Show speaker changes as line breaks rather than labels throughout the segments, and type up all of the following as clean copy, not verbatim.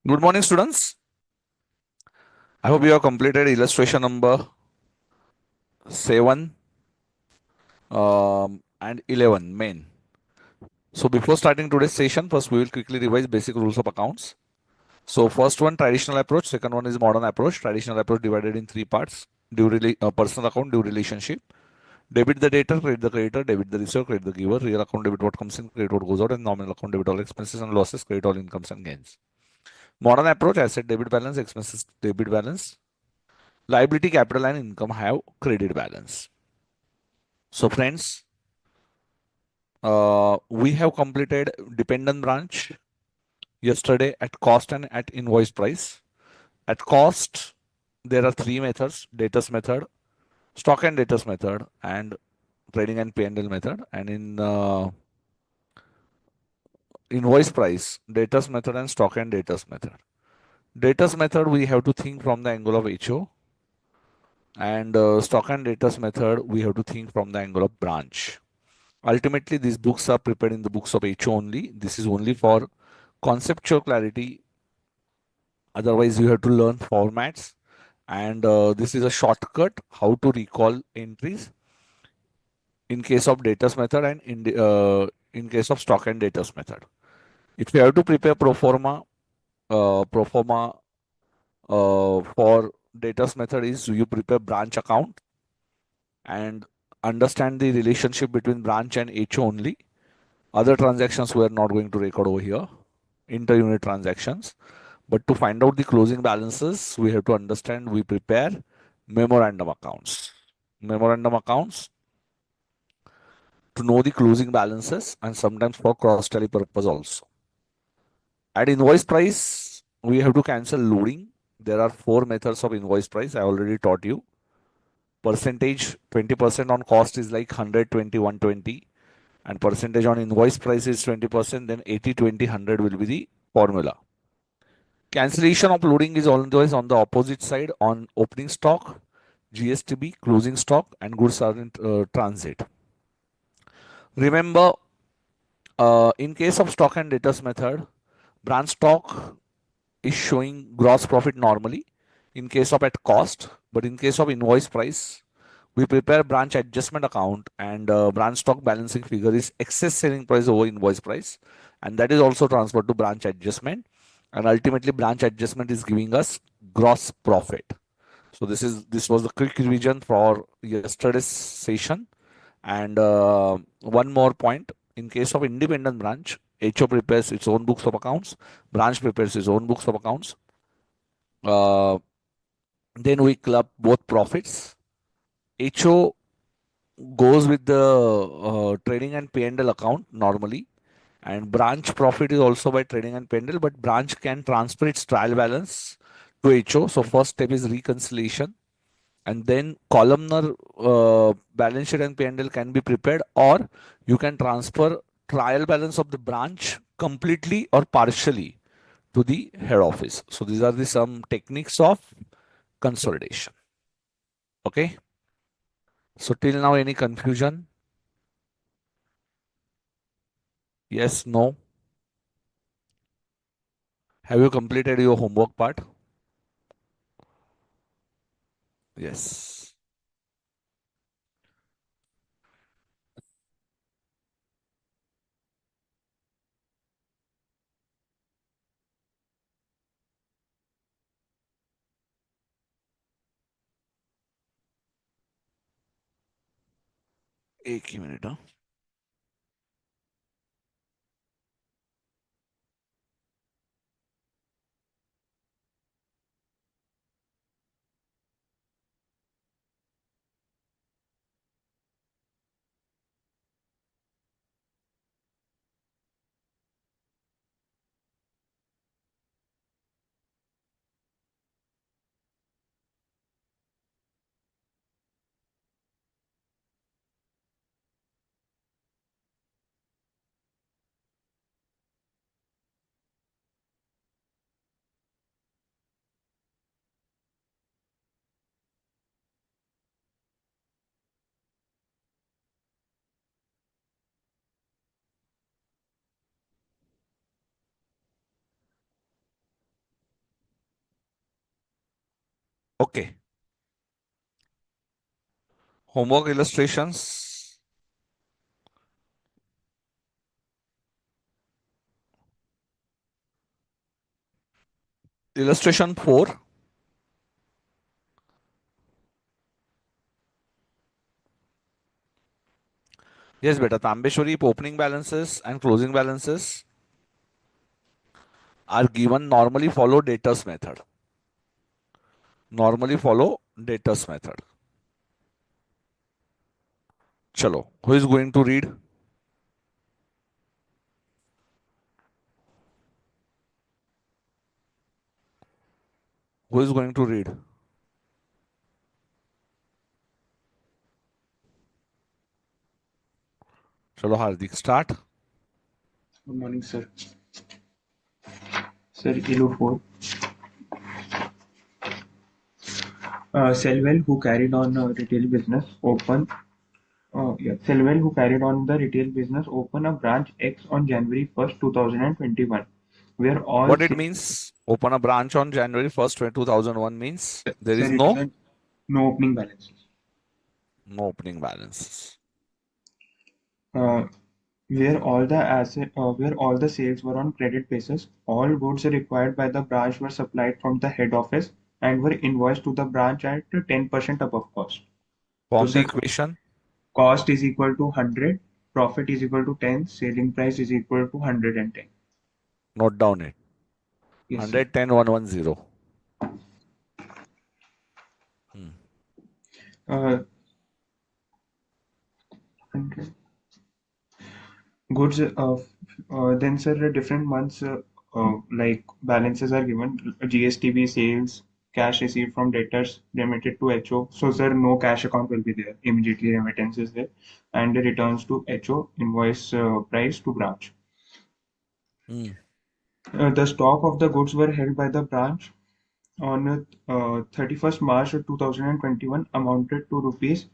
Good morning, students. I hope you have completed illustration number 7 and 11 main. So before starting today's session, first we will quickly revise basic rules of accounts. So first one, traditional approach. Second one is modern approach. Traditional approach divided in three parts. Personal account, due relationship. Debit the debtor, credit the creditor, debit the receiver, credit the giver. Real account, debit what comes in, credit what goes out. And nominal account, debit all expenses and losses, credit all incomes and gains. Modern approach, asset debit balance, expenses debit balance. Liability, capital and income have credit balance. So friends, we have completed dependent branch yesterday at cost and at invoice price. At cost, there are three methods: debtors method, stock and debtors method, and trading and P&L method. And in invoice price, debtors method and stock and debtors method. Debtors method, we have to think from the angle of HO, and stock and debtors method, we have to think from the angle of branch. Ultimately, these books are prepared in the books of HO only. This is only for conceptual clarity. Otherwise, you have to learn formats. And this is a shortcut how to recall entries in case of debtors method and in case of stock and debtors method. If you have to prepare pro forma for debtors method is you prepare branch account and understand the relationship between branch and HO only. Other transactions we are not going to record over here, inter-unit transactions. But to find out the closing balances, we have to understand, we prepare memorandum accounts. Memorandum accounts to know the closing balances and sometimes for cross tally purpose also. At invoice price, we have to cancel loading. There are four methods of invoice price. I already taught you. Percentage 20% on cost is like 100, 20, 120. And percentage on invoice price is 20%. Then 80, 20, 100 will be the formula. Cancellation of loading is always on the opposite side on opening stock, GSTB, closing stock, and goods are in transit. Remember, in case of stock and debtors method, branch stock is showing gross profit normally in case of at cost, but in case of invoice price, we prepare branch adjustment account and branch stock balancing figure is excess selling price over invoice price, and that is also transferred to branch adjustment, and ultimately branch adjustment is giving us gross profit. So this was the quick revision for yesterday's session. And one more point: in case of independent branch, HO prepares its own books of accounts, branch prepares its own books of accounts. Uh, then we club both profits. HO goes with the trading and P&L account normally, and branch profit is also by trading and P&L, but branch can transfer its trial balance to HO. So first step is reconciliation, and then columnar balance sheet and P&L can be prepared, or you can transfer trial balance of the branch completely or partially to the head office. So these are the some techniques of consolidation. Okay. So till now, any confusion? Yes, no. Have you completed your homework part? Yes. एक ही minute हाँ. Okay. Homework illustrations. Illustration 4. Yes, beta. Tambeshwari opening balances and closing balances are given normally follow debtors method. Normally follow debtors method. Chalo. Who is going to read? Who is going to read? Chalo, Hardik, start.
Good morning, sir. Sir, Kilo 4. Selwell, who carried on retail business, Selwell, who carried on the retail business, opened a branch X on January 1st, 2021, where all
What it
sales,
means? Open a branch on January 1st, 2001 means there
sir,
is
it is
no
a no opening balances.
opening balances.
Uh, where all the sales were on credit basis, all goods required by the branch were supplied from the head office and were invoiced to the branch at 10% above cost. So,
Form the
sir,
equation.
cost is equal to 100, profit is equal to 10, selling price is equal to 110.
Note down it.
Yes, sir.
110,110. Hmm.
Uh, 100. Goods, then, sir, different months like balances are given. GSTB sales, cash received from debtors remitted to HO. So, sir, no cash account will be there. Immediately remittance is there. And the returns to HO, invoice price to branch.
Hmm.
The stock of the goods were held by the branch on 31st March 2021 amounted to rupees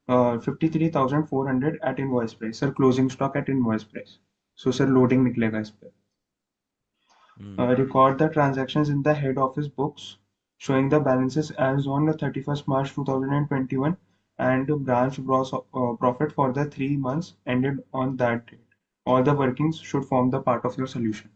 53,400 at invoice price. Sir, closing stock at invoice price. So, sir, loading निकलेगा इस पे.
Hmm.
Record the transactions in the head office books showing the balances as on the 31st March 2021 and branch gross profit for the 3 months ended on that date. All the workings should form the part of your solution.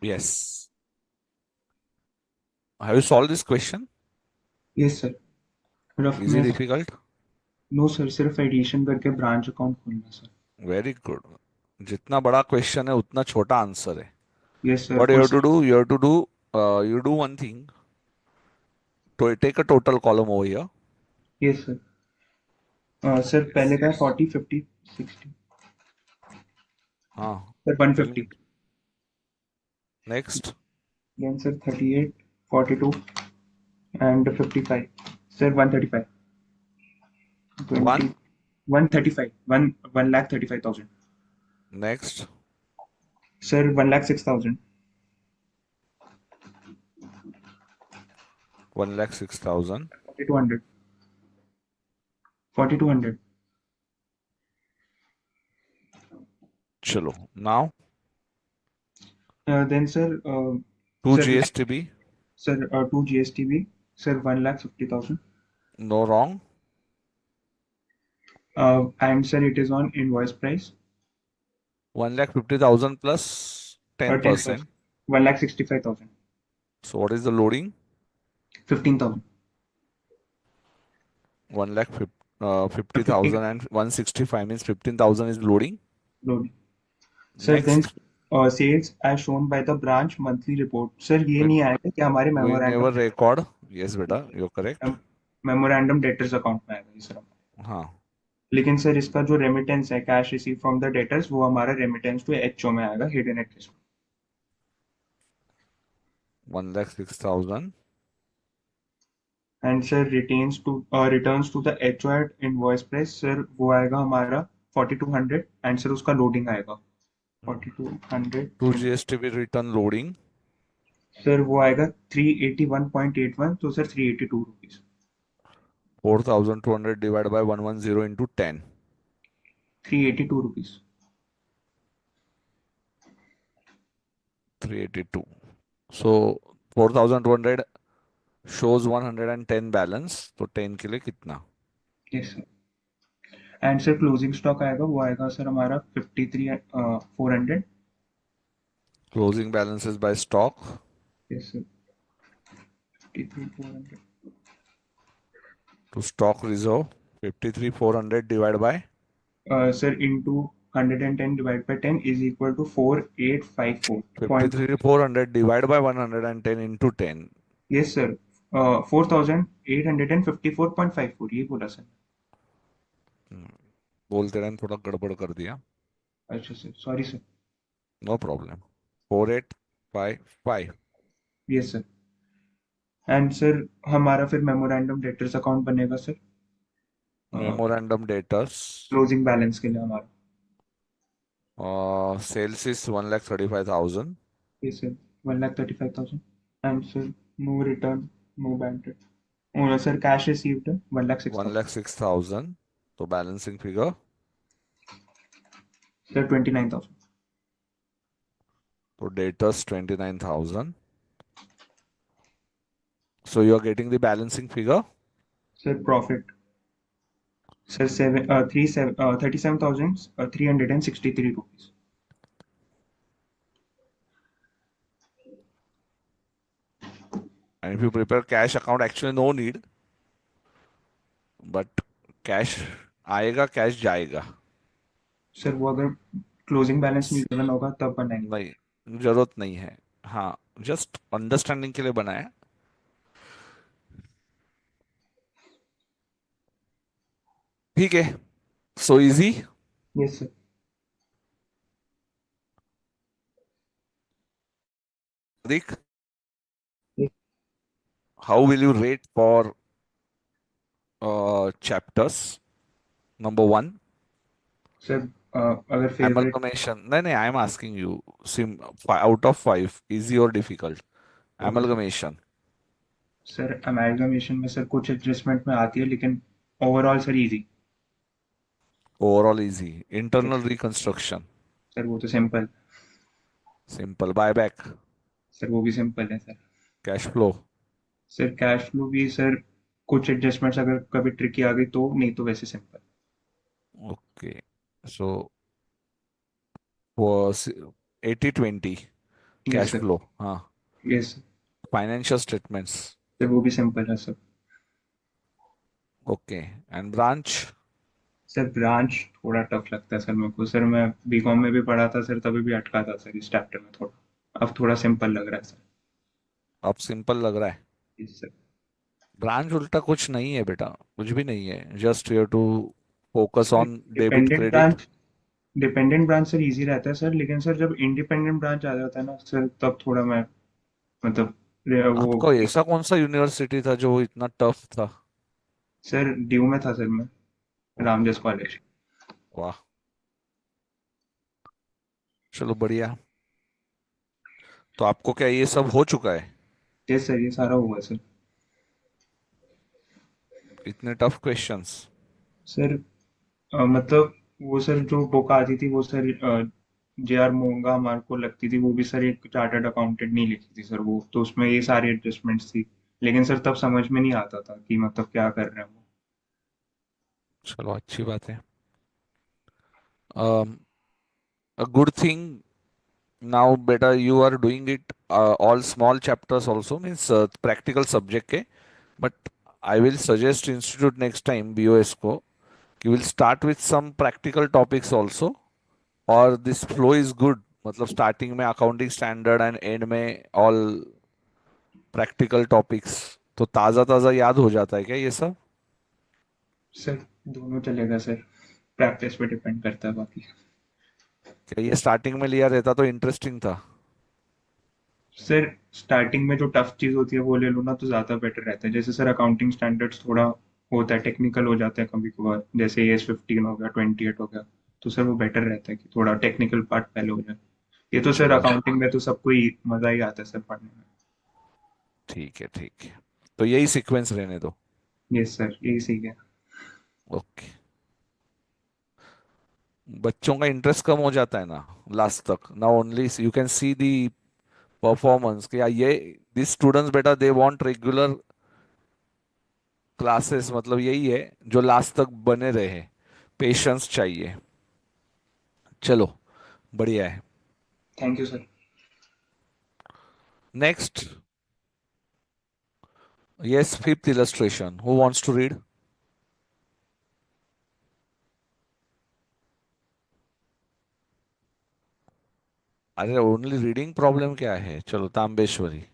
Yes. Have you solved this question?
Yes, sir. Rough
Is it
में
difficult?
No sir सिर्फ addition करके branch account खोलना sir.
Very good. जितना बड़ा question है उतना छोटा answer है.
यस सर
What you
और
have to
sir.
do? You do one thing. To take a total column over here.
Yes sir. Sir पहले का है 40 50 60.
हाँ.
Sir
Tell me.
150.
Next.
Then sir 38 42 and 55. Sir 135. 20
One.
135. 1 lakh 35,000.
Next.
Sir 1 lakh 6,000.
1,06,000.
4,200. 4,200.
Chalo. Now.
Then sir,
Two
sir
GSTB.
sir 2 GSTB. Sir 1 lakh 50,000.
No wrong.
And sir it is on invoice price.
1,50,000 plus
10%.
10%.
1 lakh 65,000.
So what is the loading?
15,000.
1 lakh
15
50,000 and 165 means 15,000 is loading.
load. Sir then
Next,
sales as shown by the branch monthly report. Sir ये
we,
नहीं आएगा कि हमारे
we
memorandum
never record. Yes, beta, you're correct.
Memorandum debtors account में आएगा ये sir.
हाँ.
लेकिन सर इसका जो रेमिटेंस है cash receive from the debtors वो हमारा रेमिटेंस टू एचओ में आएगा hidden at.
1,06,000.
And sir returns to the HO at invoice price sir वो आएगा हमारा 4,200 एंड सर उसका लोडिंग आएगा. 4200
to
in
GST return loading
sir वो आएगा 381.81 तो sir 382 rupees
4200 divide by 110 into 10
382 rupees
382 so 4200 shows 110 balance तो 10 के लिए कितना
yes sir and sir closing stock आएगा वो आएगा सर हमारा 53 400
closing balances by stock
yes sir 53 400
to stock reserve 53400 divide by
sir into 110 divide by 10 is equal to 4854 point
53400 divide by 110 into 10
yes sir 4854.54 ये बोला sir
बोलते time थोड़ा गड़बड़ कर दिया
अच्छा sir sorry sir
no problem 4855
yes sir and sir हमारा फिर मेमोरेंडम डेटर्स अकाउंट बनेगा sir
memorandum debtors
closing balance के लिए हमारा
sales is 1,35,000
yes sir 1,35,000 and sir no return no bank debt sir cash received 1,06,000
1,06,000 तो balancing figure
sir 29,000
तो debtors 29,000 so you are getting the balancing figure
sir profit sir 37,363 rupees
and if you prepare cash account actually no need but cash आएगा cash जाएगा
sir वो अगर closing balance में given होगा तब बनाएंगे
नहीं जरूरत नहीं है हाँ जस्ट अंडरस्टैंडिंग के लिए बनाया ठीक है so easy
yes sir
Pratik, how will you rate for chapters number one
sir अगर फेवरेट
amalgamation नहीं नहीं I am asking you out of five easy or difficult
okay sir
amalgamation
sir amalgamation में sir कुछ adjustment में आती है लेकिन overall sir easy
overall easy internal
yes
reconstruction
sir वो तो सिंपल
simple buyback
सर वो भी सिंपल है sir
cash flow
sir cash flow भी सर कुछ एडजस्टमेंट्स अगर कभी ट्रिकी आ गई तो नहीं तो वैसे simple
okay so was 80-20
yes
cash
sir
flow हाँ
यस
financial statements
सर वो भी सिंपल है sir
okay and branch
sir branch थोड़ा टफ लगता है सर मेरे को सर मैं बीकॉम में भी पढ़ा था सर तभी भी अटका था सर इस चैप्टर में थोड़ा अब थोड़ा सिंपल लग रहा है सर
अब सिंपल लग रहा है
यस सर
ब्रांच उल्टा कुछ नहीं है बेटा कुछ भी नहीं है just you to focus
sir
on debit
dependent
credit
branch dependent branch sir easy रहता है सर लेकिन सर जब इंडिपेंडेंट ब्रांच आ जाता है ना सर तब थोड़ा मैं मतलब वो
आपका ऐसा कौन सा यूनिवर्सिटी था जो इतना टफ था
सर ड्यू में था सर मैं
ओहो
रामजस कॉलेज
वाह चलो बढ़िया तो आपको क्या ये सब हो चुका है
यस सर ये सारा हुआ सर
इतने टफ क्वेश्चंस
सर मतलब वो सर जो बुक आती थी वो सर जे आर मोंगा हमारे को लगती थी वो भी सर एक चार्टर्ड अकाउंटेंट नहीं लिखी थी सर वो तो उसमें ये सारी एडजस्टमेंट्स थी लेकिन सर तब समझ में नहीं आता था कि मतलब क्या कर रहे हैं वो
चलो अच्छी बात है a good thing now better you are doing it all small chapters also means practical subject के but I will suggest institute next time BOS को you will start with some practical topics also और this flow is good मतलब starting में accounting standard and and में all practical topics तो ताज़ा ताज़ा याद हो जाता है क्या ये सब
सर दोनों चलेगा सर प्रैक्टिस पे डिपेंड करता है बाकी
क्या ये स्टार्टिंग में लिया रहता तो इंटरेस्टिंग था
सर स्टार्टिंग में जो टफ चीज होती है वो ले लो ना तो ज्यादा बेटर रहता है जैसे सर अकाउंटिंग स्टैंडर्ड्स थोड़ा होता है टेक्निकल हो जाता है कभी कभार जैसे एस 15 हो गया 28 हो गया तो सर वो बेटर रहता है कि थोड़ा टेक्निकल पार्ट पहले हो जाए। ये तो सर
चलो
अकाउंटिंग में तो सबको ही मजा ही आता है सर पढ़ने में।
ठीक है ठीक है, तो यही सीक्वेंस रहने दो।
यस सर, यही सीख है।
ओके। बच्चों का इंटरेस्ट कम हो जाता है ना लास्ट तक, ना only you can see the performance कि ये दिस स्टूडेंट्स बेटा दे वांट रेगुलर क्लासेस, मतलब यही है जो लास्ट तक बने रहे, पेशेंस चाहिए। चलो बढ़िया है।
Thank you sir.
Next, yes, fifth illustration, who wants to read? अरे ओनली रीडिंग प्रॉब्लम क्या है, चलो तांबेश्वरी।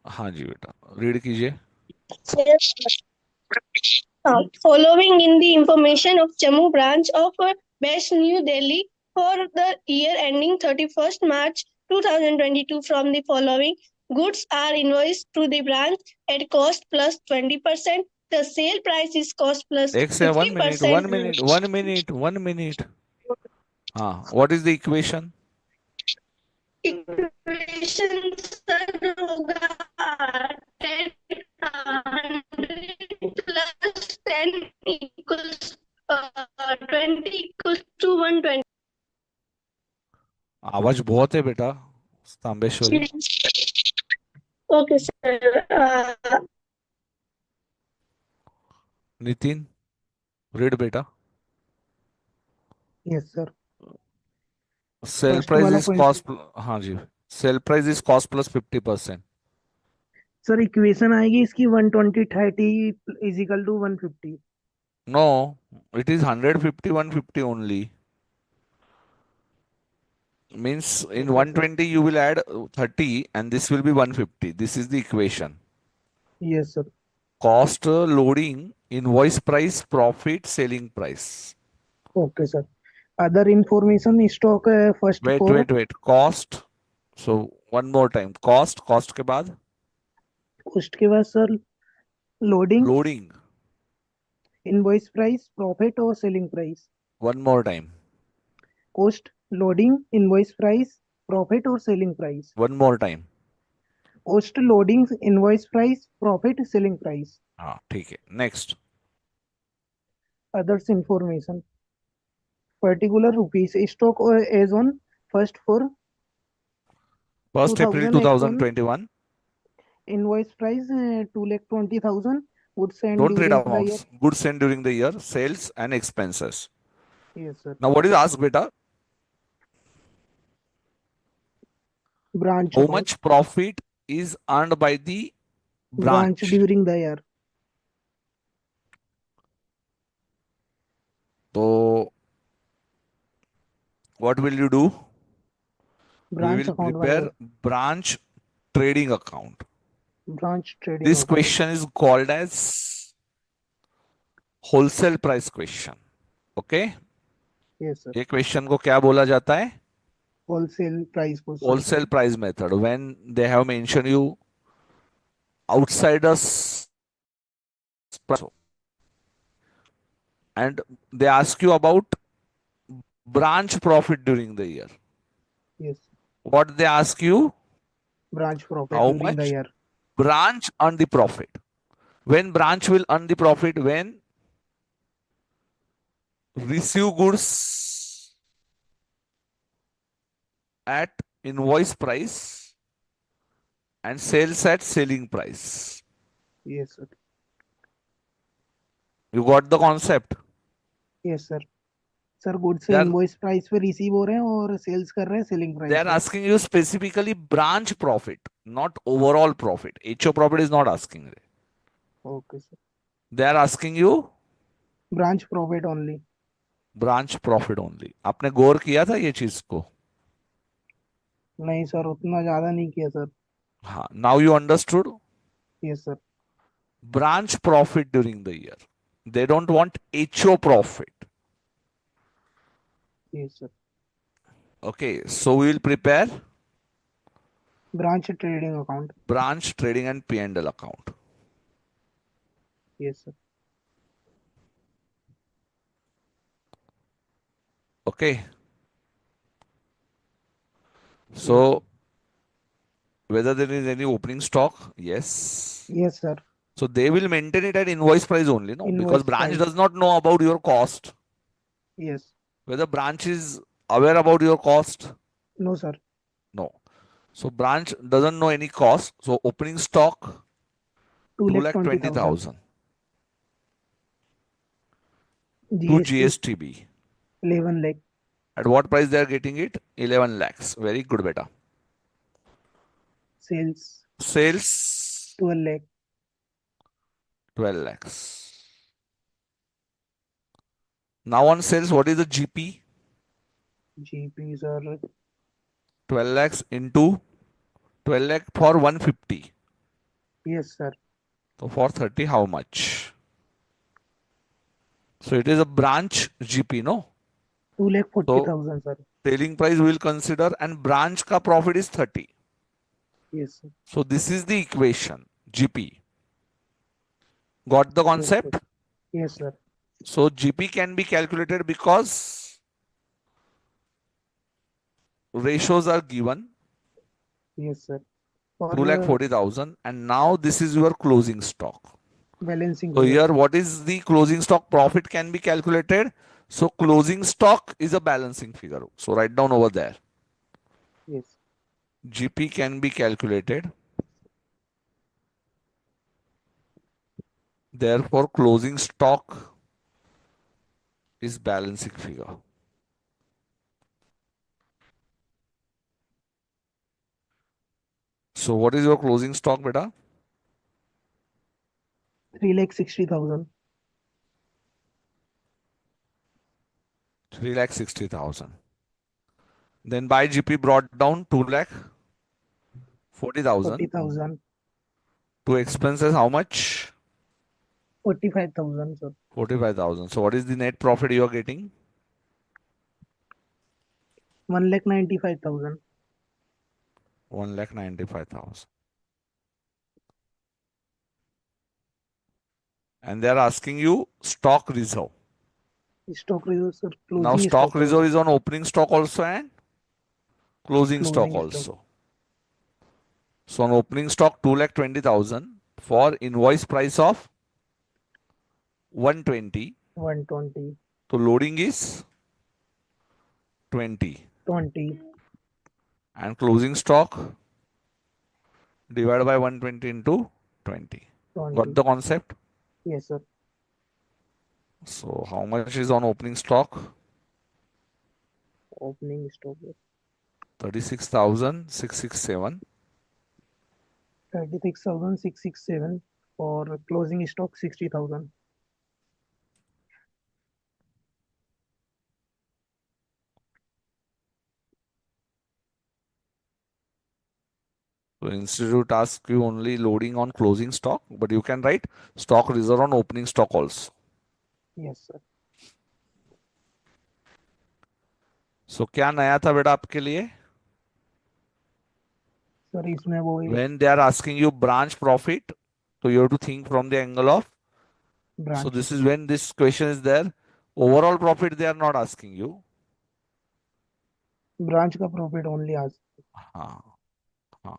हाँ जी बेटा, रीड कीजिए।
Yes. Following in the information of Jammu branch of Best New Delhi for the year ending 31st March 2022 from the following goods are invoiced to the branch at cost plus 20%. The sale price is cost plus
एक से 1 मिनट
50%.
1 मिनट 1 मिनट 1 मिनट। हाँ, what is the equation?
Equation sir होगा 10 plus 10 equals 20 equals to 120.
आवाज बहुत है बेटा Tambeshwari.
Okay, sir.
Nitin, read बेटा।
Yes sir.
Sell
first
price
वाला
इज
पॉइंट
कॉस्ट, हाँ जी, sell price is cost plus 50%।
Sir, equation आएगी इसकी 120/30 equal to 150।
No, it is 150 150 only, means in
okay sir.
120 you will add 30 and this will be 150. This is the equation.
Yes sir.
Cost, loading, invoice price, profit, selling price.
Okay sir. Other information stock first
Wait,
for.
wait, wait. Cost. So one more time. Cost के बाद
उसके बाद sir loading,
loading.
Invoice price, profit और selling price.
One more time.
Cost, loading, invoice price, profit और selling price.
One more time.
Cost, loading, invoice price, profit, selling price.
हाँ ठीक है, next.
Others information particular rupees stock as on first for
first April
2001।
2021.
इनवॉइस प्राइस 2,20,000 would send
Don't read
during the year.
amounts. Goods sent during the year, sales and expenses.
Yes sir.
Now what is asked beta?
Branch
How
account.
much profit is earned by the
Branch
branch?
during the year.
So what will you do? We
Branch
will
account बनेगा।
prepare branch trading account.
Branch trading
This
account.
question is called as wholesale price question. Okay?
Yes sir.
ये question को क्या बोला जाता है?
Wholesale price question.
Wholesale price method. When they have mentioned you outsiders price and they ask you about branch profit during the year.
Yes.
What they ask you?
Branch profit
How
during the
much
year.
branch earn the profit? When branch will earn the profit? When receive goods at invoice price and sales at selling price.
Yes sir.
You got the concept?
Yes sir. Sir goods
They are
invoice price पे receive हो रहे हैं और sales कर रहे हैं selling
they
price
are
पे।
asking you specifically branch profit, not overall profit. HO profit is not asking.
Okay sir.
They are asking you
branch profit only.
branch profit only. आपने गौर किया था ये चीज को?
नहीं सर, उतना ज्यादा नहीं किया सर।
हाँ, now you understood.
Yes sir.
Branch profit during the year. They don't want HO profit.
Yes sir.
Okay, so we will prepare
branch trading account.
branch trading and P&L account.
Yes sir.
Okay.
Yes,
So whether there is any opening stock, yes.
yes, sir.
So they will maintain it at invoice price only, no? Because
Invoice
branch
price.
does not know about your cost.
Yes.
Whether branch is aware about your cost,
No, sir.
no. So branch doesn't know any cost. So opening stock
Two
two
lakh
lakh
twenty
twenty
thousand.
thousand to
GST
GSTB.
11 lakh.
At what price they are getting it? 11 lakhs. Very good, beta.
Sales
Sales
12 lakh.
12 lakhs. Now on sales, what is the GP?
GPs are
12 lakhs into 12 lakh for 150.
yes, sir.
So for 30, how much? So it is a branch GP, no?
2 lakh forty
So
thousand, sir.
selling price will consider and branch ka profit is 30.
Yes, sir.
So this is the equation GP. Got the
Yes, sir.
concept?
Yes, sir.
So GP can be calculated because ratios are given
Yes, sir. For
2 lakh 40,000 and now this is your closing stock.
balancing
So
figure.
here what is the closing stock profit can be calculated. So closing stock is a balancing figure. So write down over there.
Yes.
GP can be calculated. Therefore closing stock is balancing figure. So what is your closing stock, beta?
3 lakh 60,000.
3 lakh 60,000. Then by GP brought down 2 lakh 40,000.
40,000.
To expenses how much?
45,000, sir.
45,000. So what is the net profit you are getting?
1 lakh 95,000.
1 lakh 95,000. And they are asking you stock reserve.
Stock reserve, sir.
Now
Closing
stock
stock
reserve
also.
is on opening stock also and closing stock
Closing stock
also. So on opening stock 2 lakh 20,000 for invoice price of 120.
120.
So loading is 20
20.
and closing stock divided by 120 into 20. Got
20.
the concept?
Yes, sir.
So how much is on opening stock?
Opening stock.
36,667.
36,667 for closing stock 60,000.
So institute asks you only loading on closing stock, but you can write stock reserve on opening stock also.
Yes, sir.
So क्या नया था बेटा आपके लिए?
Sir इसमें वो
When they are asking you branch profit, so you have to think from the angle of. So
branch
this is when this question is there. Overall profit they are not asking you.
Branch का profit only आज
हाँ, हाँ.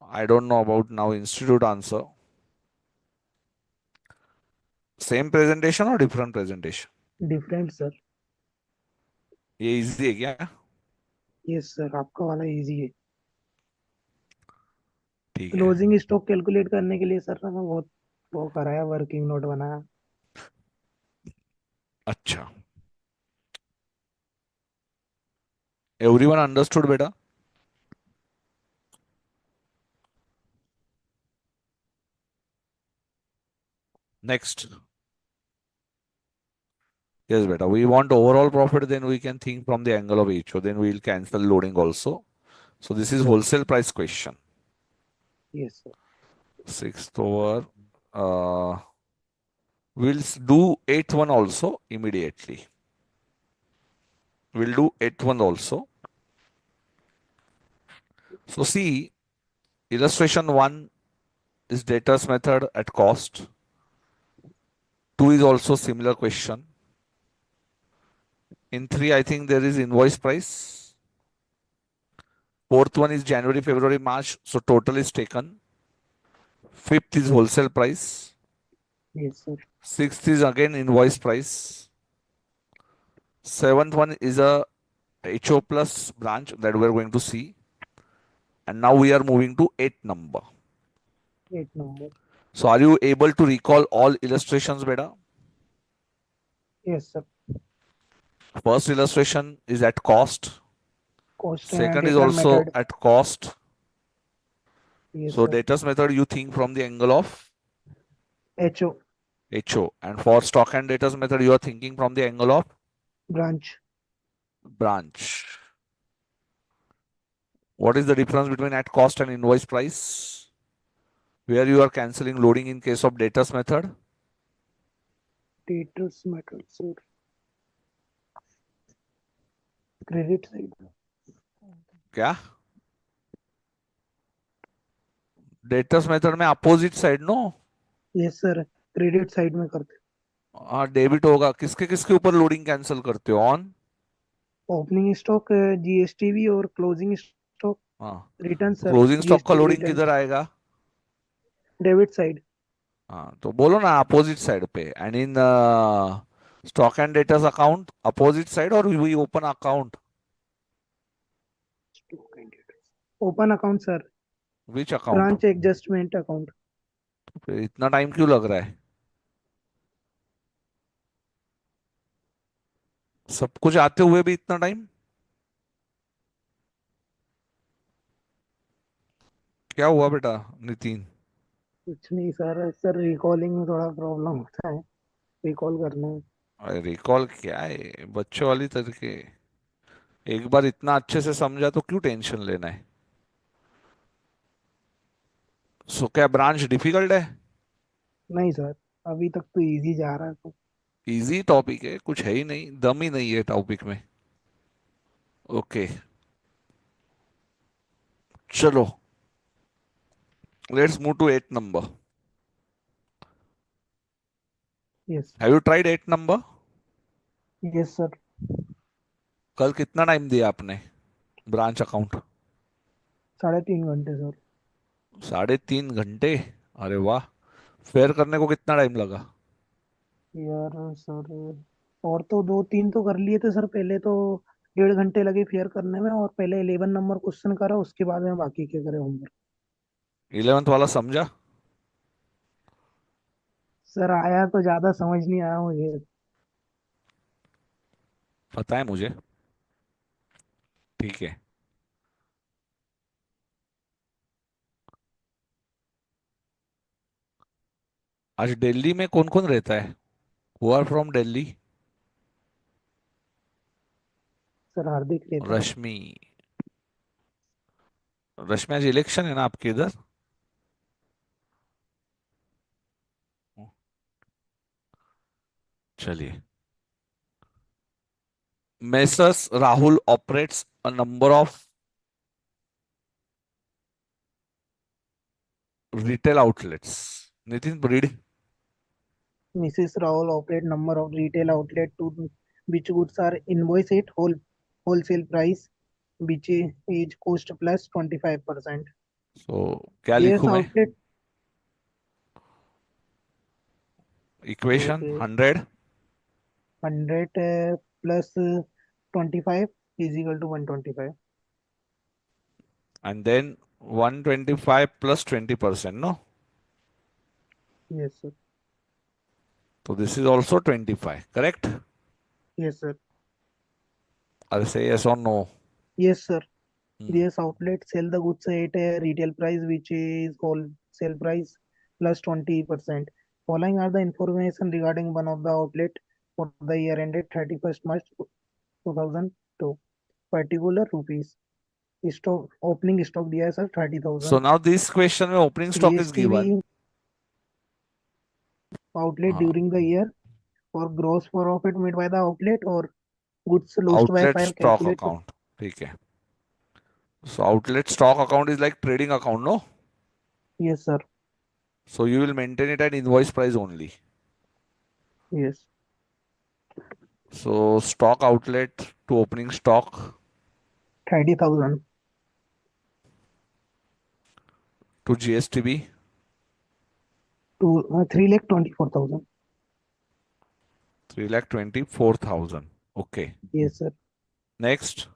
I don't know about now institute answer. Same presentation or different presentation?
Different sir.
ये easy है क्या?
Yes sir, आपका वाला easy है.
ठीक है.
क्लोजिंग स्टॉक कैलकुलेट करने के लिए सर ना मैं बहुत वो कराया, वर्किंग नोट बनाया.
अच्छा. Everyone understood बेटा? Next. Yes, beta. We want overall profit, then we can think from the angle of HO. Then we will cancel loading also. So this is
sir.
wholesale price question.
Yes sir.
Sixth over. We'll do eighth one also immediately. We'll do eighth one also. So see, illustration one is debtors method at cost. 2 2 is also similar question. In 3, I think there is invoice price. Fourth one is January, February, March. So total is taken. Fifth is wholesale price.
Yes, sir.
Sixth is again invoice price. Seventh one is a HO plus branch that we are going to see. And now we are moving to 8th number.
8 number.
So are you able to recall all illustrations, beta?
Yes, sir.
First illustration is at cost.
Cost and
Second is
data
also
method.
at cost.
Yes,
So
sir.
data's method you think from the angle of
HO
HO. And for stock and data's method you are thinking from the angle of
branch.
branch. What is the difference between at cost and invoice price? Where you are cancelling loading in case of data's method?
Data's method, sir. Credit side.
क्या? Data's method में opposite side no?
Yes sir, credit side में करते
हाँ debit होगा. किसके किसके ऊपर loading cancel करते हो? ऑन.
ओपनिंग स्टॉक जीएसटीवी और क्लोजिंग स्टॉक
हाँ.
रिटर्न
तो
सर,
क्लोजिंग स्टॉक का
जीएसटीवी
लोडिंग
रिटर्न
किधर आएगा?
Debit side.
हाँ तो बोलो ना अपोजिट साइड पे. And in stock and debtors account opposite side और we open account.
Open account sir,
which account?
Branch adjustment account.
फिर इतना टाइम क्यों लग रहा है? सब कुछ आते हुए भी इतना टाइम क्या हुआ बेटा नितिन?
कुछ नहीं सर, सर रिकॉलिंग में थोड़ा प्रॉब्लम होता है, रिकॉल करना है।
अरे रिकॉल क्या है बच्चों वाली तरीके. एक बार इतना अच्छे से समझा तो क्यों टेंशन लेना है? सो क्या ब्रांच डिफिकल्ट है?
नहीं सर, अभी तक तो इजी जा रहा है तो।
इजी टॉपिक है, कुछ है ही नहीं, दम ही नहीं है टॉपिक में. ओके चलो let's move to 8 number.
Yes.
Have you tried 8 number?
Yes sir.
कल कितना टाइम दिया आपने ब्रांच अकाउंट?
3.5 घंटे सर।
3.5 घंटे? अरे वाह. फेयर करने को कितना टाइम लगा?
यार सर, और तो 2-3 तो कर लिए थे सर पहले तो, 1.5 घंटे लगे फेयर करने में, और पहले 11 नंबर क्वेश्चन करा, उसके बाद में बाकी के करे होंगे।
11th वाला समझा?
सर आया तो ज्यादा समझ नहीं आया मुझे।
पता है मुझे. ठीक है. आज दिल्ली में कौन कौन रहता है? Who are from Delhi?
Sir Hardik रहता है।
रश्मि. रश्मि आज इलेक्शन है ना आपके इधर? चलिए. Messrs. Rahul operates a number of retail outlets. Nitin, read.
Mrs. Raul operate number of retail outlet to which goods are invoiced at wholesale price, which is cost plus 25%.
So क्या
Yes,
लिखूं मैं?
outlet
equation
okay,
100
100 plus 25 is equal to 125.
and then 125 plus 20%. No?
Yes, sir.
So this is also 25. Correct?
Yes, sir.
I'll say yes or no.
Yes, sir.
Hmm.
Yes, outlet sell the goods at a retail price, which is wholesale price plus 20%. Following are the information regarding one of the outlet for the year ended 31st March 2002. Particular rupees. Stock opening stock दिया है sir
So
30,000.
now this question में opening stock is given.
GSTV outlet
हाँ.
during the year, or gross profit made by the outlet, or goods lost by
Outlet
fire
stock
calculate.
account. ठीक है. So outlet stock account is like trading account, no?
Yes, sir.
So you will maintain it at invoice price only.
Yes.
So stock outlet to opening stock
30,000
to GSTB
to 3,24,000.
3,24,000. Okay.
Yes, sir.
Next,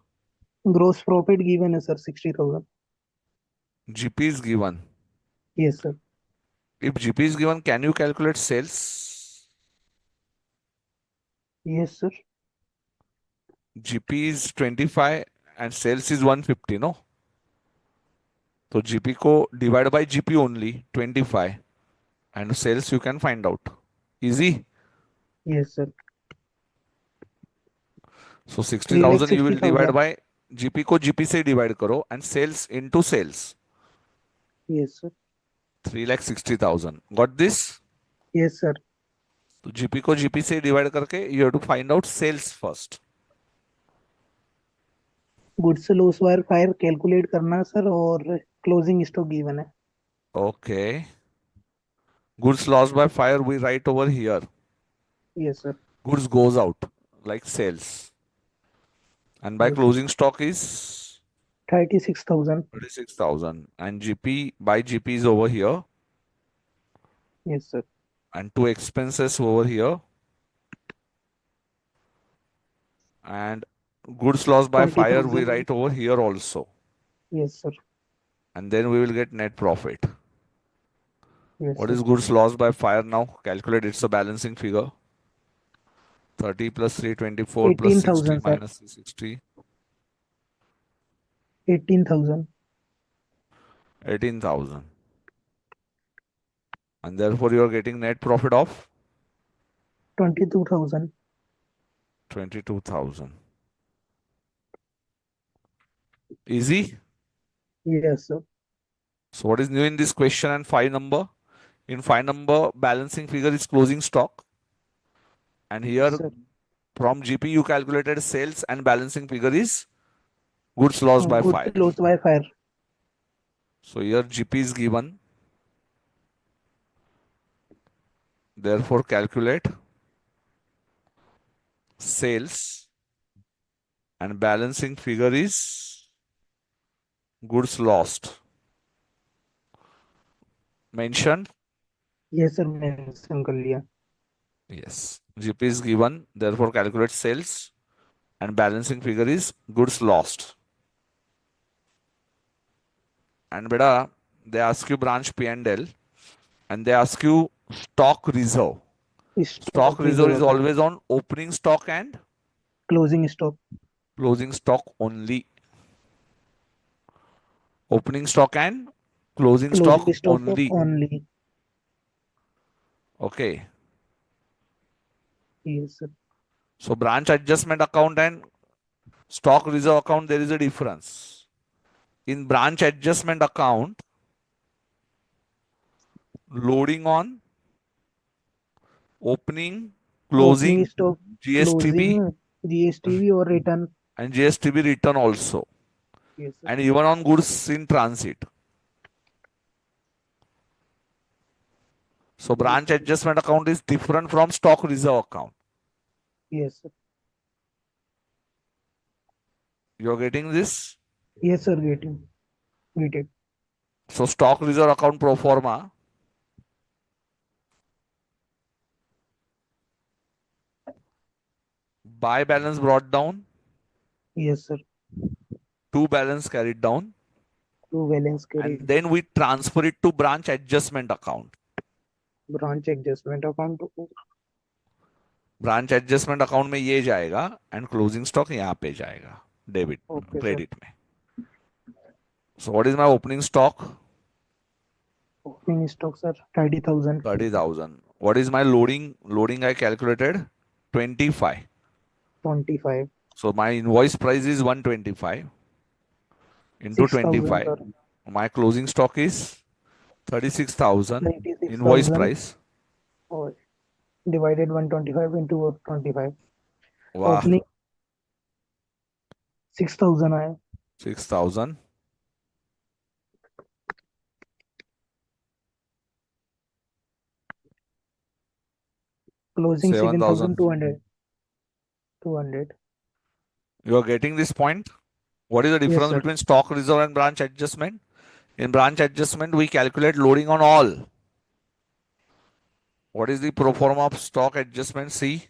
Gross profit given is sir 60,000.
GP is given.
Yes, sir.
If GP is given, can you calculate sales?
Yes, sir.
GP is 25 and sales is 150, no? So GP को divide by GP only 25 and sales you can find out. Easy.
Yes, sir.
So
3 lakh
60,000 you will divide
60,000.
by GP को GP से divide करो and sales into sales.
Yes, sir.
3,60,000. Got this?
Yes, sir.
तो GP को GP से divide करके you have to find out sales first.
Goods loss wire fire calculate करना sir और closing stock given है.
Okay. Goods lost by fire we write over here.
Yes, sir.
Goods goes out like sales. And by
Yes.
closing stock is
36,000.
36,000 and GP by GP is over here
Yes, sir.
and two expenses over here and goods lost by fire we
20,000.
write over here also
Yes, sir.
and then we will get net profit.
Yes,
What
sir.
is goods lost by fire now? Calculate, it's a balancing figure. 30 plus 324 plus 60
18,000, sir.
minus 360,
18,000.
18,000. And therefore you are getting net profit of
22,000.
22,000. Easy?
Yes, sir.
So what is new in this question and 5 number? In 5 number, balancing figure is closing stock. And
Yes,
here
sir.
from GP you calculated sales and balancing figure is goods lost by
Goods
fire.
lost by fire.
So here GP is given. Therefore calculate sales and balancing figure is goods lost. Mentioned?
Yes, sir. Mention कर लिया.
Yes. GP is given. Therefore calculate sales and balancing figure is goods lost. And beta, they ask you branch P&L and they ask you stock reserve. Stock
Stock
reserve
reserve
is
account.
always on opening stock and
Closing stock.
closing stock only. Opening stock and closing
Closing
stock
stock of
only.
only.
Okay.
Yes, sir.
So branch adjustment account and stock reserve account, there is a difference. In branch adjustment account, loading on opening,
Opening
closing,
stock,
GSTB
closing, GSTV or return.
and GSTB return also.
Yes, sir.
And even on goods in transit. So
Yes,
branch
sir.
adjustment account is different from stock reserve account.
Yes, sir.
You're getting this?
Yes, sir. Getting. Get it.
So stock reserve account pro forma, buy balance brought down,
Yes, sir.
to balance carried down,
To balance
and
carried down.
then we transfer it to branch adjustment account.
Branch adjustment account.
Branch adjustment account में ये जाएगा and closing stock यहाँ पे जाएगा debit
Okay, sir.
Credit में. So what is my opening stock?
Opening stock, sir. 30,000.
30,000. What is my loading? Loading I calculated 25.
25.
So my invoice price is 125 into
6,000,
25.
sir.
My closing stock is 36,000 invoice
96,000
price.
or divided 125 into 25.
Wow,
Opening 6,000 आया.
6,000.
Closing
7,000.
7,200. 200.
You are getting this point? What is the
Yes,
difference
sir.
between stock reserve and branch adjustment? In branch adjustment, we calculate loading on all. What is the pro forma of stock adjustment? See,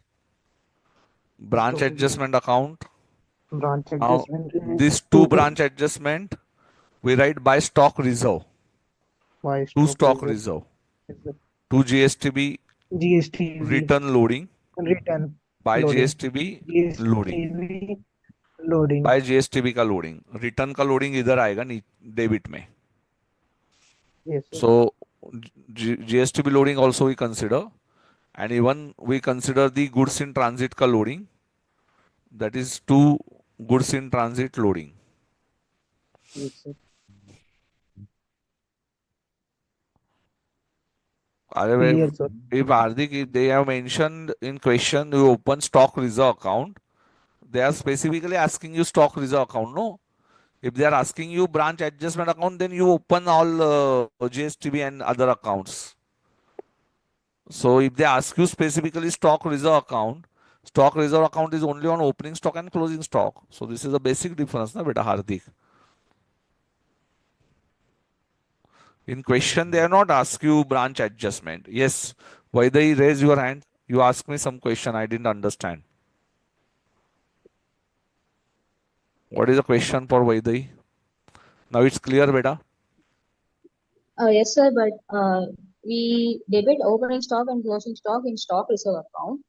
branch
So
adjustment account.
branch
Now,
adjustment is
this two
two
branch adjustment, we write by stock reserve,
by
to
stock
stock
reserve.
reserve,
Yes, sir.
to GSTB
GSTV
return loading,
return
by
loading.
GSTB loading,
GSTV loading.
by GSTB का loading, return का loading इधर आएगा debit में.
Yes, sir.
So GSTB loading also we consider, and even we consider the goods in transit ka loading, that is two goods in transit loading.
Yes, sir. Clear, sir.
If Hardik, if they have mentioned in question you open stock reserve account, they are specifically asking you stock reserve account, no? If they are asking you branch adjustment account, then you open all GSTB and other accounts. So if they ask you specifically stock reserve account is only on opening stock and closing stock. So this is a basic difference, na beta Hardik. In question, they are not ask you branch adjustment. Yes, why they raise your hand? You ask me some question I didn't understand. What is the question for Vaidai? Now it's clear, beta.
Yes, sir, but we debit opening stock and closing stock in stock reserve account.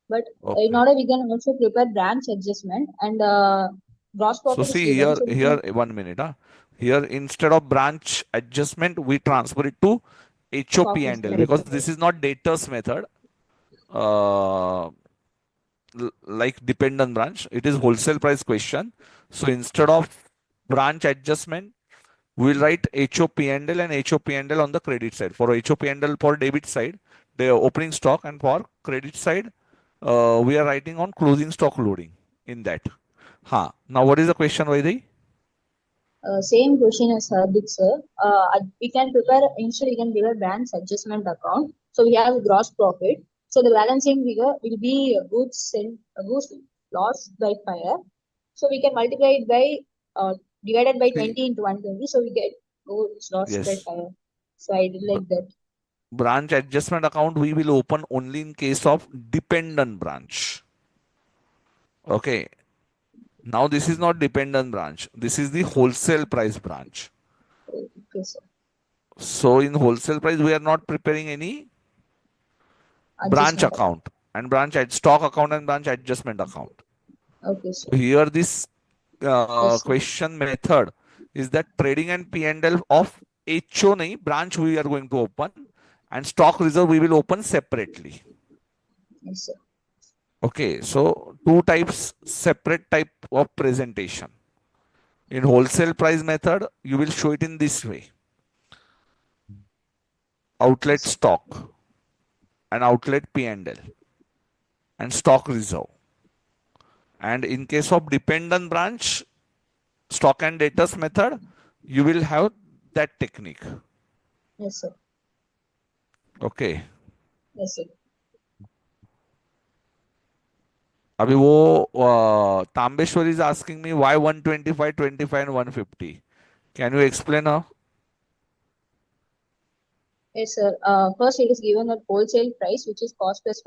But in
Okay.
order, we can also prepare branch adjustment and gross
So
profit is
see
given.
here,
So we
here
can
1 minute. Here instead of branch adjustment, we transfer it to HOP
stock
and L
reserve.
because this is not debtors method. Uh, like dependent branch, it is wholesale price question. So instead of branch adjustment, we will write HOP and L and HOP and L on the credit side. For HOP and L for debit side, the opening stock, and for credit side, we are writing on closing stock loading in that. Now what is the question, Vaidhi?
Same question as Hardik, sir. We can prepare, initially we can prepare branch adjustment account. So we have gross profit. So the balancing figure will be goods lost by fire. So we can multiply it by divided by
See,
20 into 120. So we get goods lost by
yes.
fire. So I did like that.
Branch adjustment account we will open only in case of dependent branch. Okay. Now this is not dependent branch. This is the wholesale price branch.
Okay, sir.
So in wholesale price, we are not preparing any branch
Adjustment account.
account and stock account and branch adjustment account.
Okay, sir.
So here this
Yes, sir.
question method is that trading and P&L of HO nahi, branch we are going to open, and stock reserve we will open separately.
Yes, sir.
Okay, so two types, separate type of presentation. In wholesale price method, you will show it in this way.
Yes,
Outlet
sir.
stock and outlet P&L and stock reserve. And in case of dependent branch, stock and debtors method, you will have that technique.
Yes, sir.
Okay.
Yes, sir.
अभी वो Tambeshwar is asking me why 125, 25 and 150. Can you explain her?
Yes, sir. First, it is given at wholesale price, which is cost plus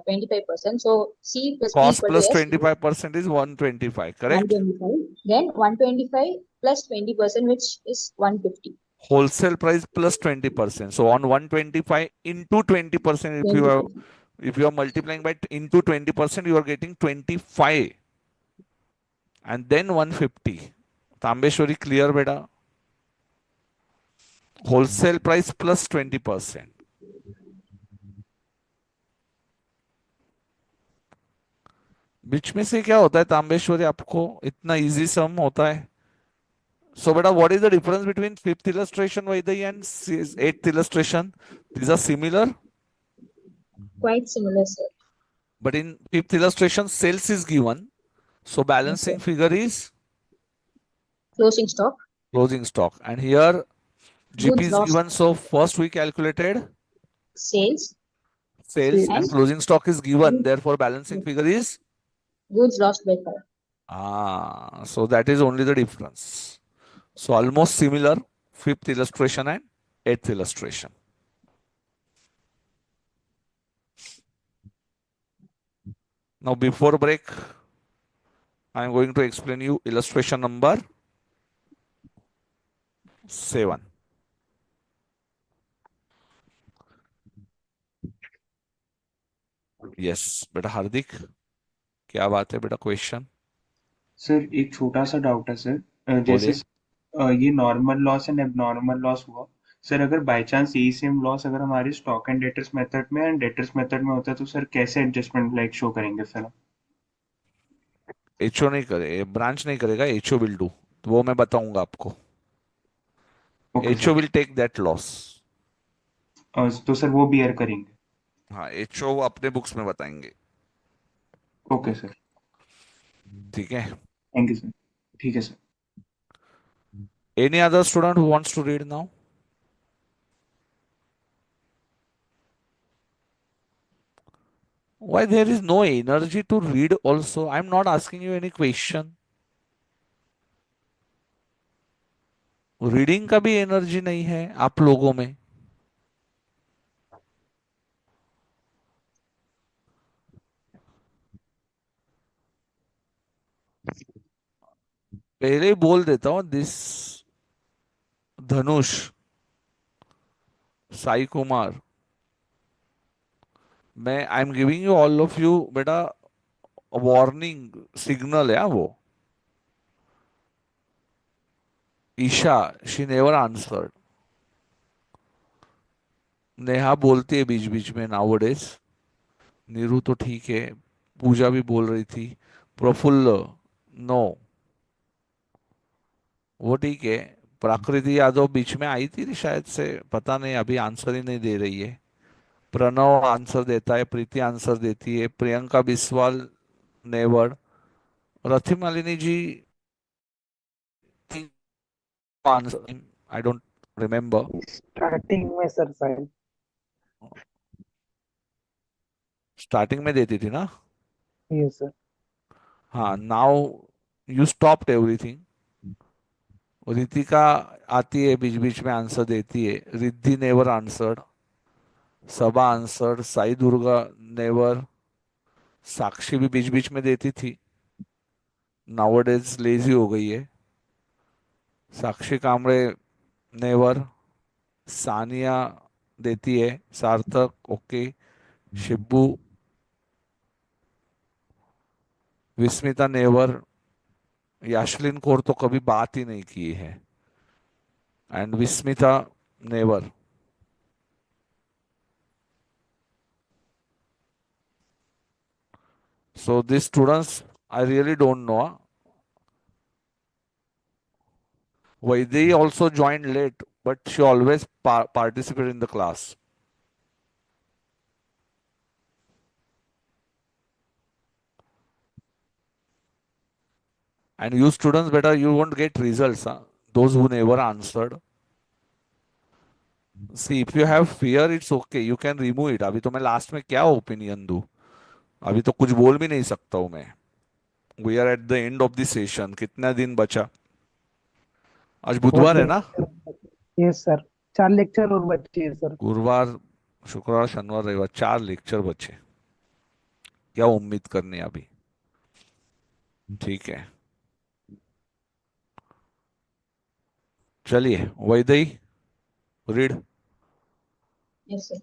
25%. So C plus P
Cost
equal to
plus
S,
25% is 125, correct?
125. Then 125 plus 20%, which is 150.
Wholesale price plus 20%. So on 125 into 20%,
20%.
if you are multiplying by into 20%, you are getting 25 and then 150. Tambeshwari, clear beta? Wholesale price plus 20%. बीच में से क्या होता है तांबेश्वरी, आपको इतना easy सम होता है? So beta, what is the difference between fifth illustration Vaidai and eighth illustration? These are similar,
Quite similar, sir.
but in fifth illustration sales is given, so
Yes, sir.
balancing figure is
Closing stock.
closing stock, and here GP
Goods
is
lost.
given. So first we calculated
Sales.
Sales and
And
closing stock is given,
goods
therefore balancing figure is
goods lost by 5.
so that is only the difference. So almost similar, fifth illustration and eighth illustration. Now before break, I am going to explain you illustration number 7. Yes, बेटा हार्दिक, क्या बात है बेटा? Question
sir एक छोटा सा doubt है sir, जैसे
बोलिए।
ये normal loss and abnormal loss हुआ। सर अगर बाय चांस यही सेम लॉस अगर हमारे स्टॉक एंड डेटर्स मेथड में एंड डेटर्स मेथड में होता है, तो सर कैसे एडजस्टमेंट लाइक शो करेंगे फिर हम?
एचओ नहीं करे, ब्रांच नहीं करेगा, एचओ विल डू, तो वो मैं बताऊंगा आपको।
Okay
HO
sir.
Will take that loss.
तो सर वो बियर करेंगे?
हाँ, एचओ अपने बुक्स में बताएंगे।
Okay sir.
ठीक है।
Thank you sir. ठीक है sir.
Any other student who wants to read now? Why there is no energy to read also? I'm not asking you any question. Reading का भी energy नहीं है आप लोगों में। पहले ही बोल देता हूँ, दिस धनुष, साई कुमार, मैं I am giving you all of you बेटा वार्निंग सिग्नल है वो। Isha, she never answered. Neha बोलती है बीच बीच में नाउअडेज। नीरू तो ठीक है, पूजा भी बोल रही थी, प्रफुल्ल नो, वो ठीक है। प्राकृति यादव बीच में आई थी शायद से, पता नहीं, अभी आंसर ही नहीं दे रही है। प्रणव आंसर देता है, प्रीति आंसर देती है, Priyanka Biswal never, Rathi Malini ji answer I don't remember.
Starting में सर शायद।
स्टार्टिंग में देती थी ना?
Yes sir.
हाँ, now you stopped everything. Ritika आती है बीच बीच में आंसर देती है, Riddhi never answered, Saba answered, Sai Durga never, Sakshi भी बीच बीच में देती थी, नाउअडेज लेजी हो गई है, साक्षी कामड़े नेवर, सानिया देती है, सार्थक ओके, शिब्बू, विस्मिता नेवर, याशलिन कौर तो कभी बात ही नहीं की है, and Vismita never. So these students, I really don't know. Vaidhi also joined late, but she always participated in the class. And you students, better you won't get results. Huh? Those who never answered. See, if you have fear, it's okay. You can remove it. अभी तो मैं last में क्या opinion दूं? अभी तो कुछ बोल भी नहीं सकता हूं मैं। We are at the end of the session. कितना दिन बचा? आज
फोर
बुधवार है ना?
लेक्चर। यस सर, 4 लेक्चर और बच्चे हैं सर।
गुरुवार, शुक्रवार, शनिवार, रविवार, 4 लेक्चर बचे। क्या उम्मीद करनी है अभी? ठीक है, चलिए वैदई read.
Yes, sir.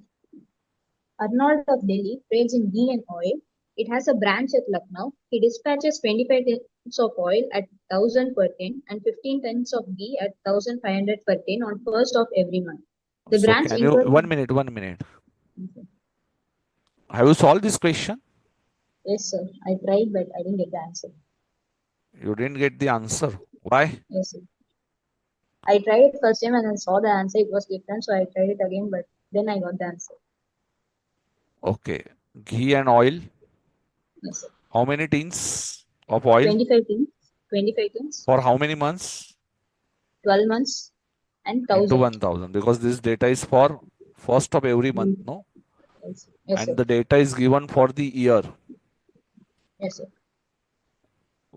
Arnold of Delhi trades in ghee and oil. It has a branch at Lucknow. He dispatches 25 tons of oil at 1000 per tin and 15 tons of ghee at 1500 per tin on first of every month. The
So
branch
can you
incurs.
1 minute, 1 minute? Have you solved this question?
Yes, sir. I tried, but I didn't get the answer.
You didn't get the answer. Why?
Yes, sir. I tried it first time and then saw the answer. It was different, so I tried it again, but then I got the answer.
Okay. Ghee and oil.
Yes, sir.
How many tins of oil?
25 tins. 25 tins.
For how many months?
12 months and
Into
1000.
1000. Because this data is for first of every month, no?
Yes, yes, sir.
and the data is given for the year.
Yes, sir.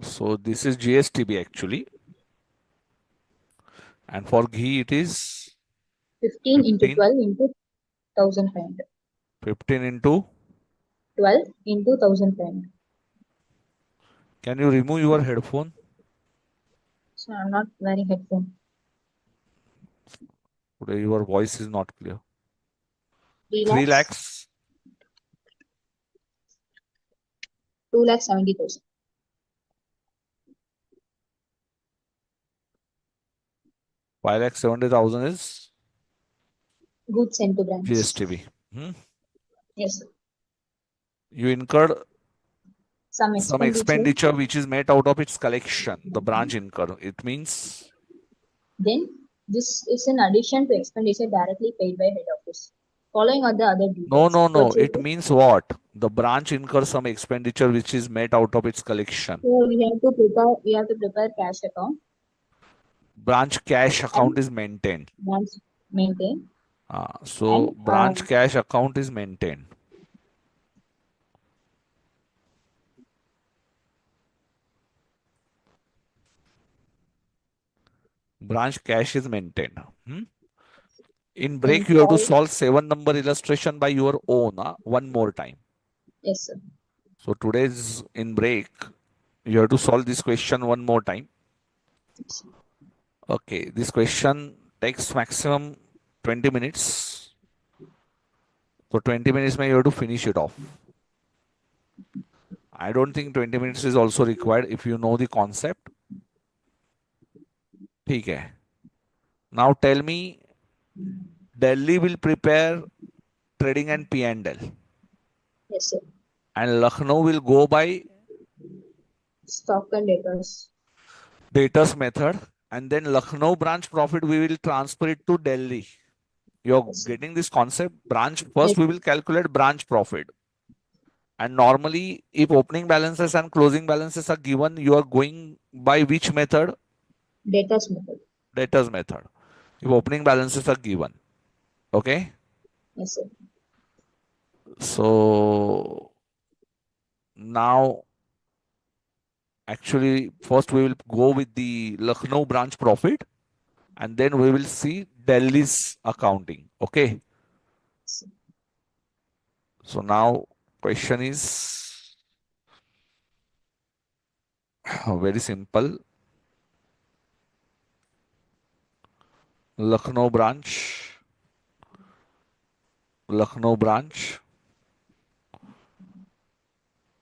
So this is GSTB actually, and for ghee it is
15 into
15,
12 into 1500.
15 into.
12 into 1500.
Can you remove your headphone?
So I'm not wearing headphone.
Today your voice is not clear.
3
3
lakhs,
lakhs,
2 lakh 70,000.
5 lakh 70,000 is
Goods sent to branch.
GSTB. Hmm?
Yes, sir.
You incurred
Some
some
expenditure.
expenditure which is made out of its collection, the branch incur. It means,
Then this is in addition to expenditure directly paid by head office. Following are the other
no,
details.
no, no. It
Purchases.
means what? The branch incurs some expenditure which is made out of its collection.
So we have to prepare cash account
Branch cash account
and
is maintained.
branch maintain
So
and
branch cash account is maintained. Branch cash is maintained. Hmm? In
then
break, you have to
solve.
solve 7-number illustration by your own one more time.
Yes, sir.
So today's in break, you have to solve this question one more time.
Yes, sir.
Okay, this question takes maximum 20 minutes. So 20 minutes may you have to finish it off. I don't think 20 minutes is also required if you know the concept. ठीक है. Now tell me, Delhi will prepare trading and P&L,
Yes, sir.
and Lucknow will go by
Stock and debtors.
debtors method, and then Lucknow branch profit we will transfer it to Delhi. You're
Yes, sir.
getting this concept? Branch first
Yes,
we will calculate branch profit. And normally, if opening balances and closing balances are given, you are going by which method?
debtors method.
Debtors method. If opening balances are given. Okay.
Yes, sir.
So now, actually, first we will go with the Lucknow branch profit, and then we will see Delhi's accounting. Okay. So now, question is very simple. Lucknow branch. Lucknow branch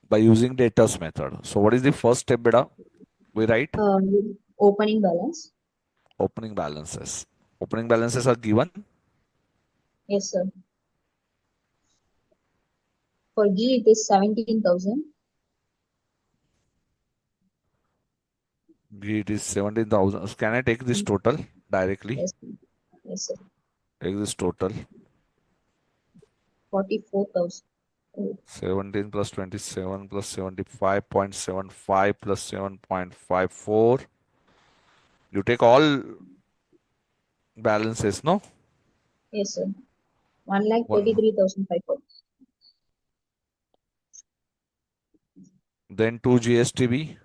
by using debtors method. So what is the first step, beta? We write
Opening balance.
opening balances. Opening balances are given.
Yes, sir. For ghee, it is 17,000.
It is 17,000. Can I take this total directly?
Yes, yes, sir.
Take this total.
44,000.
17 plus 27 plus 75.75 plus 7.54. You take all balances, no?
Yes, sir. 1 lakh
One.
33,500.
Then 2 GSTB.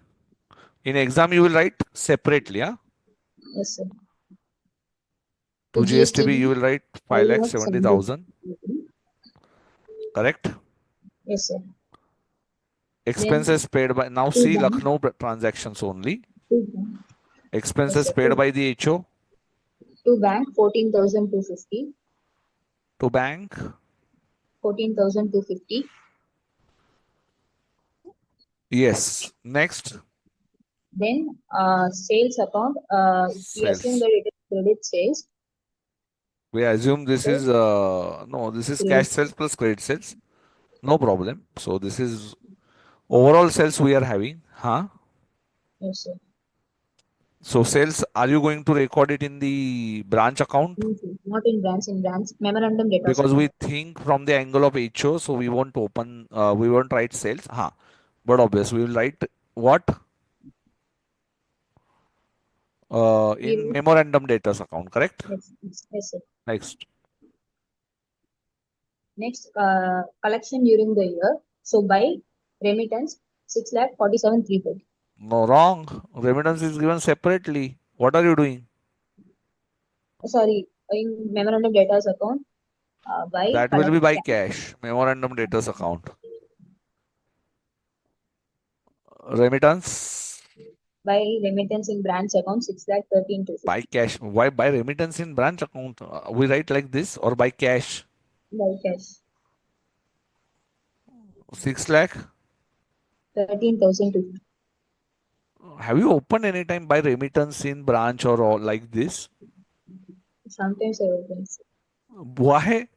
In exam, you will write separately. Yeah?
Yes, sir.
2
For
GSTB, you
GSTB,
will write 5
5
lakh
lakh
70,000.
70,000.
Correct?
Yes, sir. Then
Expenses paid by, now
two
see
bank,
Lucknow transactions only.
two bank. Yes,
Expenses
sir.
paid by the HO
Two bank, 14,250.
to bank.
14,250.
Yes. Next,
Then sales account, we assume
sales.
that it is credit sales.
We assume this
So
is, no, this is cash
credit,
sales plus credit sales. No problem. So this is overall sales we are having. Huh?
yes, sir.
So sales, are you going to record it in the branch account?
No, sir. Not in branch, memorandum debtors
Because we
account.
think from the angle of HO, so we won't open, we won't write sales. Huh. But obviously we will write what?
We
In
will,
memorandum debtors account, correct?
yes, yes, yes, sir.
Next.
Next, collection during the year. So by remittance, 6,47,330.
No, wrong. Remittance is given separately. What are you doing?
Sorry, in memorandum debtors account, by
That will
collect
be by cash. Memorandum debtors account. Remittance
by remittance in branch account, 6,13,250.
by cash. Why by remittance in branch account? We write like this or by cash.
By cash,
6 lakh.
13,250.
Have you opened any time by remittance in branch or all like this?
Sometimes I open.
Why?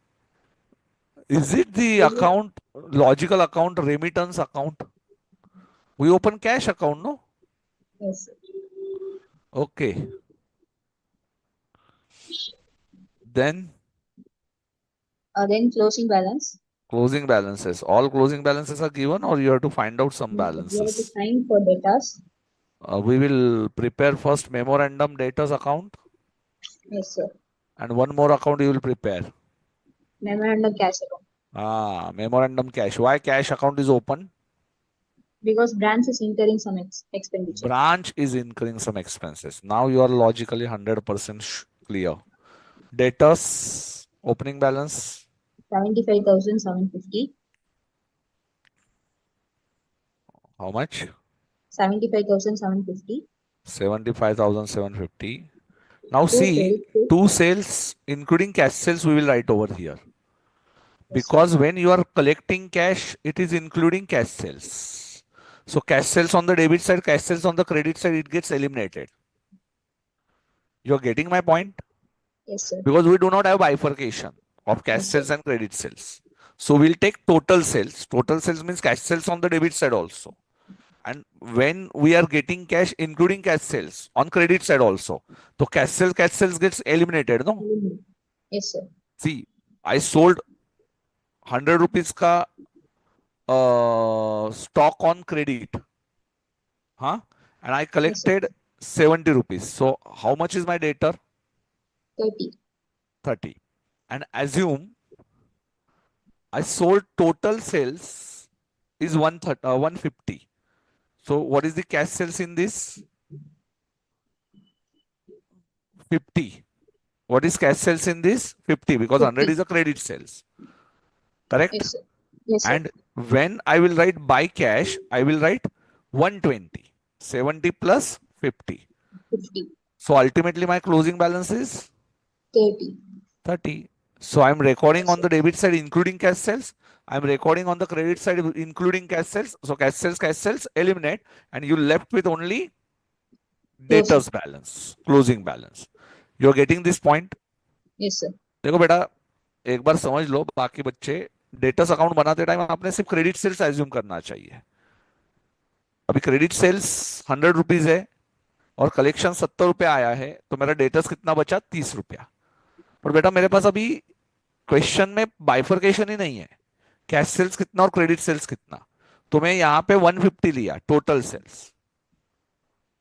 Is it the
Usually,
account, logical account, remittance account? We open cash account, no?
yes.
Okay. Then
Then closing balance.
closing balances. All closing balances are given, or you have to find out some
We have to
balances.
sign for debtors.
We will prepare first memorandum debtors account,
Yes, sir.
and one more account you will prepare.
Memorandum cash account.
Memorandum cash. Why cash account is open?
Because branch is incurring some expenditure.
Branch is incurring some expenses. Now you are logically 100% clear. Debtors opening balance
75,750.
how much?
75,750.
75,750. Now
Two
see,
credit sales.
two sales including cash sales we will write over here.
Yes, sir.
Because when you are collecting cash, it is including cash sales. So cash sales on the debit side, cash sales on the credit side, it gets eliminated. You're getting my point?
Yes, sir.
Because we do not have bifurcation of cash
Yes, sir.
sales and credit sales. So we'll take total sales. Total sales means cash sales on the debit side also. And when we are getting cash, including cash sales on credit side also. So cash sales gets eliminated, no?
Yes, sir.
See, I sold 100 rupees ka stock on credit. Huh? And I
Yes, sir.
collected 70 rupees. So how much is my debtor?
30.
30. And assume I sold total sales is 150. So what is the cash sales in this? 50. What is cash sales in this? 50 because 100
50.
is a credit sales. Correct?
Yes, sir. Yes, sir.
And when I will write by cash, I will write 120. 70 plus 50.
50.
So ultimately my closing balance is
30.
30. So I'm recording
Yes,
on
sir.
the debit side including cash sales. I'm recording on the credit side including cash sales. So cash sales eliminate, and you left with only
Closing.
debtors balance, closing balance. You're getting this point?
Yes, sir.
देखो बेटा, एक बार समझ लो, बाकी बच्चे debtors account बनाते time आपने सिर्फ credit sales assume करना चाहिए. अभी क्रेडिट सेल्स 100 रुपीज है और कलेक्शन 70 रुपया आया है, तो मेरा डेटर्स कितना बचा? 30 रुपया. पर बेटा मेरे पास अभी क्वेश्चन में बाइफर्केशन ही नहीं है, कैश सेल्स कितना और क्रेडिट सेल्स कितना. तो मैं यहाँ पे 150 लिया total sales.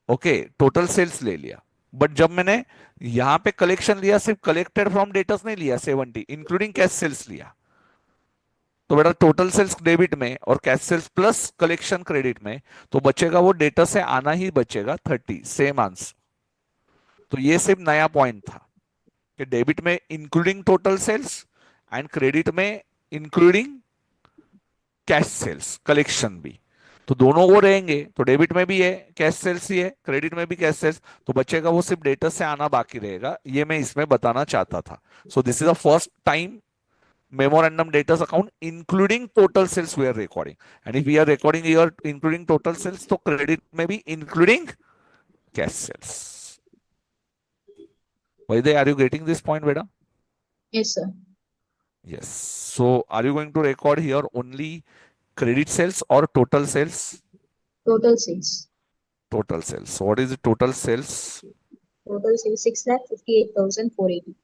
Okay, total sales ले लिया. बट जब मैंने यहाँ पे कलेक्शन लिया, सिर्फ कलेक्टेड फ्रॉम डेटर्स नहीं लिया, 70 इंक्लूडिंग कैश सेल्स लिया. तो बेटा टोटल सेल्स डेबिट में और cash sales plus collection credit में, तो बचेगा वो डेटा से आना ही बचेगा 30. Same answer. तो ये सिर्फ नया पॉइंट था कि डेबिट में including total sales and credit में इंक्लूडिंग कैश सेल्स कलेक्शन भी. तो दोनों वो रहेंगे, तो डेबिट में भी है कैश सेल्स ही है, क्रेडिट में भी कैश सेल्स, तो बचेगा वो सिर्फ डेटा से आना बाकी रहेगा. ये मैं इसमें बताना चाहता था. So this is the first time memorandum debtors account including total sales we are recording. And if we are recording here including total sales, so credit may be including cash sales. Why are you getting this point, Veda?
Yes, sir.
Yes. So are you going to record here only credit sales or total sales?
Total sales.
Total sales. So what is the total sales?
Total sales 6,58,480.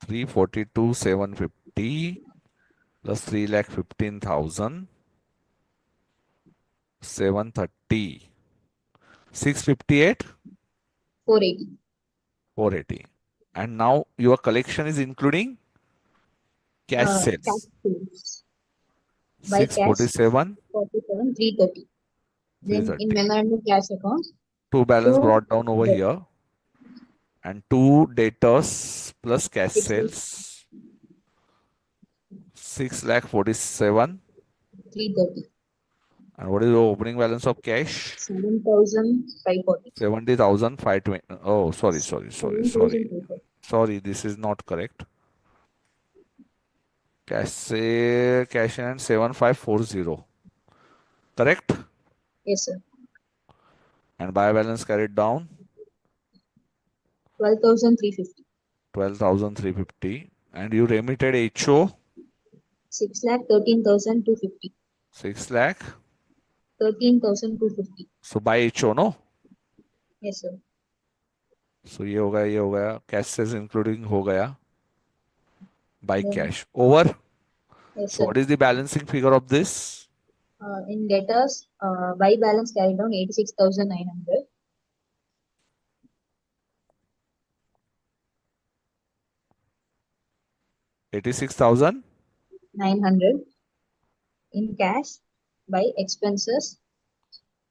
342,750 plus 3,15,730. 658.
480.
480. And now your collection is including cash
Cash
sales.
sales. By cash
647,
47 330. Then in
330.
memorandum cash account
Two balance
2
brought down over
the
here. And two debtors plus cash
6
sales. 6,47,000.
330.
And what is the opening balance of cash?
7,540.
70,520. Oh, sorry.
7,540.
Sorry, this is not correct. Cash and 7540. Correct?
Yes, sir.
And buy balance carried down
12,350.
12,350. And you remitted HO
6,13,250.
6 lakh.
13,250.
So buy HO, no?
Yes, sir.
So ये हो गया cash sales including हो गया by
Then,
cash over.
yes,
So
sir.
what is the balancing figure of this?
In debtors, buy balance carried down 86,900.
86,000.
900. In cash, buy expenses,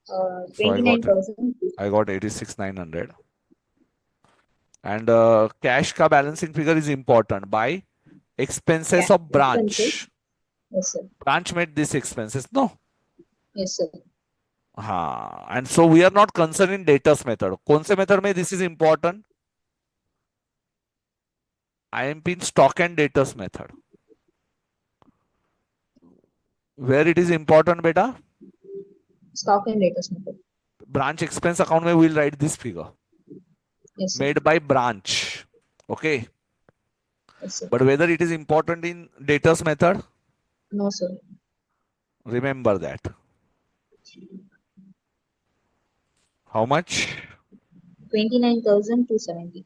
So I got
29,000.
86,900. And cash ka balancing figure is important by expenses of
Expenses.
branch.
Yes, sir.
Branch made these expenses, no?
Yes, sir.
हाँ. And so we are not concerned in debtors method. कौन से method में this is important? IMP in stock and debtors method. Where it is important, beta?
Stock and debtors method.
Branch expense account में we will write this figure.
Yes, sir.
Made by branch. Okay.
Yes, sir.
But whether it is important in debtors method,
No, sir.
remember that. How much?
29,270.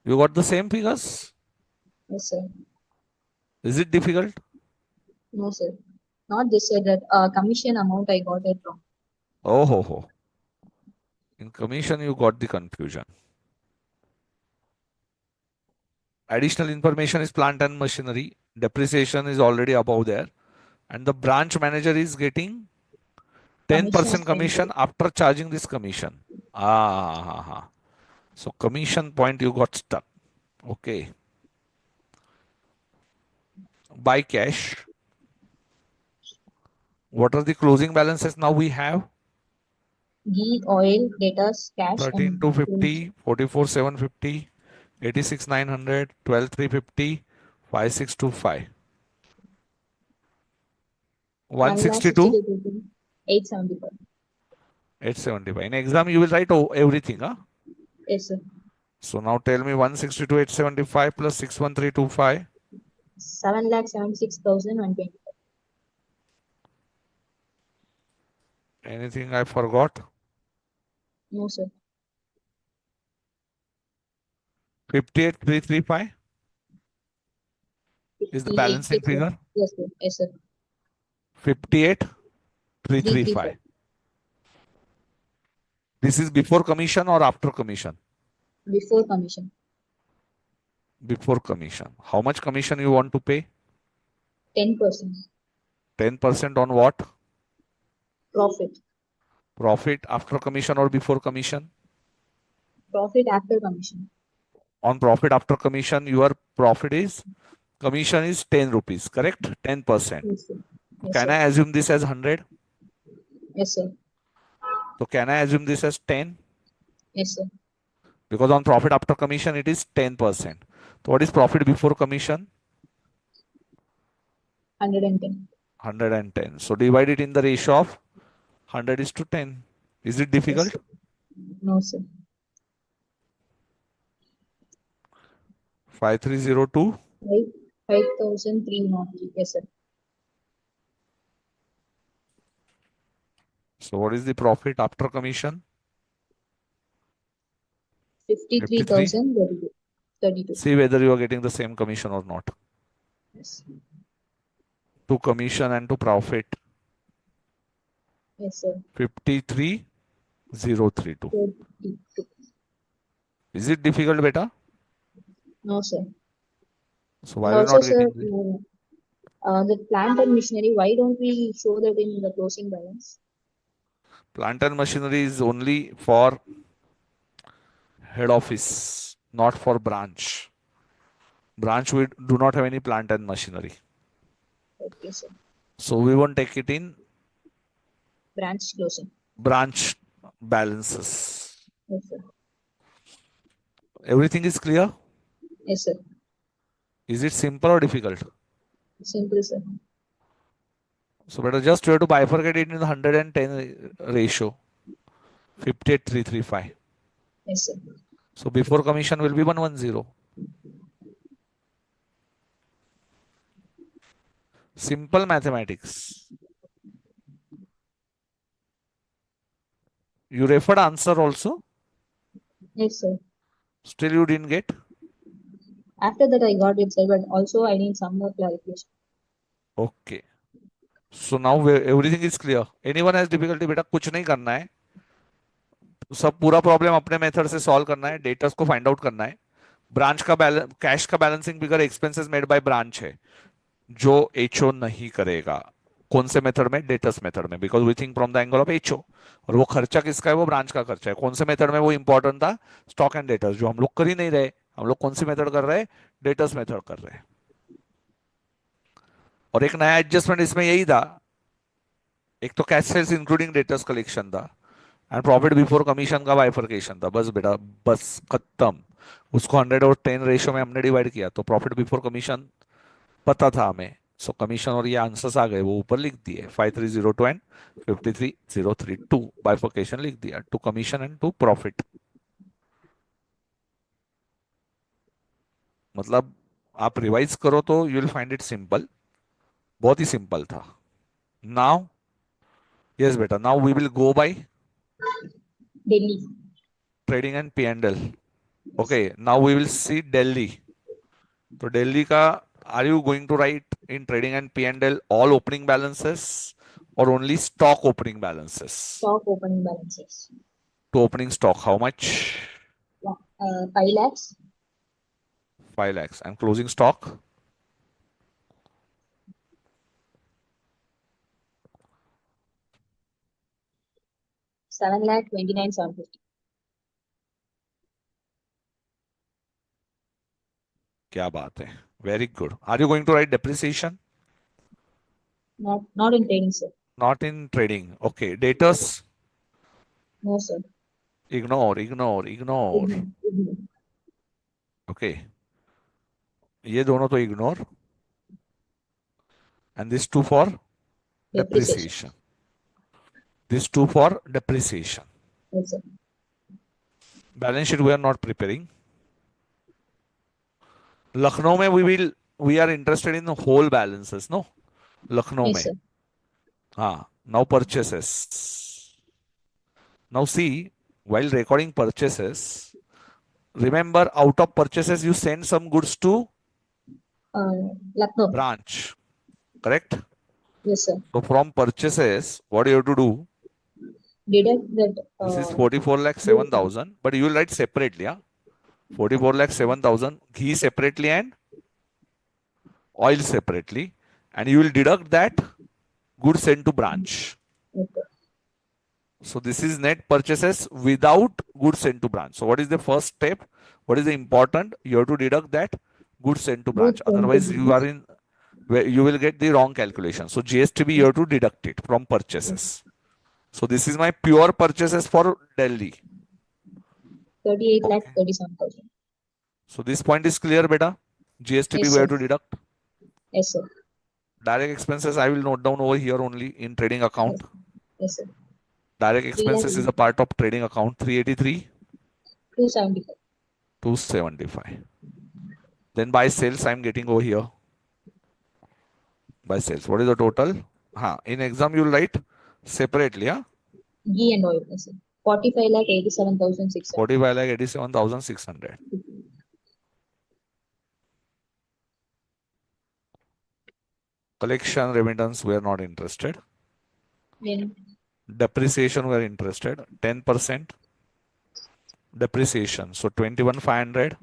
You got the same figures?
Yes, sir.
Is it difficult?
No, sir. Not this, sir. That commission amount I got it wrong.
Oh, ho, ho. In commission, you got the confusion. Additional information is plant and machinery. Depreciation is already above there. And the branch manager is getting 10%
Commission
commission
10.
after charging this commission. Ah. So commission point you got stuck. Okay. Buy cash. What are the closing balances now we have?
Ghee, oil, debtors, cash, and
13,250, 44,750, 86,900, 12,350, 5,625. 162,
1,62,875.
875. In exam, you will write everything. Huh?
Yes, sir.
So now tell me 162, 875 plus 61325.
7,76,120.
Anything I forgot?
No, sir.
58,335 is the
58.
balancing
Yes, sir.
figure.
Yes, sir. Yes, sir.
58,335.
335.
This is before commission or after commission?
Before commission.
Before commission. How much commission you want to pay?
10%.
10% on what?
Profit.
Profit after commission or before commission?
Profit after commission.
On profit after commission, your profit is, commission is 10 rupees, correct? 10%.
Yes, sir. Yes,
Can
sir.
I assume this as 100?
Yes, sir.
So can I assume this as 10?
Yes, sir.
Because on profit after commission, it is 10%. So what is profit before commission?
110.
110. So divide it in the ratio of 100 is to 10. Is it
Yes,
difficult?
sir. No, sir.
5302.
5,303. Yes, sir.
So what is the profit after commission? 53.
53,032.
See whether you are getting the same commission or not.
Yes.
To commission and to profit.
Yes, sir.
53,032.
32.
Is it difficult, beta?
No, sir.
So
And
why are you
also,
not
sir,
getting the
the plant and machinery, why don't we show that in the closing balance?
plant and machinery is only for head office, not for branch. Branch we do not have any plant and machinery.
Okay, sir.
So we won't take it in
Branch closing.
branch balances.
Yes, sir.
Everything is clear?
Yes, sir.
Is it simple or difficult?
Simple, sir.
So better just you have to bifurcate it in the 110 ratio. 58335.
Yes, sir.
So before commission will be 110. Simple mathematics. You referred answer also.
Yes, sir.
Still you didn't get.
After that, I got it, sir, but also I need some more clarification.
Okay. So now everything is clear. Anyone has difficulty? बेटा कुछ नहीं करना है. सब पूरा problem अपने method से solve करना है. डेटर्स को फाइंड आउट करना है. ब्रांच का बैलेंस कैश का balancing figure expenses made by branch है जो एचओ नहीं करेगा. कौन से मेथड में? डेटर्स मेथड में. Because we think from the angle of HO. और वो खर्चा किसका है? वो ब्रांच का खर्चा है. कौन से मेथड में वो इंपॉर्टेंट था? स्टॉक एंड डेटर्स, जो हम लोग कर ही नहीं रहे. हम लोग कौन सी मेथड कर रहे हैं? डेटर्स मेथड कर रहे हैं. और एक नया एडजस्टमेंट इसमें यही था, एक तो cash sales including debtors collection था एंड प्रॉफिट बिफोर कमीशन का बाइफर्केशन था. बस बेटा बस खत्म. उसको 110 रेशियो में हमने डिवाइड किया तो प्रॉफिट बिफोर कमीशन पता था हमें. सो कमीशन और ये आंसर्स आ गए, वो ऊपर लिख दिए 5302 एंड 53032. बाइफर्केशन लिख दिया to commission and to profit. मतलब आप रिवाइज करो तो you will find it simple. बहुत ही सिंपल था. नाउ यस बेटा, now we will go by
Delhi.
Trading and P and L. Okay, now we will see Delhi. तो दिल्ली का are you going to write in trading and P and L all opening balances or only stock opening balances?
Stock opening balances.
To opening stock, how much?
5 lakhs.
5 lakhs. And closing stock?
Seven lakh 29,750.
क्या बात है. Very good. Are you going to write depreciation?
Not in trading, sir.
Not in trading. Okay. Debtors?
No, sir.
Ignore.
Ignore.
Okay. ये दोनों तो ignore. And this two for depreciation. This two for depreciation.
Yes, sir.
Balance sheet we are not preparing. Lucknow में we are interested in the whole balances, no? Lucknow
Yes,
में.
sir.
हाँ. Now purchases. Now see, while recording purchases, remember out of purchases you send some goods to
Lucknow.
branch, correct?
Yes, sir.
So from purchases, what you have to do?
Deduct that.
This is 44 lakh 7,000, but you will write separately, yeah? 44 lakh 7,000, ghee separately and oil separately, and you will deduct that goods sent to branch.
Okay.
So this is net purchases without goods sent to branch. So what is the first step? What is the important? You have to deduct that goods sent to branch. Otherwise, you are in where you will get the wrong calculation. So GSTB you have to deduct it from purchases. So this is my pure purchases for Delhi.
38 lakh
Okay.
37,000.
So this point is clear, beta. GSTB
Yes,
we have
sir.
to deduct.
Yes, sir.
Direct expenses I will note down over here only in trading account.
Yes, sir.
Direct
3
expenses is a part of trading account. 383,
275.
275. Then by sales I am getting over here. By sales, what is the total? In exam you will write separately.
Ghee and oil. Yes, sir. 45 lakh 87,600.
45 lakh 87,600. Collection remittance we are not interested.
Then
Depreciation we are interested. 10% depreciation. So 21,500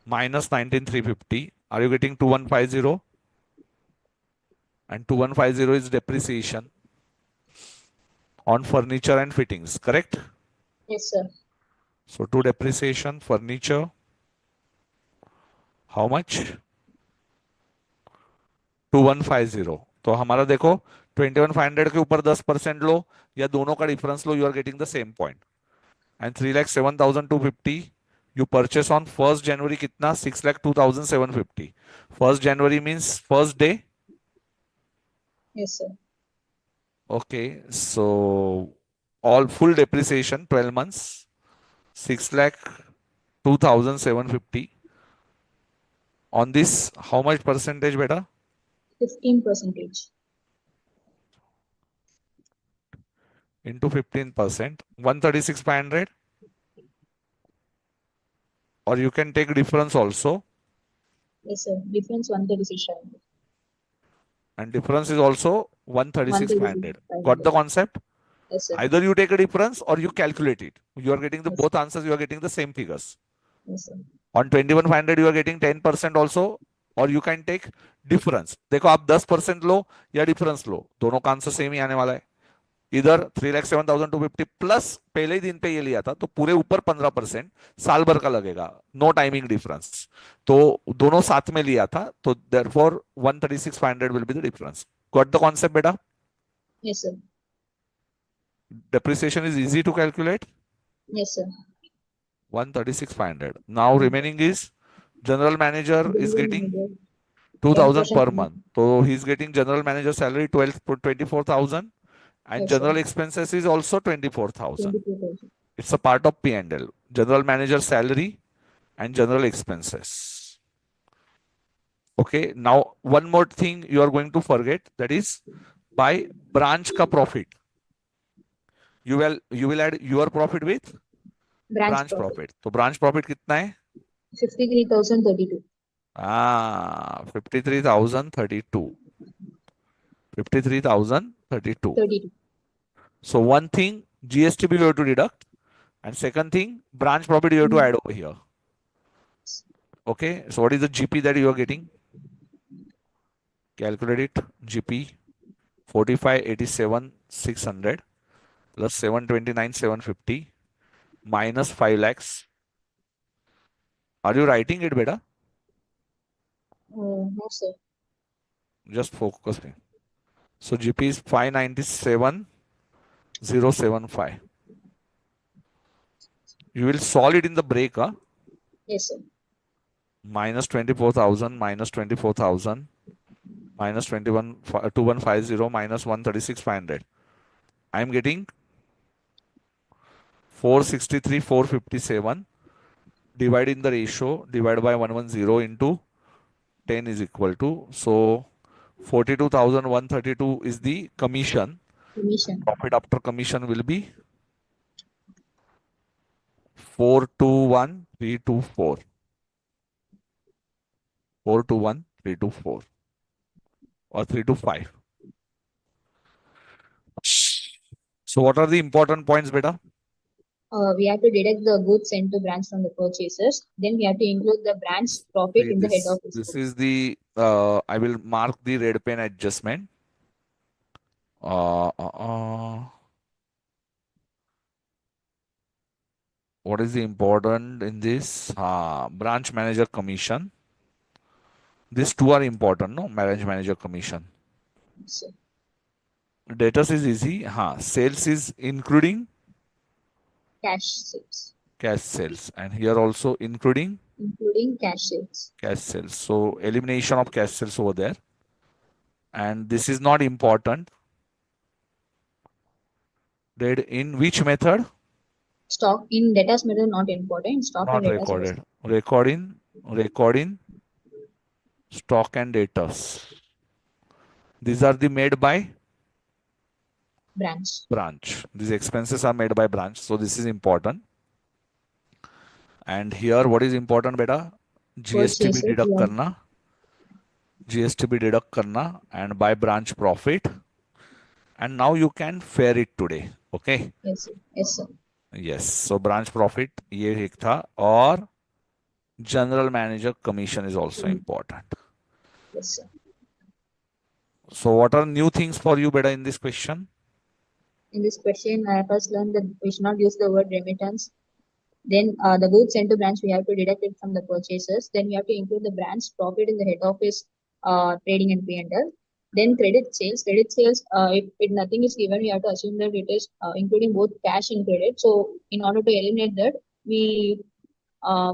minus 19,350 Are you getting 2150? And 2150 is depreciation on furniture and fittings, correct?
Yes, sir.
So to depreciation furniture, how much? 2150. तो हमारा देखो 21500 के ऊपर 10% लो या दोनों का difference लो, you are getting the same point. And 3,07,250 you purchase on 1st January कितना? 6,02,750. 1st January means first day.
Yes, sir.
Okay, so all full depreciation 12 months, 6,02,750. On this, how much percentage beta?
15%.
Into 15%, 136,500. Or you can take difference also.
Yes, sir. Difference 136,500.
And difference is also 136,500. Got the
136,500.
concept?
Yes, sir.
Either you take a difference or you calculate it. You are getting the
Yes,
both answers, you are getting the same figures.
yes, sir.
On 21,500 you are getting 10% also, or you can take difference. देखो आप 10% लो या difference लो, दोनों का answer same ही आने वाला है. इधर 3,07,250 plus पहले ही दिन पे ये लिया था तो पूरे ऊपर 15% साल भर का लगेगा, नो टाइमिंग डिफरेंस. तो दोनों साथ में लिया था तो therefore 136,500 will be the difference. Got the concept बेटा?
Yes, sir.
Depreciation is easy to calculate.
Yes, sir.
136,500. Now remaining is general manager is
General
getting
manager,
2,000
10%
per
commission.
month. So he's getting general manager salary 24,000 and
Yes, sir.
general expenses is also 24,000.
22,000.
It's a part of P&L. General manager salary and general expenses. Okay. Now one more thing you are going to forget, that is by branch ka profit. You will add your profit with
Branch
branch
profit.
profit. तो branch profit कितना है?
53,032.
53,032. 53,032.
32.
So one thing GSTB you have to deduct, and second thing branch profit you have to add over here. Okay. So what is the GP that you are getting? Calculate it. GP 45,87,600 plus 729,750 minus 5 lakhs. Are you writing it, beta?
No, sir.
Just focus me. So GP is 597,075. You will solve it in the break, huh?
Yes, sir.
Minus 24,000, minus 24,000, minus 2150, minus 136,500. I am getting 463,457. Divide in the ratio, divide by 110 into 10 is equal to, so 42,132 is the commission.
Commission.
Profit after commission will be 421,324. 421,324 or 325. So what are the important points, beta?
We have to deduct the goods sent to branch from the purchasers. Then we have to include the branch profit
See,
in the head office.
this is the I will mark the red pen adjustment. What is the important in this? Branch manager commission. These two are important, no? Branch manager commission.
So,
Debtors is easy. Sales is including
cash sales.
cash sales, and here also including
Including cash sales.
cash sales. So elimination of cash sales over there. And this is not important. Did in which method?
Stock in debtors method not important. Stock in
Not
debtors was
recorded. Recording stock and debtors. These are the made by
branch.
These expenses are made by branch. So this is important. And here what is important, beta? GSTB
Purchases,
deduct
yeah.
karna. GSTB deduct karna and by branch profit. And now you can fare it today. Okay.
Yes, sir. Yes, sir.
Yes. So branch profit ये एक था और General manager commission is also important.
Yes, sir.
So what are new things for you, beta, in this question?
In this question, I first learned that we should not use the word remittance. Then the goods sent to branch, we have to deduct it from the purchases. Then we have to include the branch profit in the head office trading and P&L. Then credit sales. Credit sales, if nothing is given, we have to assume that it is including both cash and credit. So in order to eliminate that, we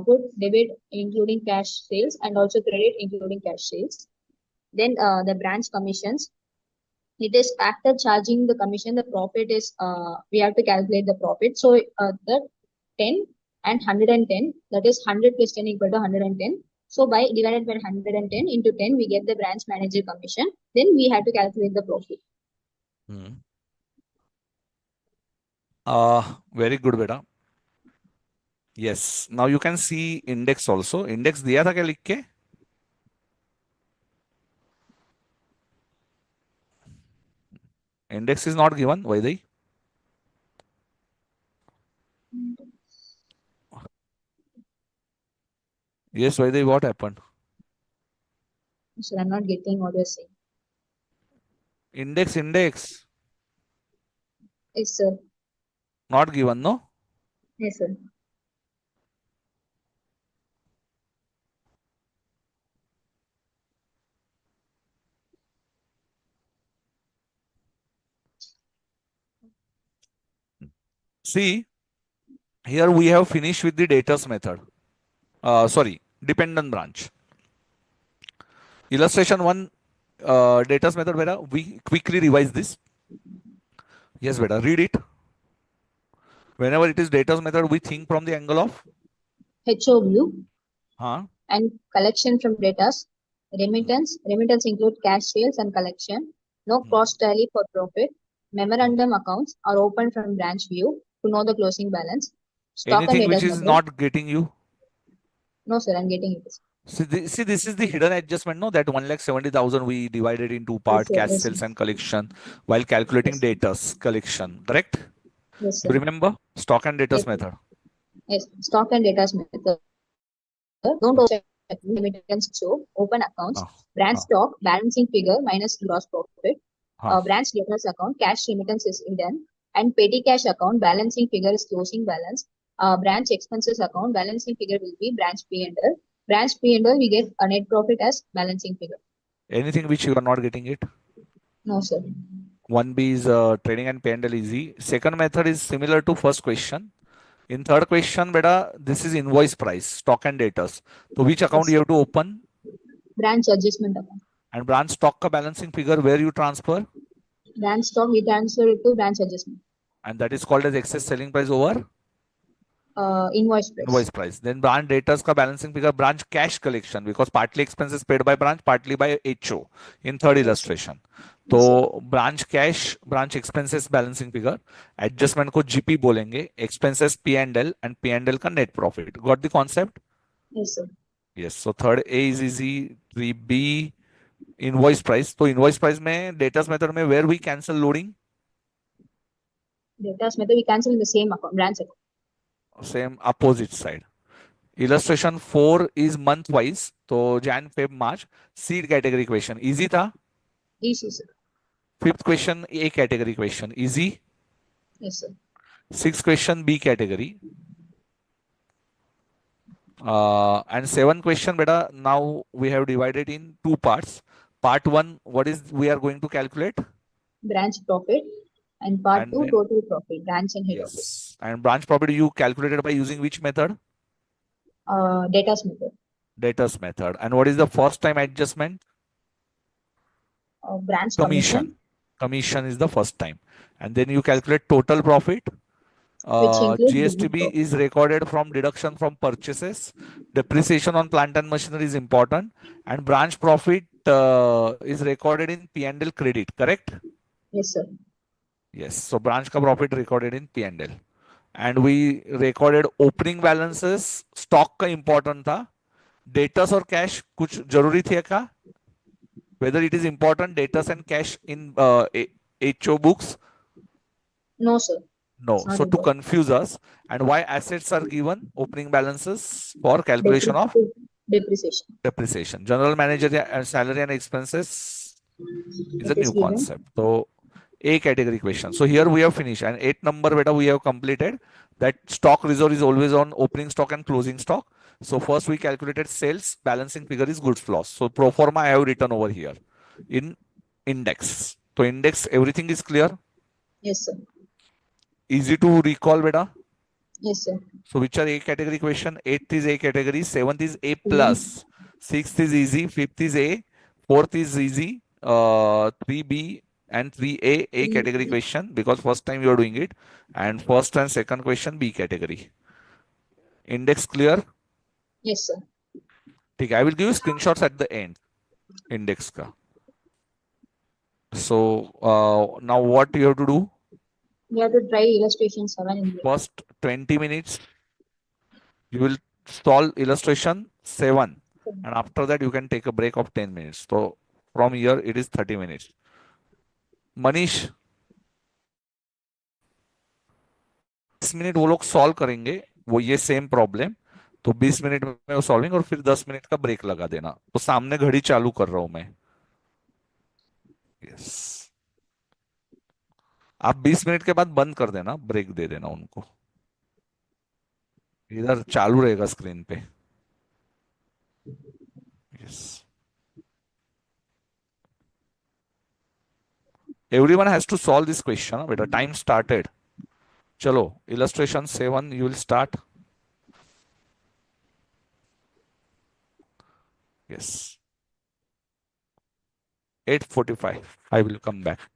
put debit including cash sales and also credit including cash sales. Then the branch commissions. It is after charging the commission, the profit is we have to calculate the profit. So the 10 and 110, that is 100 plus 10 equal to 110. So by divided by 110 into 10, we get the branch manager commission. Then we have to calculate the profit.
Very good, beta. Yes. Now you can see index also. Index दिया था क्या लिख के? Index is not given. Vaidai? Yes, Vaidai, what happened?
So I'm not getting what you're saying.
Index.
Yes, sir.
Not given, no?
Yes, sir.
See, here we have finished with the debtors method. Sorry, dependent branch. Illustration 1, debtors method, beta. We quickly revise this. Yes, beta, read it. Whenever it is debtors method, we think from the angle of
HOU
huh?
and collection from debtors. Remittance. Remittance include cash sales and collection. No cross tally for profit. Memorandum accounts are opened from branch view to know the closing balance. Stock and
Anything which
debtors
is
method.
not getting you.
No, sir, I'm getting it.
See, this is the hidden adjustment, no? That 1,70,000 we divided in two
Yes,
parts,
sir.
cash
Yes,
sales
sir.
and collection, while calculating
Yes,
debtors collection, correct?
yes,
You
sir.
remember stock and debtors
Yes,
method.
yes. Stock and debtors method. Don't
Uh,
remittance show. Open accounts.
uh,
Branch
uh,
stock balancing figure minus gross profit.
uh.
Branch debtors account cash remittance is hidden. And petty cash account balancing figure is closing balance. Branch expenses account balancing figure will be branch P&L. Branch P&L we get a net profit as balancing figure.
Anything which you are not getting it.
No, sir.
1B is trading and P&L easy. Second method is similar to first question. In third question, beta, this is invoice price, stock and debtors. So which account
Yes.
you have to open?
Branch adjustment account.
And branch stock ka balancing figure where you transfer?
Branch stock we transfer it to branch adjustment.
And that is called as excess selling price over
Invoice
invoice
price.
price. Then branch debtors ka balancing figure, branch cash collection, because partly expenses paid by branch, partly by HO in third
Yes, sir.
illustration.
Yes, sir.
तो branch cash, branch expenses balancing figure, adjustment को GP बोलेंगे, expenses P&L and P&L का net profit. Got the concept?
Yes, sir.
Yes. So third A is easy. 3B invoice price. तो invoice price में debtors method में where we cancel loading?
Debtors method we cancel in the same account, branch account.
Same opposite side. Illustration 4 is month wise. तो Jan, Feb, March. Seed category question. Easy था?
Easy, sir.
Fifth question A category question. Easy.
Yes, sir.
Sixth question B category. And seventh question, beta, now we have divided in two parts. Part 1, what is we are going to calculate?
Branch profit. And part
And
2,
then,
total profit, branch and head office.
yes. And branch profit you calculated by using which method?
Debtors method.
Debtors method. And what is the first time adjustment?
Branch
Commission. Commission is the first time. And then you calculate total profit.
which includes business
GSTB
profit.
is recorded from deduction from purchases. Depreciation on plant and machinery is important. And branch profit is recorded in P&L credit, correct?
Yes, sir.
Yes. So branch ka profit recorded in P&L. And we recorded opening balances. Stock का important था. Debtors और cash कुछ जरूरी थे क्या? Whether it is important, debtors and cash in HO books?
No, sir.
No.
It's not
So to
important.
confuse us, and why assets are given opening balances for calculation of
Depreciation.
depreciation. General manager salary and expenses is a
It is
new
given.
concept. So A category question. So here we have finished, and 8 number beta we have completed. That stock reserve is always on opening stock and closing stock. So first we calculated sales, balancing figure is goods loss. So pro forma I have written over here in index. So index everything is clear,
Yes, sir.
easy to recall beta.
Yes, sir.
So which are A category question? Eighth is A category, seventh is A
Even
plus, sixth is easy, fifth is A, fourth is easy, 3B and 3A A category question because first time you are doing it, and first and second question B category. Index clear?
yes, sir.
ठीक है, I will give you screenshots at the end. Index का. So now what you have to do?
We have to try illustration 7 in the
First 20 minutes you will solve illustration 7, and after that you can take a break of 10 minutes. So from here it is 30 minutes. Manish, 20 minute वो लोग solve करेंगे वो ये same problem, तो 20 minute में वो solving और फिर 10 मिनट का ब्रेक लगा देना, तो सामने घड़ी चालू कर रहा हूं मैं। यस, आप 20 मिनट के बाद बंद कर देना, ब्रेक दे देना उनको, इधर चालू रहेगा स्क्रीन पे। Yes, everyone has to solve this question बेटा, टाइम स्टार्टेड। चलो illustration 7 you will start. Yes, 8:45 I will come back.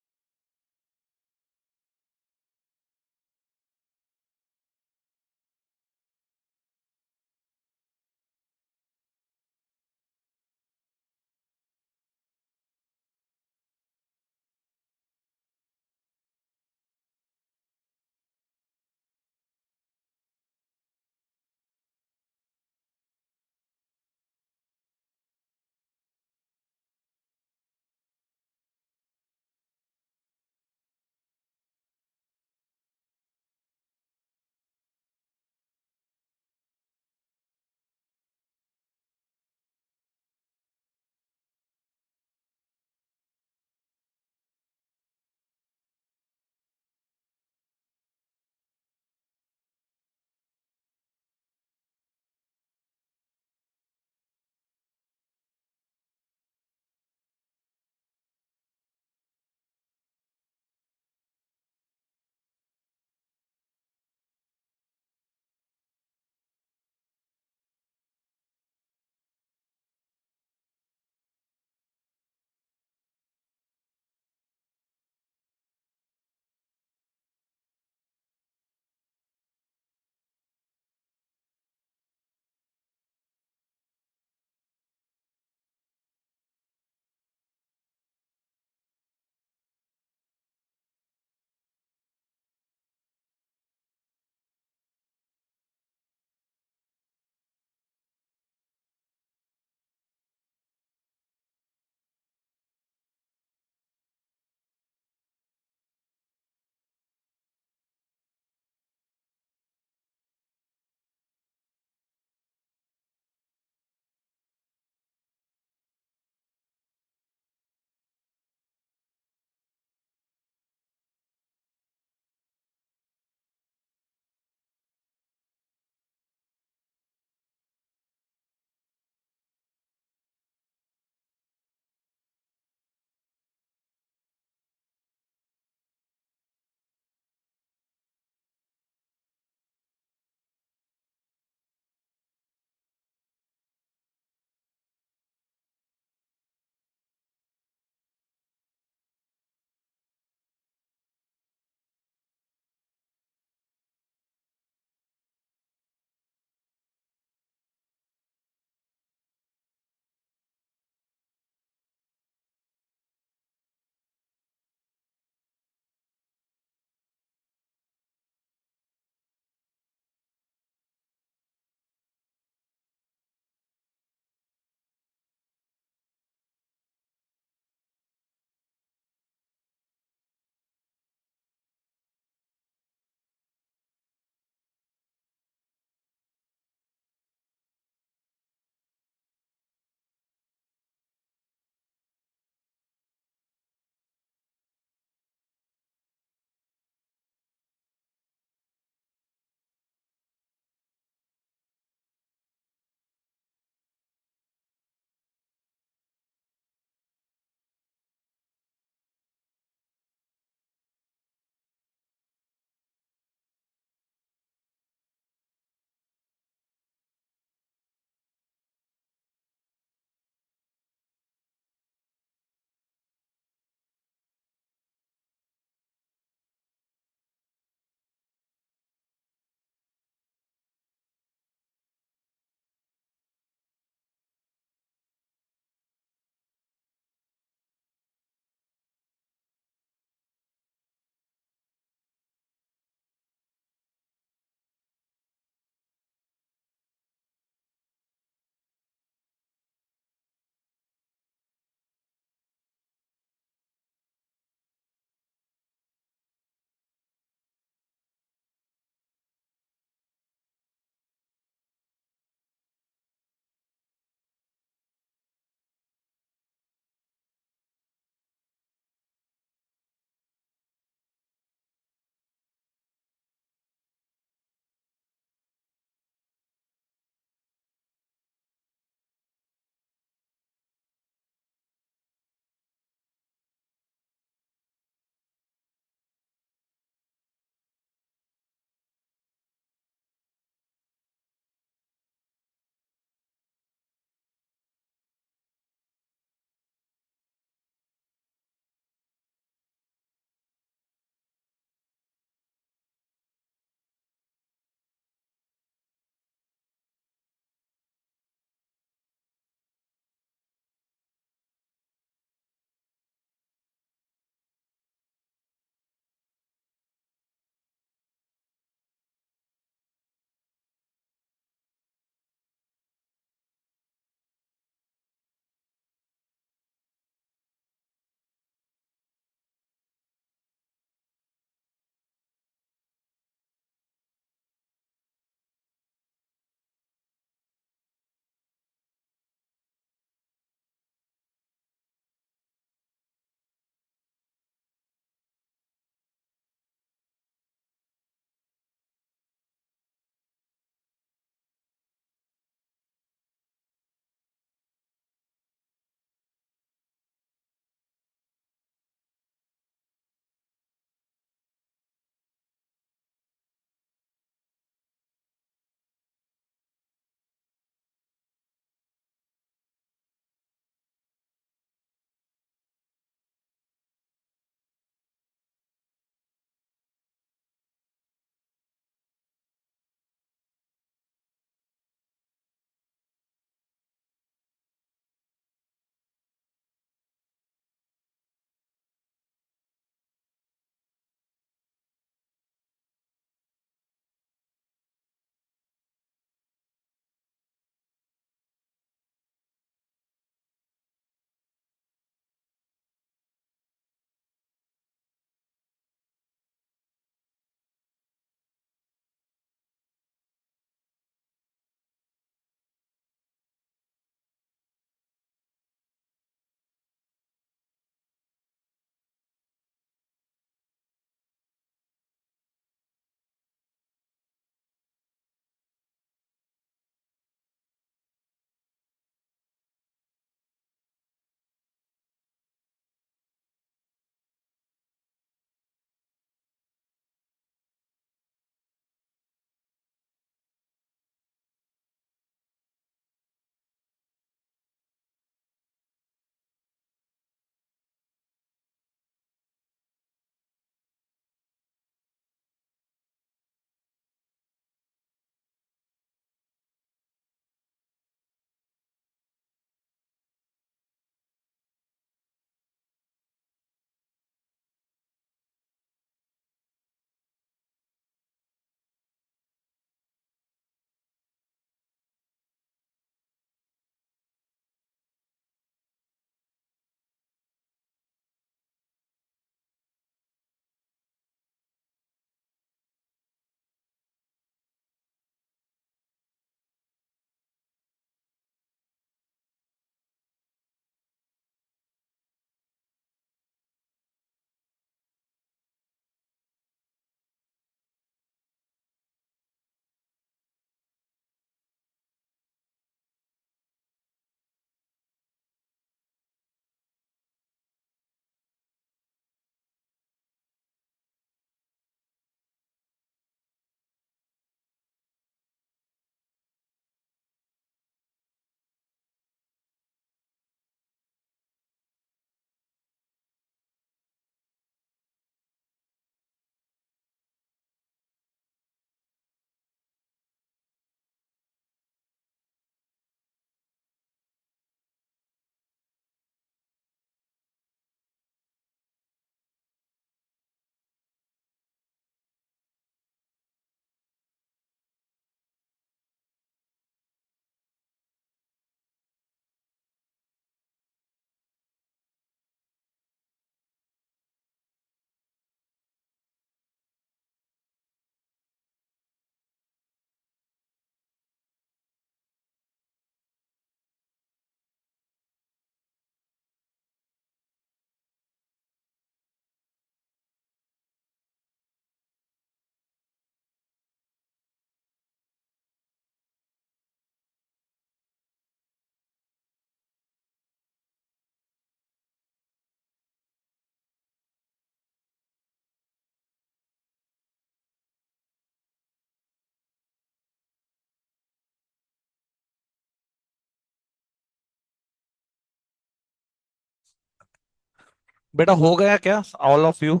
बेटा हो गया क्या ऑल ऑफ यू?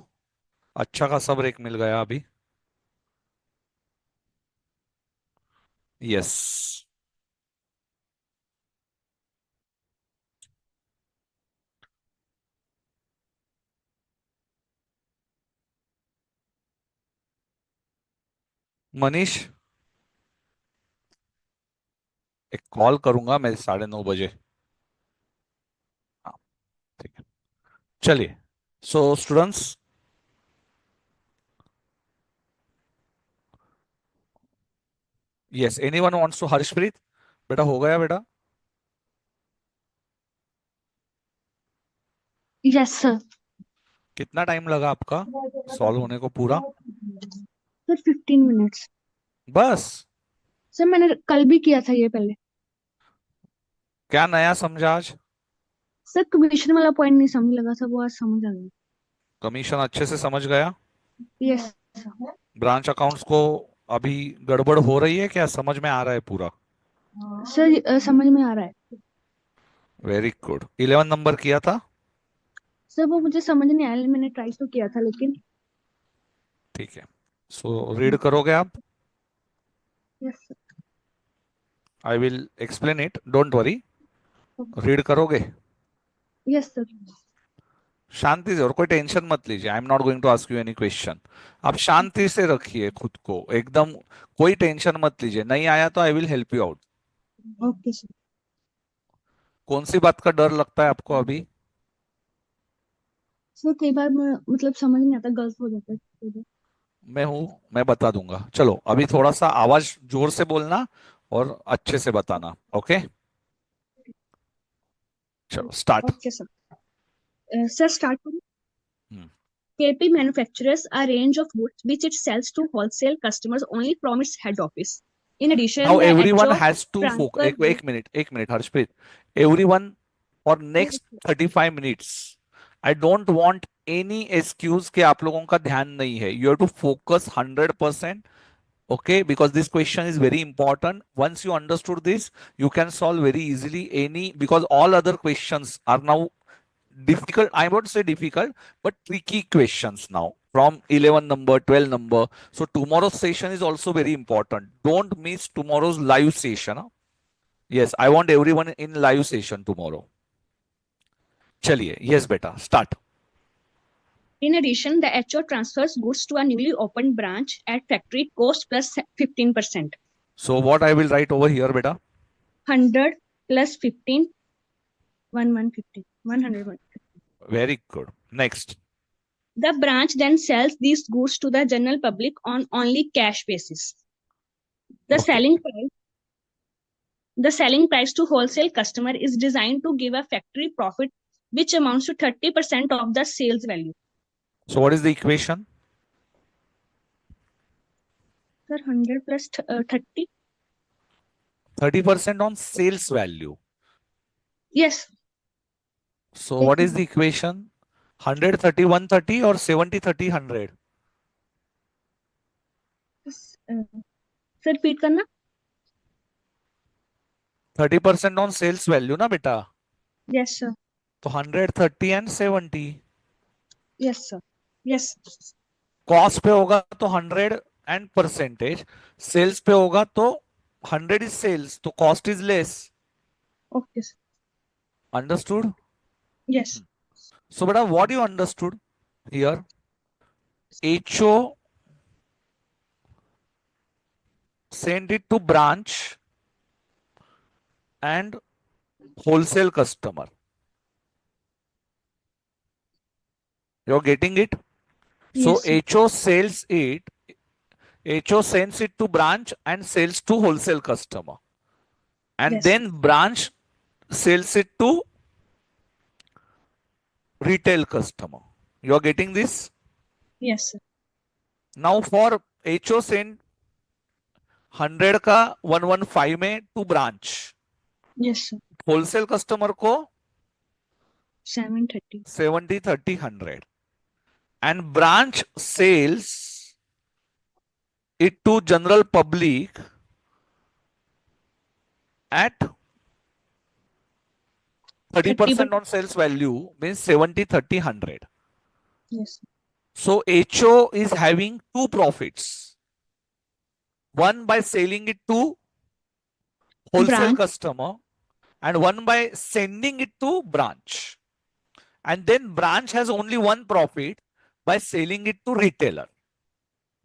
अच्छा खासा ब्रेक मिल गया अभी। यस। मनीष, एक कॉल करूंगा मैं 9:30 बजे। हाँ, ठीक है। चलिए। So students, yes, anyone wants to? Harshpreet, बेटा हो गया बेटा?
Yes sir.
कितना टाइम लगा आपका सॉल्व होने को पूरा?
Sir 15 minutes.
बस?
सर मैंने कल भी किया था ये पहले।
क्या नया समझा आज?
सर कमीशन वाला पॉइंट नहीं समझ लगा था, वो आज समझ आ गया।
कमीशन अच्छे से समझ गया?
Yes sir.
ब्रांच अकाउंट्स को अभी गड़बड़ हो रही है क्या, समझ में आ रहा है पूरा?
सर समझ में आ रहा है।
Very good. 11 नंबर किया था?
सर वो मुझे समझ नहीं आया, मैंने ट्राई तो किया था लेकिन।
ठीक है। सो रीड करोगे आप?
Yes sir.
I will explain it, don't worry. Read करोगे?
Yes sir.
शांति से, और कोई टेंशन मत लीजिए। I am not going to ask you any question. आप शांति से रखिए खुद को एकदम, कोई टेंशन मत लीजिए। नहीं आया तो I will help you out.
Okay sir.
कौन सी बात का डर लगता है आपको अभी?
सर कई बार मतलब समझ नहीं आता, गलत हो जाता है कई बार।
मैं हूं, मैं बता दूंगा। चलो अभी थोड़ा सा आवाज जोर से बोलना और अच्छे से बताना, ओके? चलो start.
Okay sir. Sir start करूँ? KP manufactures a range of goods which it sells to wholesale customers only from its head office. In
now
addition, the
everyone
HO
has to focus,
transfer
एक minute, एक minute Harshpreet. Everyone for
yes,
next 35 minutes, I don't want any excuse के आप लोगों का ध्यान नहीं है। You have to focus 100%, okay? Because this question is very important. Once you understood this, you can solve very easily any, because all other questions are now difficult. I won't say difficult, but tricky questions now from 11 number, 12 number. So tomorrow's session is also very important. Don't miss tomorrow's live session, huh? Yes, I want everyone in live session tomorrow. चलिए, yes बेटा, start.
In addition, the HO transfers goods to a newly opened branch at factory cost plus 15%.
So what I will write over here beta?
100 plus 15, 150, 100.
Very good. Next.
The branch then sells these goods to the general public on only cash basis. The
Okay.
selling price The selling price to wholesale customer is designed to give a factory profit which amounts to 30% of the sales value.
So what is the equation?
Sir, 100 plus 30.
30% on sales value.
Yes.
So what is the equation? 100 30 130 or 70 30 100?
Sir, repeat करना.
30% on sales value ना बेटा?
Yes, sir.
तो 100 30 and 70.
Yes, sir. Yes.
Cost पे होगा तो 100 and percentage, sales पे होगा तो 100 इज सेल्स, तो cost is less.
Okay, sir.
Understood?
Yes.
सो बेटा what you understood here? HO send it to branch and wholesale customer. You're getting it? So
Yes, sir.
HO sells it, HO sends it to branch and sells to wholesale customer. And
Yes, sir.
then branch sells it to retail customer. You're getting this?
Yes, sir.
Now for HO send 100 का 115 में to branch,
Yes, sir.
Wholesale customer को
730.
70 30 100, and branch sells it to general public at 30% on sales value means 70, 30, 100.
Yes.
So HO is having two profits. One by selling it to wholesale
Branch.
customer and one by sending it to branch. And then branch has only one profit by selling it to retailer.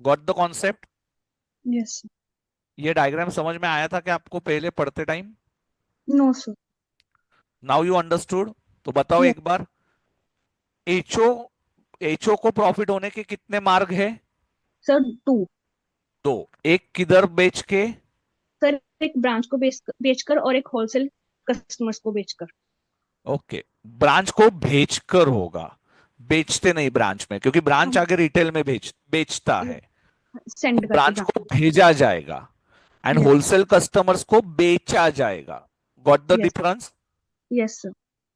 Got the concept?
Yes.
ये diagram समझ में आया था क्या आपको पहले पढ़ते time?
No, sir.
Now you understood? तो बताओ
Yes.
एक बार, एचओ को प्रॉफिट होने के कितने मार्ग है?
Sir, 2.
दो. एक किधर बेच के?
सर एक ब्रांच को बेचकर और एक होलसेल कस्टमर्स को बेचकर.
ओके, ब्रांच को भेजकर होगा, बेचते नहीं ब्रांच में, क्योंकि ब्रांच आगे रिटेल में बेचता है.
सेंड करके
ब्रांच को भेजा जाएगा एंड
Yes.
होलसेल कस्टमर्स को बेचा जाएगा. Got the
Yes.
Difference?
Yes sir.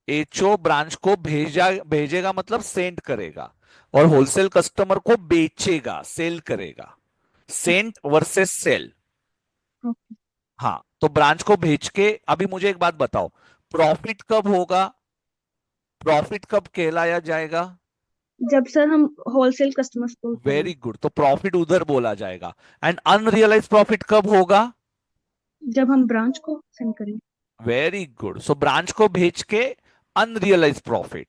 HO branch को भेजेगा मतलब सेंड करेगा, और होलसेल कस्टमर को बेचेगा, सेल करेगा. Sent versus sale.
Okay.
हाँ, तो ब्रांच को भेज के, अभी मुझे एक बात बताओ, प्रॉफिट कब होगा, प्रॉफिट कब कहलाया जाएगा?
जब सर हम होलसेल कस्टमर्स को.
वेरी गुड, तो प्रॉफिट उधर बोला जाएगा. एंड अनरियलाइज प्रॉफिट कब होगा?
जब हम ब्रांच को सेंड करें.
Very good. सो ब्रांच को भेज के unrealise profit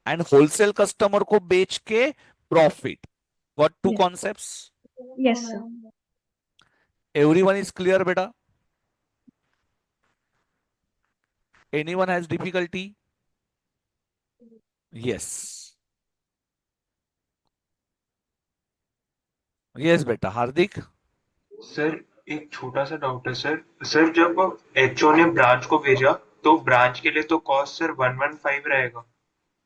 and wholesale customer को बेच के profit. Got two concepts?
Yes sir.
Everyone is clear बेटा? Anyone has difficulty? Yes, yes बेटा. हार्दिक?
सर एक छोटा सा डाउट है सर. सर जब एचओ ने ब्रांच को भेजा तो ब्रांच के लिए तो कॉस्ट सर 115 रहेगा,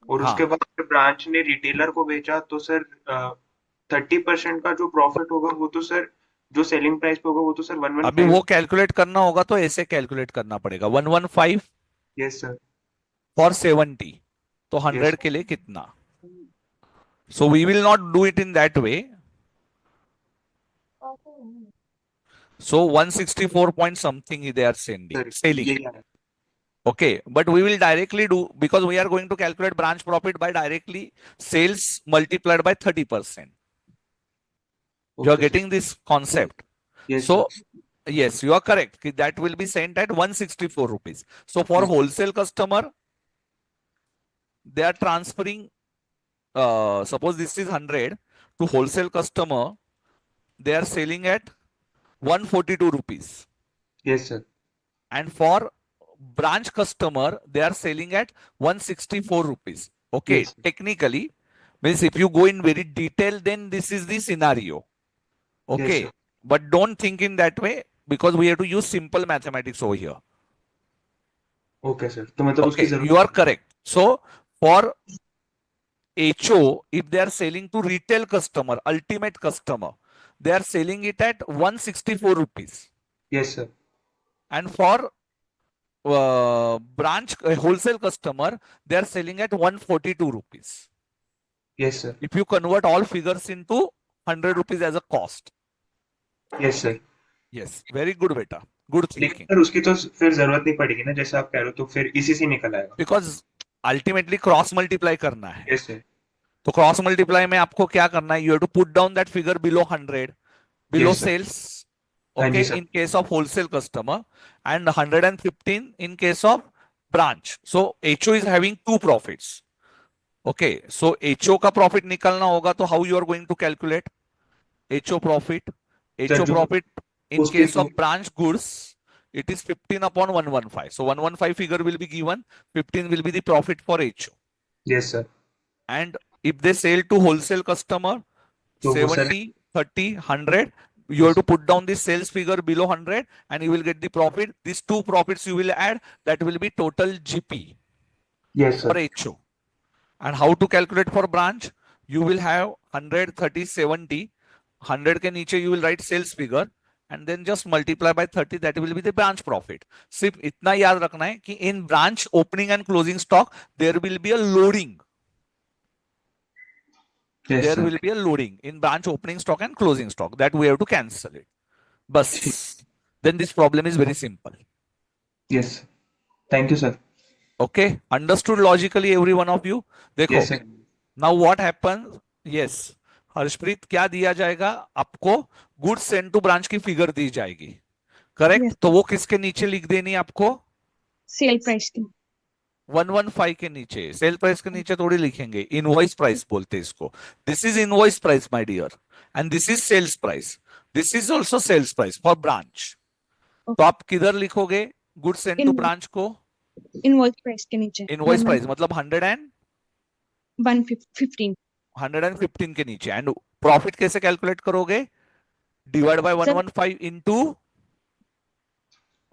और
हाँ.
उसके बाद ब्रांच ने रिटेलर को बेचा तो सर 30% का जो प्रॉफिट होगा वो तो सर जो सेलिंग प्राइस पे होगा वो तो सर 115.
अभी वो कैलकुलेट करना होगा तो ऐसे कैलकुलेट करना पड़ेगा. 115
यस सर.
फॉर 70, तो 100 के लिए कितना? So we will not do it in that way. So 164 point something they are selling. Okay, but we will directly do, because we are going to calculate branch profit by directly sales multiplied by 30%. You are getting this concept?
Yes,
so
sir.
yes, you are correct. That will be sent at 164 rupees. So for wholesale customer, they are transferring, suppose this is 100 to wholesale customer, they are selling at 142 rupees.
Yes, sir.
And for branch customer, they are selling at 164 rupees. Okay,
Yes, sir.
technically, means if you go in very detail, then this is the scenario. Okay,
Yes, sir.
but don't think in that way, because we have to use simple mathematics over here.
Okay, sir. तो मतलब उसकी
Okay,
जरूरत
you are correct. So for HO, if they are selling to retail customer, ultimate customer, they are selling it at 164 rupees.
Yes, sir.
And for branch wholesale customer, they are selling at 142 rupees.
Yes, sir.
If you convert all figures into 100 rupees as a cost.
Yes, sir.
Yes, very good beta. Good
लेकिन
thinking.
Sir उसकी तो फिर जरूरत नहीं पड़ेगी ना, जैसे आप कह रहे हो, तो फिर इसी से निकल आएगा.
Because ultimately cross multiply करना है.
Yes, sir.
तो क्रॉस मल्टीप्लाई में आपको क्या करना है? You have to put down that figure below 100, below
Yes, sir.
Sales.
हाँ
Okay,
जी sir.
in case of wholesale customer, and 115 in case of branch. So HO is having two profits. Okay, so HO का profit निकालना होगा, तो how you are going to calculate HO profit?
Sir,
HO
जो
profit in
उसके
case of branch goods, it is 15 upon 115. So 115 figure will be given, 15 will be the profit for HO.
Yes, sir.
And if they sell to wholesale customer,
तो वो sir
70, 30, 100, you have to put down the sales figure below 100 and you will get the profit. These two profits you will add, that will be total GP
yes,
for
sir.
HO. And how to calculate for branch? You will have 100, 30, 70. 100 के नीचे you will write sales figure and then just multiply by 30. That will be the branch profit. सिर्फ इतना याद रखना है कि in branch opening and closing stock there will be a loading.
Yes,
There
sir.
will be a loading in branch opening stock and closing stock, that we have to cancel it. Bas. Then this problem is very simple.
Yes. Thank you, sir.
Okay, understood logically every one of you? देखो,
Yes, sir.
now what happens? Yes, Harshpreet, क्या दिया जाएगा आपको? Goods send to branch की figure दी जाएगी, correct?
Yes,
तो वो किसके नीचे लिख देनी है आपको?
sale price की.
115 के नीचे, सेल प्राइस के नीचे थोड़ी लिखेंगे, इनवॉइस प्राइस बोलते हैं इसको। This is invoice price my dear, and this is sales price, this is also sales price for branch. तो
Okay.
आप किधर लिखोगे good send to
In
branch को?
invoice price के नीचे.
इनवॉइस प्राइस मतलब
115.
115 के नीचे। एंड प्रॉफिट कैसे कैलकुलेट करोगे? Divide by
Sir,
115 into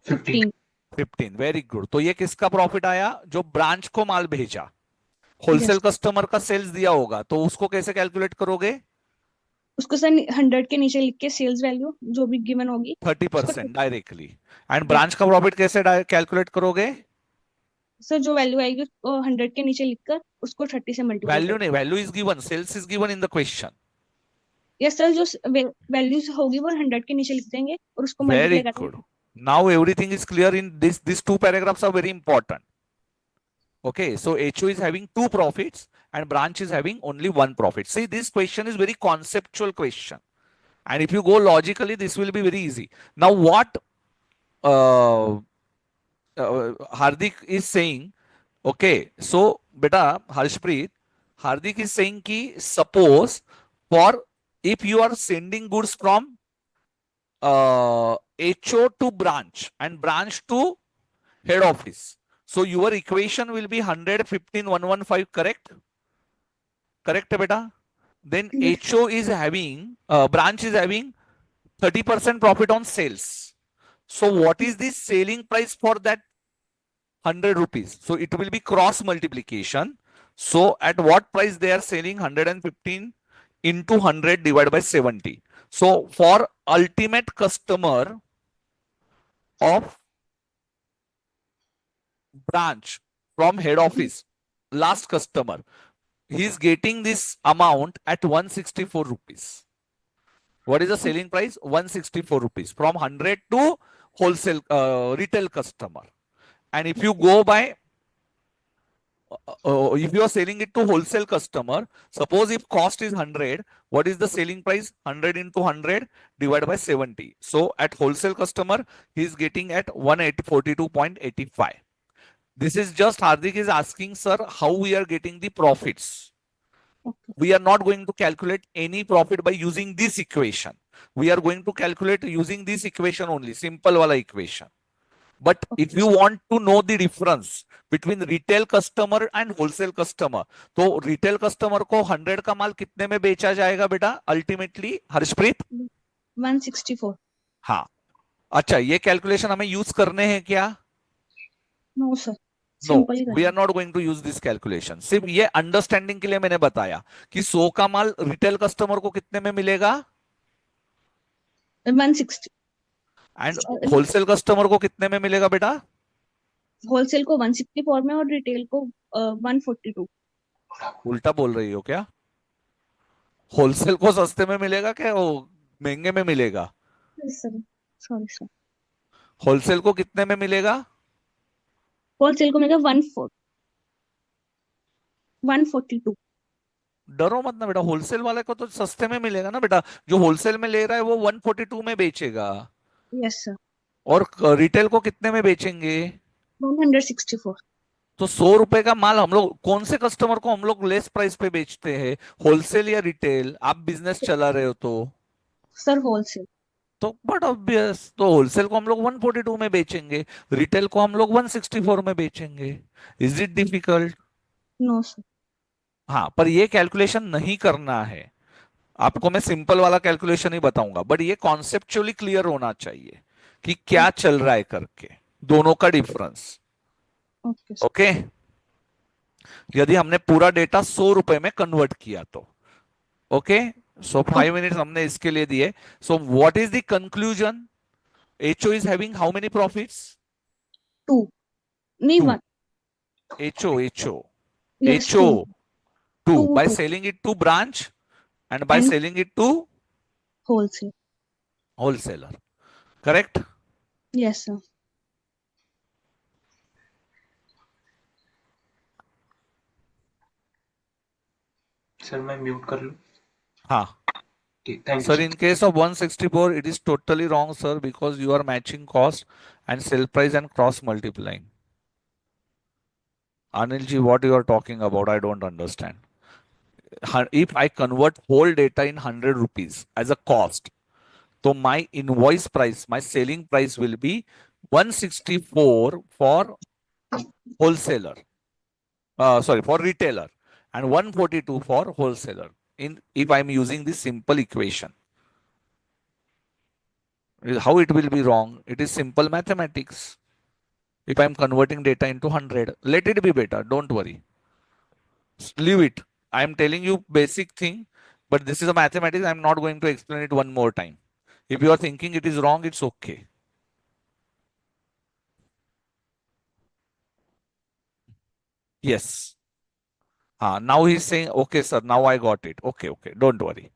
15.
15.
15। Very good. तो ये किसका प्रॉफिट आया? जो ब्रांच को माल भेजा, होलसेल
Yes.
कस्टमर का सेल्स दिया होगा, तो उसको कैसे कैलकुलेट करोगे?
उसको सर 100 के नीचे लिख के सेल्स वैल्यू जो भी गिवन होगी उसको
30% डायरेक्टली। And
yes.
ब्रांच का प्रॉफिट कैसे कैलकुलेट करोगे?
सर जो वैल्यू आएगी उसको 100 के नीचे लिखकर उसको 30 से मल्टीप्लाई
वैल्यू
कर.
नहीं, value is given, sales is given in the question.
Yes sir, जो वैल्यूज होगी वो 100 के नीचे लिख देंगे और उसको
वेरी
मल्टीप्लाई
गुड।
करेंगे.
Now everything is clear in this two paragraphs are very important. Okay, so HO is having two profits and branch is having only one profit. See, this question is very conceptual question. And if you go logically, this will be very easy. Now, what uh, Hardik is saying, okay, so beta Harshpreet, Hardik is saying ki suppose for if you are sending goods from HO to branch and branch to head office, so your equation will be 115 115, correct? Correct beta? Then
Yes.
HO is having branch is having 30% profit on sales. So what is the selling price for that 100 rupees? So it will be cross multiplication. So at what price they are selling? 115 into 100 divided by 70. So for ultimate customer of branch from head office, last customer, he is getting this amount at 164 rupees. What is the selling price? 164 rupees from 100 to wholesale retail customer. And if you go by, if you are selling it to wholesale customer, suppose if cost is 100, what is the selling price? 100 into 100 divided by 70. So at wholesale customer, he is getting at 142.85. This is just Hardik is asking, sir, how we are getting the profits.
Okay.
We are not going to calculate any profit by using this equation. We are going to calculate using this equation only, simple wala equation. But if you want to know the difference between retail customer and wholesale customer, तो retail customer को 100 का माल कितने में बेचा जाएगा बेटा ultimately Harshpreet?
164.
हाँ, अच्छा, ये कैलकुलेशन हमें यूज करने हैं क्या?
नो सर,
नो,
सिंपल ही
वी
करना.
Are not going to use this calculation. सिर्फ ये अंडरस्टैंडिंग के लिए मैंने बताया कि 100 का माल रिटेल कस्टमर को कितने में मिलेगा
160.
एंड होलसेल कस्टमर को कितने में मिलेगा बेटा?
होलसेल को 164 में और रिटेल को 142.
उल्टा बोल रही हो क्या? होलसेल को सस्ते में मिलेगा क्या वो महंगे में मिलेगा?
सर सॉरी सर,
होलसेल को कितने में मिलेगा?
होलसेल को मिलेगा 142.
डरो मत ना बेटा, होलसेल वाले को तो सस्ते में मिलेगा ना बेटा। जो होलसेल में ले रहा है वो 142 में बेचेगा,
यस सर,
और रिटेल को कितने में बेचेंगे?
164.
तो 100 रुपए का माल हम लोग कौन से कस्टमर को हम लोग लेस प्राइस पे बेचते हैं, होलसेल या रिटेल? आप बिजनेस चला रहे हो
सर होलसेल.
तो बट ऑब्वियस, तो होलसेल को हम लोग 142 में बेचेंगे, रिटेल को हम लोग 164 में बेचेंगे। Is it difficult?
No sir.
हाँ, पर ये कैलकुलेशन नहीं करना है आपको। मैं सिंपल वाला कैलकुलेशन ही बताऊंगा, बट ये कॉन्सेप्चुअली क्लियर होना चाहिए कि क्या चल रहा है करके, दोनों का डिफरेंस।
Okay sir.
ओके, यदि हमने पूरा डेटा 100 रुपए में कन्वर्ट किया तो ओके। सो 5 मिनट्स हमने इसके लिए दिए। सो what is the conclusion? HO is having how many profits?
2. नहीं,
2।
1.
HO HO
yes,
HO
2.
2
2
by
2
selling it to branch and by
and
selling it to
wholesale.
wholesaler, correct?
Yes sir.
Sir मैं mute कर लूँ?
हाँ
ठीक, thank you
sir,
sir.
in case of 164 it is totally wrong sir, because you are matching cost and sell price and cross multiplying. Anil ji, what you are talking about, I don't understand. If I convert whole data in 100 rupees as a cost, so my invoice price, my selling price will be 164 for wholesaler, sorry, for retailer, and 142 for wholesaler. In if I'm using this simple equation, how it will be wrong? It is simple mathematics. If I'm converting data into 100, let it be better. Don't worry. Leave it. I'm telling you basic thing, but this is a mathematics. I'm not going to explain it one more time. If you are thinking it is wrong, it's okay. Yes. Now he's saying, okay, sir, now I got it. Okay, okay. Don't worry.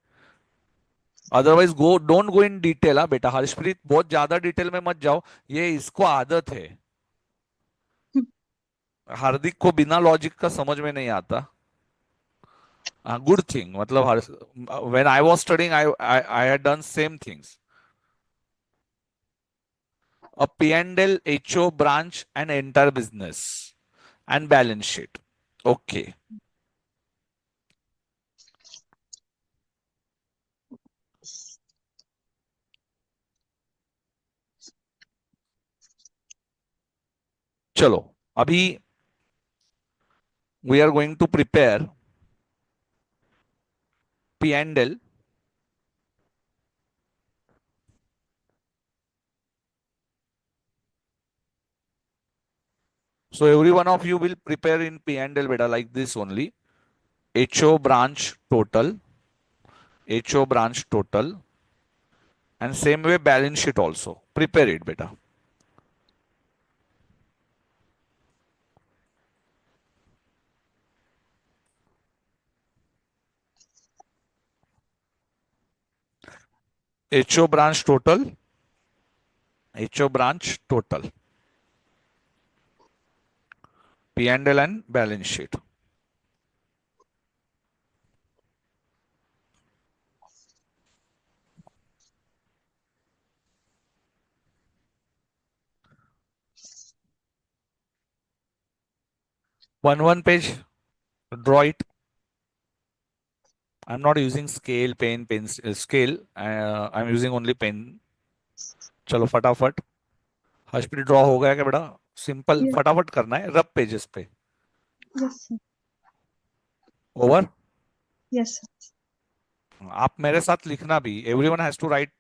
Otherwise go don't go in detail. हाँ बेटा हर्षप्रीत, बहुत ज्यादा detail में मत जाओ, ये इसको आदत है। हार्दिक को बिना लॉजिक का समझ में नहीं आता। गुड थिंग, मतलब when I was studying I had done same things. A P&L, HO, branch and entire business and balance sheet. Okay. चलो अभी we are going to prepare P&L. So every one of you will prepare in P&L beta like this only. HO branch total, HO branch total, and same way balance sheet also. Prepare it beta. HO branch total, HO branch total, P&L and balance sheet. One page, draw it. I'm not using scale, pen, scale. I'm using only pen. चलो फटाफट। Harshpreet draw हो गया क्या बेटा? Simple
Yes,
फटाफट करना है, रब पेजेस पे।
yes, sir.
Over.
Yes, sir.
आप मेरे साथ लिखना भी, everyone has to write.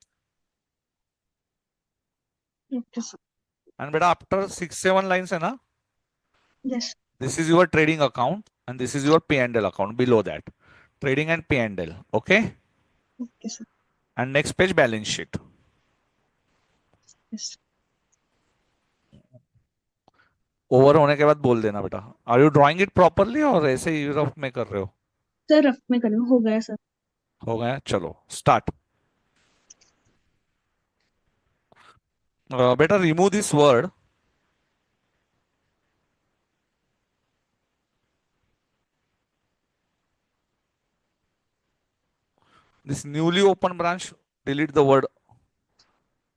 Okay, sir.
And बेटा आफ्टर 6-7 लाइंस है ना,
Yes,
this is your trading account and this is your P&L account below that, trading and P&L, okay.
okay, sir.
And next page balance sheet.
Yes,
over होने के बाद बोल देना बेटा। Are you drawing it properly और ऐसे ही rough में कर रहे हो?
sir. रफ में करूँ हो गया सर।
हो गया, चलो स्टार्ट। बेटा remove this word, this newly opened branch, delete the word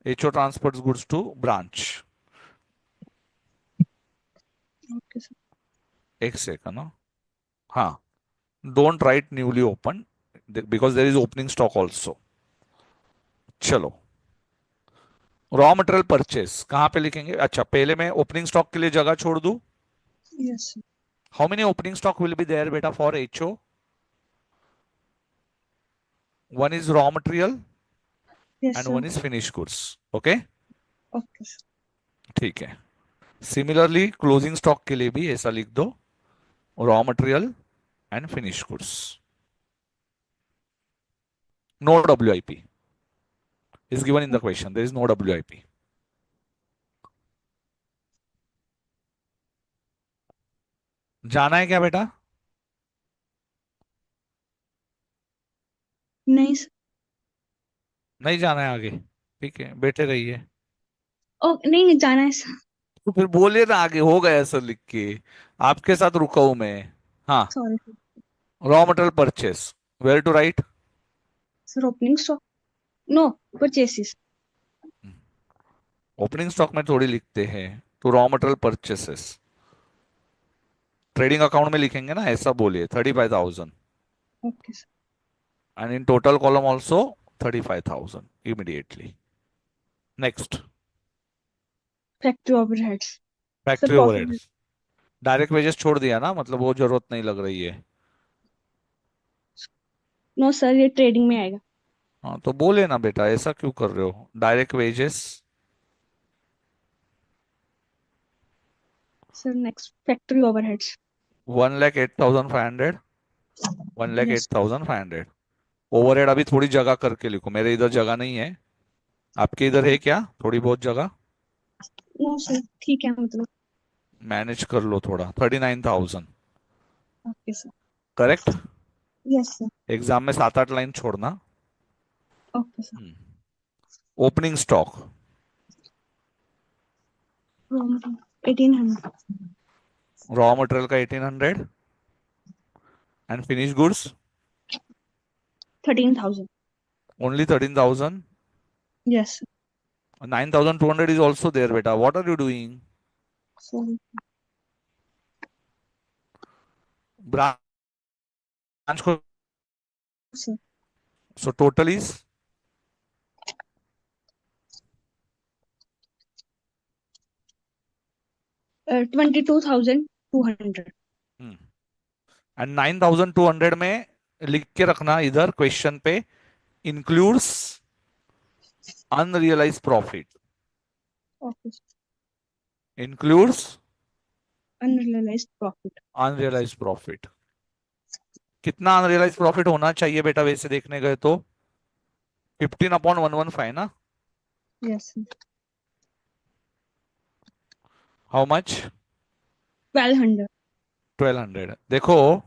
HO transfers goods to branch.
Okay, sir.
एक सेकंड ना, हाँ, don't write newly opened because there is opening stock also. चलो रॉ मटेरियल परचेस कहां पे लिखेंगे? अच्छा पहले मैं ओपनिंग स्टॉक के लिए जगह छोड़ दूं।
Yes, sir.
How many opening stock will be there बेटा for HO? One is raw material
Yes,
and
sir.
one is finished goods. Okay,
Okay, sir.
ठीक है। सिमिलरली क्लोजिंग स्टॉक के लिए भी ऐसा लिख दो, raw material and finish goods. No WIP is given in the question. There is no WIP. जाना है क्या बेटा?
नहीं सर।
नहीं जाना है आगे? ठीक है, बैठे रहिए।
ओ नहीं जाना है सर।
तो फिर बोलिए ना, आगे हो गया सर लिख के, आपके साथ रुका हूं मैं। हाँ
sorry sir.
Raw material purchase. Where to write?
Sir, opening stock. No, purchases.
Opening stock में थोड़ी लिखते हैं, तो raw material purchases trading account में लिखेंगे ना, ऐसा बोलिए 35,000
Okay, sir.
and in total column also 35,000 immediately. Next,
Factory overheads. Sir,
factory
profit.
Overheads. Direct wages छोड़ दिया ना, मतलब वो जरूरत नहीं लग रही है.
No, sir, ये trading में आएगा.
हाँ तो बोले ना बेटा, ऐसा क्यों कर रहे हो. Direct wages
Sir, next factory overheads.
1,08,500, 1,08,500.
Yes.
Overhead अभी थोड़ी जगह करके लिखो, मेरे इधर जगह नहीं है. आपके इधर है क्या थोड़ी बहुत जगह?
No, sir, ठीक है मतलब.
मैनेज कर लो थोड़ा. 39,000.
Okay, sir.
Correct.
Yes, sir.
Exam में 7-8 लाइन छोड़ना.
Okay, sir.
Opening stock.
Raw material. 1800.
Raw material का 1,800 and finish goods
13,000.
Only 13,000.
Yes, sir.
9,200 is also there beta. What are you doing?
Sorry.
Branch.
Sir.
So total is
22,200.
And 9,200 में लिख के रखना इधर question पे, includes unrealise profit.
Okay, sir.
Includes
Unrealized profit.
Unrealise profit. कितना unrealise profit होना चाहिए बेटा वैसे देखने गए तो? 15/115 ना.
Yes, sir.
How much?
1,200.
1,200. देखो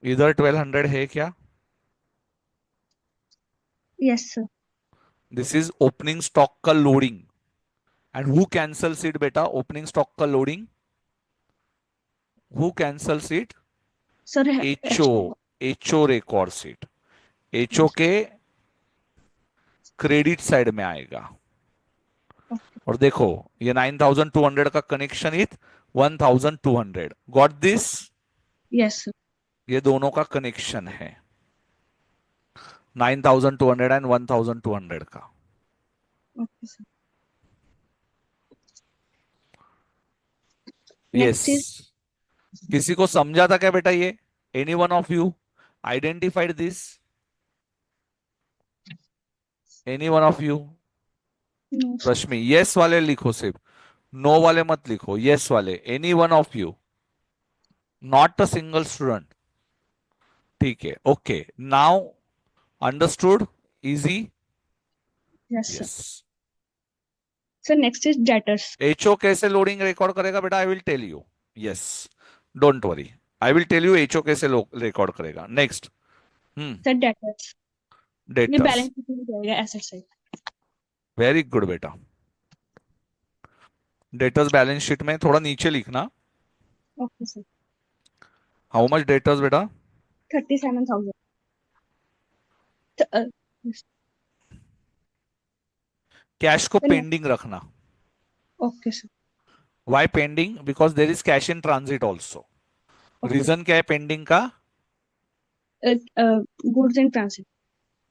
इधर 1,200 है क्या?
Yes, sir.
This is opening stock का loading. And who cancels it बेटा? ओपनिंग स्टॉक का loading. Who cancels it?
Sir,
HO. HO records it. HO
yes.
के क्रेडिट साइड में आएगा.
Okay.
और देखो ये 9,200 का कनेक्शन इथ 1,200. Got this?
Yes, sir.
ये दोनों का कनेक्शन है 9,200 एंड 1,200 का.
Okay, sir.
Yes.
Next is
किसी को समझा था क्या बेटा ये? Any one of you identified this? Any one of you?
no, sir.
Rashmi yes वाले लिखो सिर्फ, नो वाले मत लिखो. यस वाले. Any one of you, not a single student. ठीक है. Okay now understood. Easy.
Yes, sir.
Yes.
Sir, next is debtors.
HO कैसे लोडिंग रिकॉर्ड करेगा बेटा? I will tell you. Yes, don't worry. I will tell you HO कैसे record करेगा. Next.
Sir, debtors. ये
debtors.
Balance sheet में जाएगा asset side.
Very good बेटा. Debtors balance sheet में थोड़ा नीचे लिखना.
Okay, sir.
How much debtors बेटा?
37,000. Yes.
कैश को
Sir,
पेंडिंग रखना.
okay, sir.
Why pending? Because there is cash in transit also.
Okay.
Reason क्या है पेंडिंग का?
Goods in transit.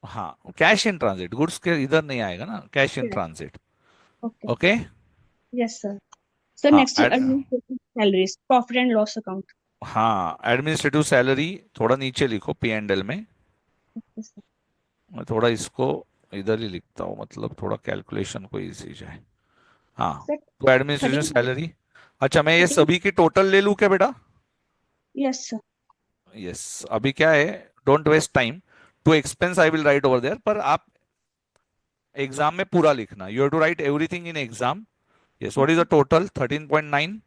हाँ कैश इन ट्रांजिट. गुड्स के इधर नहीं आएगा ना, cash in
Yes.
Transit.
Okay.
Okay.
Yes, sir. Sir,
हाँ
next is administrative salaries, profit and loss account.
हाँ एडमिनिस्ट्रेटिव सैलरी थोड़ा नीचे लिखो पी एंड एल में.
Okay, sir.
मैं थोड़ा इसको इधर ही लिखता हूँ, मतलब थोड़ा कैलकुलेशन को इजी जाए. हाँ
Sir,
तो एडमिनिस्ट्रेशन
13.
सैलरी. अच्छा मैं ये
13.
सभी की टोटल ले लूँ क्या बेटा?
Yes, sir.
यस. अभी क्या है, don't waste time. To expense I will write over there, पर आप एग्जाम में पूरा लिखना. You have to write everything in exam. Yes. What is the total? 13.9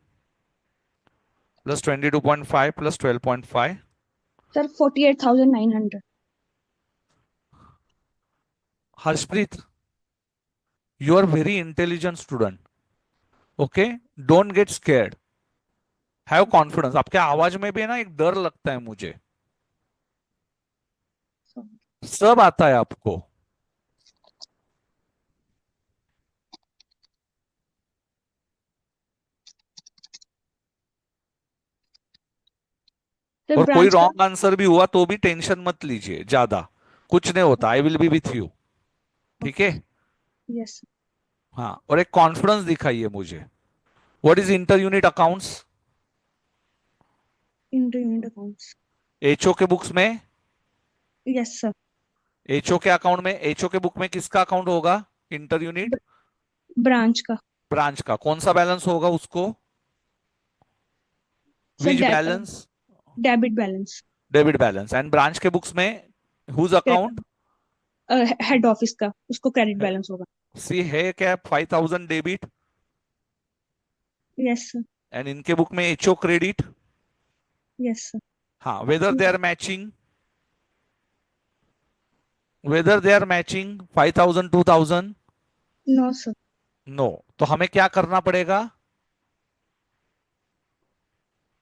plus 22.5 plus 12.5.
Sir, 48,900.
Harshpreet, you are very intelligent student. Okay, don't get scared. Have confidence. आपके आवाज में भी ना एक डर लगता है मुझे। सब आता है आपको।
सर
और कोई
ब्रांच का
रॉन्ग आंसर भी हुआ तो भी टेंशन मत लीजिए ज्यादा, कुछ नहीं होता। I will be with you. ठीक है।
यस
हाँ, और एक कॉन्फिडेंस दिखाइए मुझे। What is inter unit accounts?
Inter unit accounts.
HO के बुक्स में,
यस सर।
एचओ के अकाउंट में, एचओ के बुक में किसका अकाउंट होगा? इंटर यूनिट
ब्रांच का।
ब्रांच का। कौन सा बैलेंस होगा उसको?
Sir
which balance?
Debit balance.
Debit balance. And branch के बुक्स में हुज अकाउंट?
हेड ऑफिस का, उसको क्रेडिट बैलेंस होगा।
सी है क्या 5000 डेबिट?
Yes sir.
एंड इनके बुक में एचओ क्रेडिट।
Yes sir.
हाँ, whether they are matching, whether they are matching 5000 2000?
No sir.
No. तो हमें क्या करना पड़ेगा?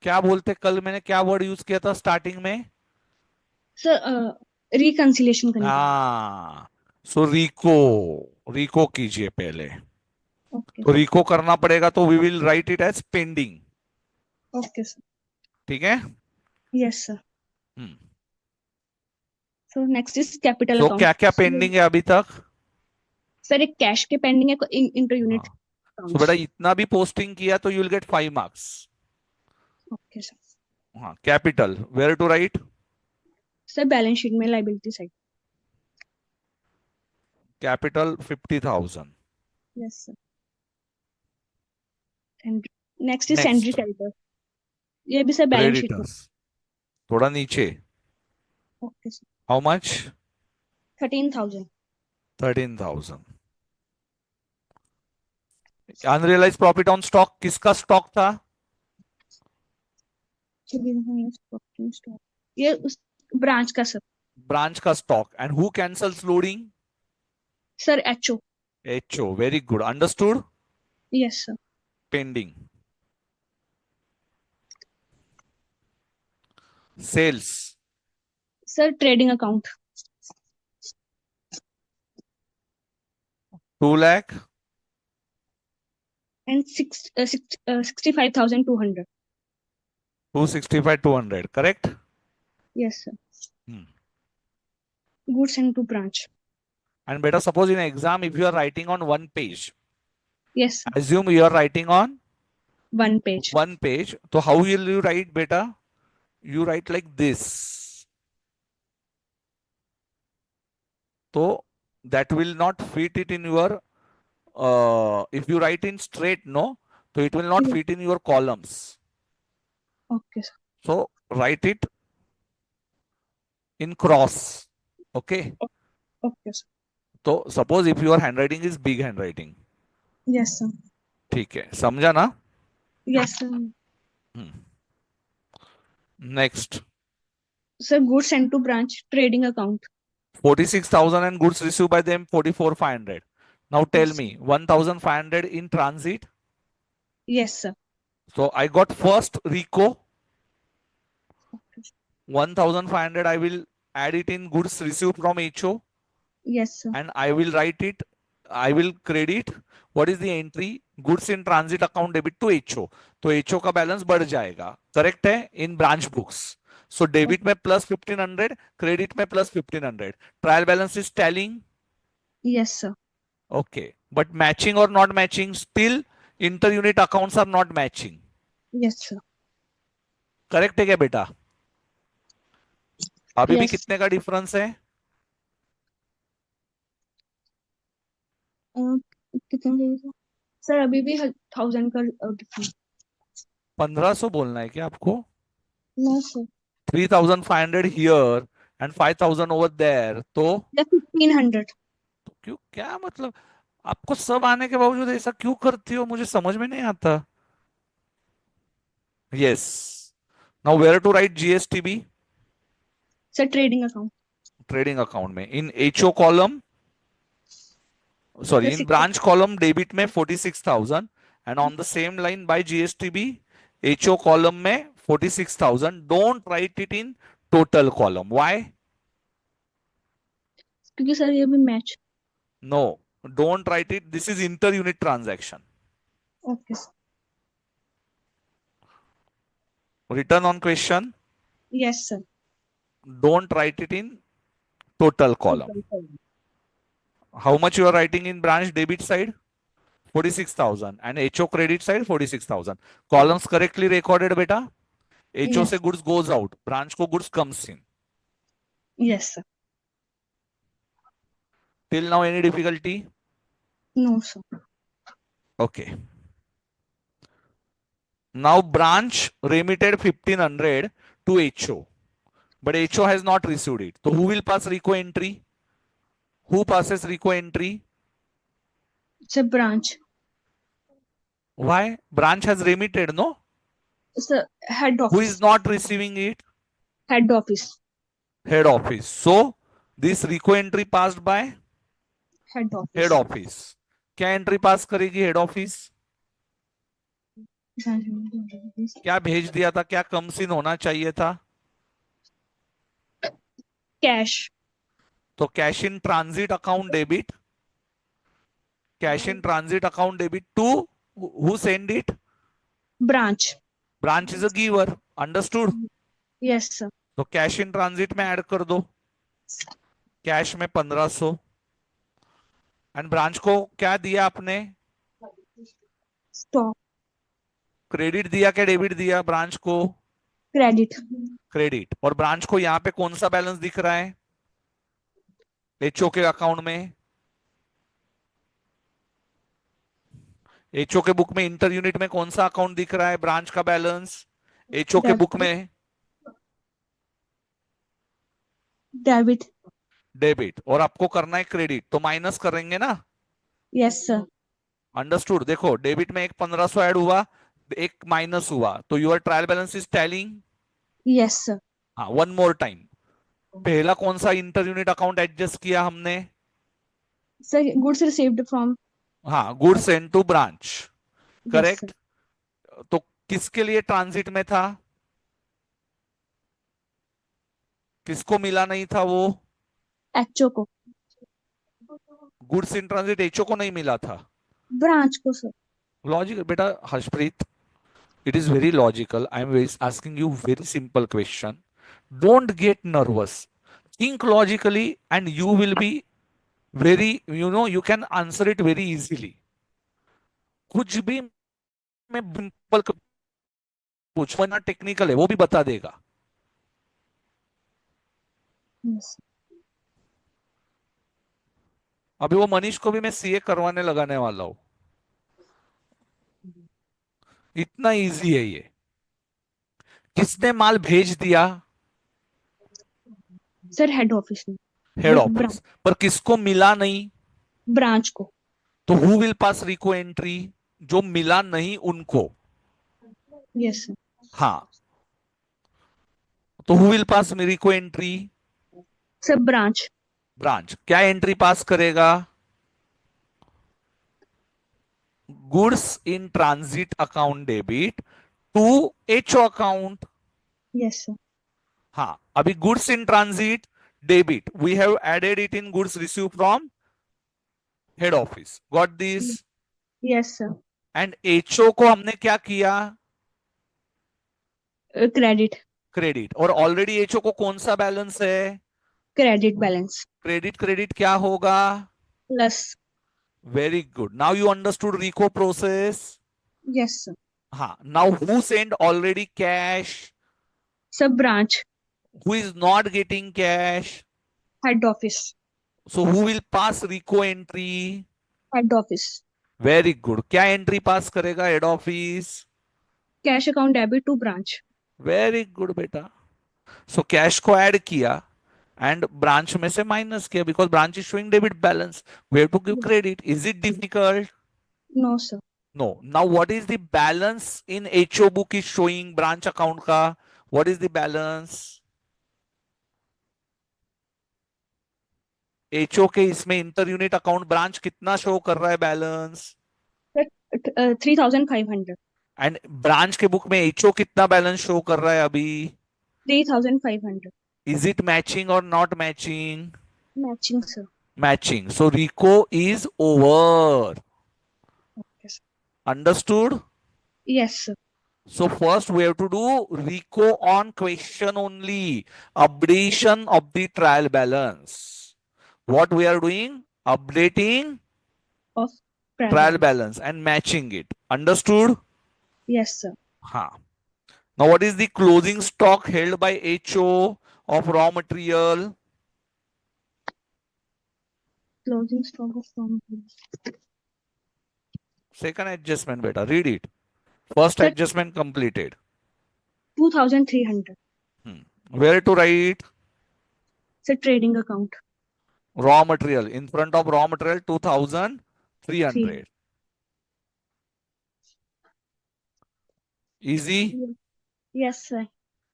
क्या बोलते, कल मैंने क्या वर्ड यूज किया था स्टार्टिंग में?
सर रिकंसिलेशन करनी पड़ेगी।
हाँ, सो रिको, रिको कीजिए पहले।
ओके
तो रिको करना पड़ेगा, तो we will write it as pending.
Okay sir.
ठीक है।
Yes sir.
Hmm.
So next is capital
so क्या
अकाउंट।
क्या पेंडिंग है अभी तक?
सर एक कैश के पेंडिंग है, इंटर यूनिट
हाँ, सो बेटा
अकाउंट्स।
इतना भी पोस्टिंग किया तो you will get 5 marks.
Okay sir.
हाँ, capital where to write?
Sir balance sheet में liability side.
Capital 50,000।
Yes sir. And next is sundry
next,
creditor. ये भी सर बैलेंस शीट में।
क्रेडिटर्स थोड़ा नीचे।
Okay sir.
How much?
13,000।
13,000। Unrealise profit on stock किसका stock था?
ये उस ब्रांच का सर।
ब्रांच का stock. And who cancels loading?
Sir HO.
HO. Very good, understood.
Yes sir.
Pending. Sales
sir trading account.
2 lakh।
And 65,200।
265 200, correct.
Yes sir. Goods and to branch.
And बेटा suppose in exam if you are writing on 1 page,
yes sir.
assume you are writing on
1 page।
1 page, so how will you write beta? You write like this. So that will not fit it in your if you write in straight, no, so it will not fit in your columns.
Okay sir.
So write it in cross. Okay.
Okay sir.
तो suppose if your handwriting is big handwriting,
yes sir.
ठीक है, समझा ना?
Yes sir.
Next,
sir goods and to branch trading account.
46,000 and goods received by them 44,500. Now tell
yes.
me 1,500 in transit.
Yes sir.
So I got first RICO 1,500. I will add it in goods received from HO
yes sir.
and I will write it. I will credit. What is the entry? Goods in transit account debit to HO. तो HO का balance बढ़ जाएगा, correct है, इन branch books. So debit में plus 1,500, credit में plus 1,500। Trial balance is telling.
Yes sir.
Okay, but matching or not matching, still inter unit accounts are not matching.
Yes sir.
Correct है क्या बेटा? अभी भी
यस।
कितने का डिफरेंस है?
कितना चाहिए सर? सर अभी भी 1,000 का डिफरेंस।
1,500 बोलना है क्या आपको?
No sir.
3,500 here and 5,000 over there, तो
या 1,500।
क्यों, क्या मतलब? आपको सब आने के बावजूद ऐसा क्यों करती हो, मुझे समझ में नहीं आता। Yes. Now where to write GSTB?
Sir trading account.
Trading account में in HO column,
sir
sorry, in branch column debit में 46,000 and on the same line by GSTB HO column में 46,000. Don't write it in total column. Why?
क्योंकि sir ये भी match.
No, don't write it. This is inter-unit transaction.
Okay sir.
Written on question.
Yes sir.
Don't write it in total column. How much you are writing in branch debit side? 46,000 and HO credit side 46,000. Columns correctly recorded, beta. HO से
Yes.
goods goes out, branch को goods comes in.
Yes sir.
Till now any difficulty?
No sir.
Okay. Now branch remitted 1500 to HO, but HO has not received it. So who will pass RICO entry? Who passes RICO entry?
It's a branch.
Why? Branch has remitted, no?
It's the head
Who is
office.
not receiving it?
Head office.
Head office. So this RICO entry passed by
Head office.
Head office. क्या entry पास करेगी head office? क्या भेज दिया था? क्या comes in होना चाहिए था?
कैश.
तो cash in transit account debit. Cash in transit account debit to who send it?
Branch.
Branch is a giver. Understood?
Yes sir.
तो कैश इन ट्रांजिट में ऐड कर दो. कैश में 1500 एंड ब्रांच को क्या दिया आपने?
स्टॉक.
क्रेडिट दिया क्या डेबिट दिया ब्रांच को?
क्रेडिट.
क्रेडिट. और ब्रांच को यहां पे कौन सा बैलेंस दिख रहा है एचओ के अकाउंट में? एचओ के बुक में इंटर यूनिट में कौन सा अकाउंट दिख रहा है ब्रांच का बैलेंस? एचओ के बुक में
डेबिट.
डेबिट. और आपको करना है क्रेडिट, तो माइनस करेंगे ना?
Yes sir.
अंडरस्टूड? देखो डेबिट में एक 1500 ऐड हुआ, एक माइनस हुआ, तो your trial balance is tallying.
Yes sir.
हाँ, वन मोर टाइम. पहला कौन सा इंटर यूनिट अकाउंट एडजस्ट किया हमने?
Sir goods received from.
हाँ, good send to branch.
Yes
correct.
Sir.
तो किसके लिए ट्रांजिट में था? किसको मिला नहीं था वो?
एचओ को.
गुड्स इन ट्रांजिट एचओ को नहीं मिला था.
ब्रांच को सर.
लॉजिक बेटा Harshpreet, it is very logical. I am asking you very simple question. Don't get nervous. Think logically and you will be very, you can answer it very easily. कुछ भी मैं simple पूछना technical है वो भी बता देगा.
Yes.
अभी वो मनीष को भी मैं सीए करवाने लगाने वाला हूं. इतना इजी है ये. किसने माल भेज दिया?
सर हेड ऑफिस में.
Head office. पर किसको मिला नहीं?
ब्रांच को.
तो हु विल पास रिको एंट्री? जो मिला नहीं उनको.
Yes sir.
हाँ, तो हु विल पास रिको एंट्री?
Sir branch.
ब्रांच. क्या एंट्री पास करेगा? Goods in transit account debit to HO account.
Yes sir.
हाँ, अभी goods in transit debit we have added it in goods receive from head office. Got this?
Yes sir.
And HO को हमने क्या किया?
Credit.
Credit. और already HO को कौन सा बैलेंस है?
Credit balance.
क्रेडिट. क्रेडिट क्या होगा?
Plus.
Very good. Now you understood RICO process.
Yes sir.
हाँ, now who send already cash?
Sir branch.
Who is not getting cash?
Head office.
So who will pass RICO entry?
Head office.
Very good. क्या entry pass करेगा head office?
Cash account debit to branch.
Very good बेटा. So cash को add किया and branch में से minus किया because branch is showing debit balance. We have to give credit. Is it difficult?
No sir.
No. Now what is the balance in HO book is showing branch account का? What is the balance? HO के इसमें inter unit account branch कितना show कर रहा है balance?
3500.
And branch के book में HO कितना बैलेंस शो कर रहा है अभी?
3,500.
इज इट मैचिंग और not matching?
Matching, sir.
Matching. So RICO is over.
Okay, sir.
Understood?
Yes, sir.
So first we have to do RICO on question only. Updation of the trial balance. What we are doing? Updating
Of trial
trial
balance.
balance and matching it. Understood?
Yes, sir.
Huh. Now what is the closing stock held by HO of raw material?
Closing stock of from
Second adjustment beta. Read it. First
sir,
adjustment completed.
2,300.
Where to write?
Sir, trading account.
Raw material. In front of raw material,
3.
2,300. Easy.
Yes, sir.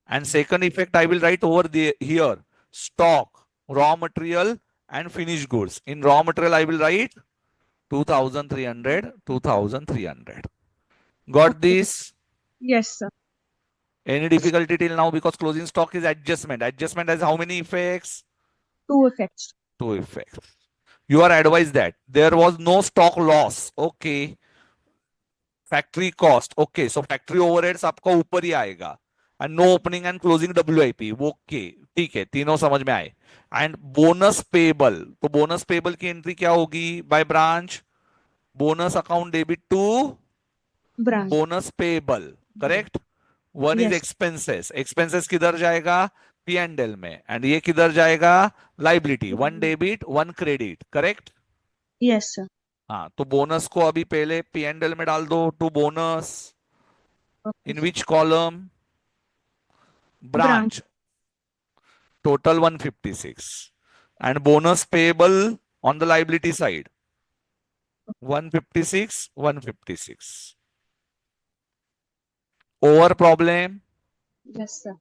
And second effect, I will write over the here. Stock, raw material, and finished goods. In raw material, I will write 2,300, 2,300. Got
Okay.
this?
Yes, sir.
Any difficulty till now? Because closing stock is adjustment. Adjustment has how many effects?
2 effects.
2 effects. You are advised that there was no stock loss. Okay. Factory cost okay so factory overheads आपका ऊपर ही आएगा and no opening and closing WIP okay ठीक है तीनों समझ में आए एंड बोनस पेबल तो बोनस पेबल की एंट्री क्या होगी by branch bonus account debit to
Branch.
Bonus payable correct one is
Yes.
Expenses expenses किधर जाएगा पी एंड एल में एंड ये किधर जाएगा liability one debit one credit correct
Yes, sir.
हाँ तो बोनस को अभी पहले पी एंड एल में डाल दो to bonus
Okay.
in which column
Branch.
branch total 156 and bonus payable on the liability side 156 156 over problem
Yes, sir.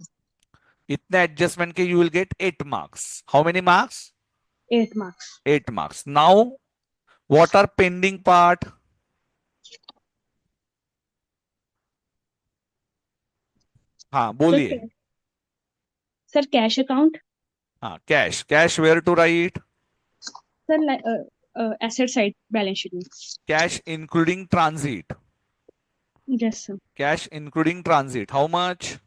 इतने adjustment के you will get 8 marks how many marks
8 marks.
8 marks now what are pending part हाँ
Sir,
बोलिए
sir, cash account.
हाँ cash where to write
Sir, asset side balance sheet.
cash including transit
Yes, sir.
cash including transit how much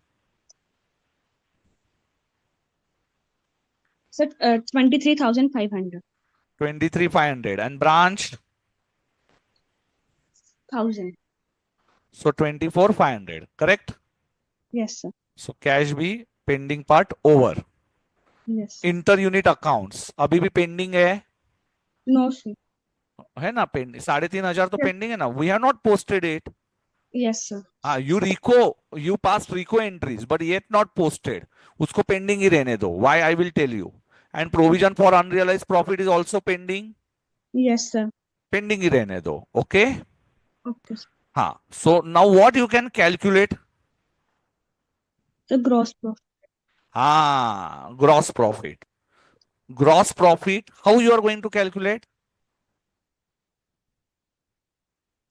Sir, 23,500.
23,500 and branch
1,000.
so 24,500 correct
Yes, sir.
so cash भी pending part over
Yes.
Inter unit accounts अभी भी pending
No, sir.
है ना pending 3,500 तो
Yes.
Pending है ना we have not posted it
Yes, sir.
हाँ you pass RICO entries but yet not posted उसको पेंडिंग ही रहने दो why I will tell you and provision for unrealised profit is also pending
Yes, sir.
Pending ही रहने दो okay
Okay, sir.
हाँ so now what you can calculate
The gross profit.
हाँ gross profit how you are going to calculate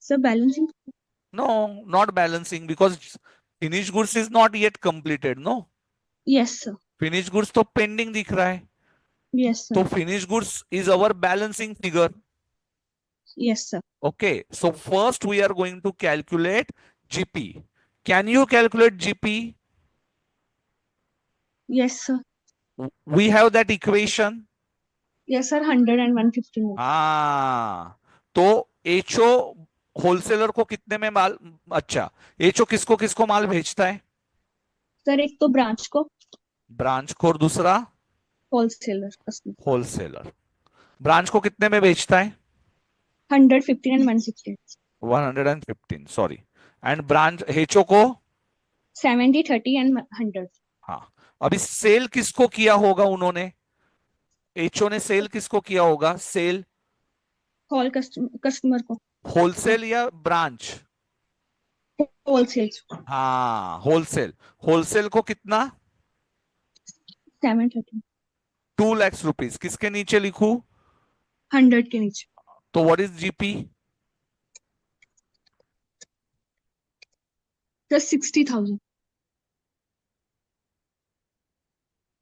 Sir, balancing.
no not balancing because finished goods is not yet completed no
Yes, sir.
finished goods तो pending दिख रहा है
Yes, sir.
तो finished goods is our balancing figure
Yes, sir.
okay so first we are going to calculate GP can you calculate GP
Yes, sir.
we have that equation
Yes, sir. 100 and 150 more.
हाँ तो HO wholesaler को कितने में माल अच्छा HO किसको किसको माल भेजता है
सर एक तो ब्रांच को
ब्रांच को और दूसरा
होलसेलर
होलसेलर ब्रांच को कितने में बेचता है
115 and 160
115 sorry and branch HO को
70 30 and 100
हाँ अभी सेल किसको किया होगा उन्होंने एचओ ने सेल किसको किया होगा सेल
होल कस्टमर को
होलसेल या ब्रांच
होलसेल
हाँ होलसेल होलसेल को कितना
730
2 लाख रुपीस किसके नीचे लिखू
100 के नीचे
तो what is GP
Sir, 60,000.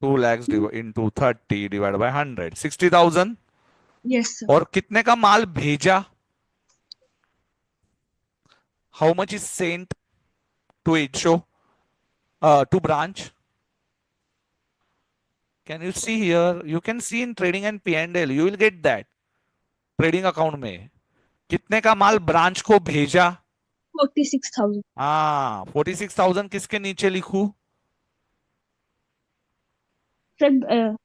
2 lakhs into 30 divided by 100, 60,000.
Yes, sir.
और कितने का माल भेजा? How much is sent to HO, to branch? Can you see here? You can see in trading and P&L. You will get that. Trading account में कितने का माल branch को भेजा?
46,000.
हाँ, 46,000 किसके नीचे लिखूं?
सर,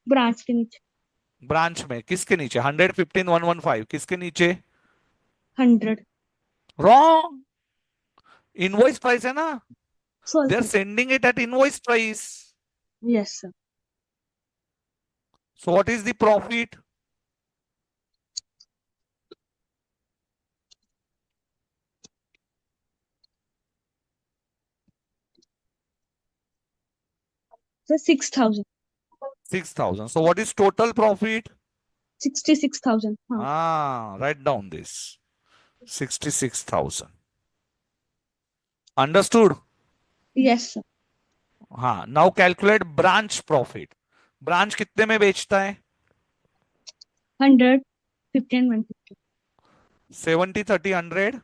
ब्रांच के नीचे.
ब्रांच में किसके नीचे? 115,115 किसके नीचे?
100.
रॉन्ग. इनवॉइस प्राइस है ना.
Sorry,
they are
sir.
Sending it at invoice price.
Yes, sir.
So what is the profit?
Sir, 6,000.
6,000. So what is total profit?
66,000.
Write down this. 66,000. Understood?
Yes, sir.
हाँ. Now calculate branch profit. Branch कितने में बेचता है?
100, 50 and 150.
70, 30, 100.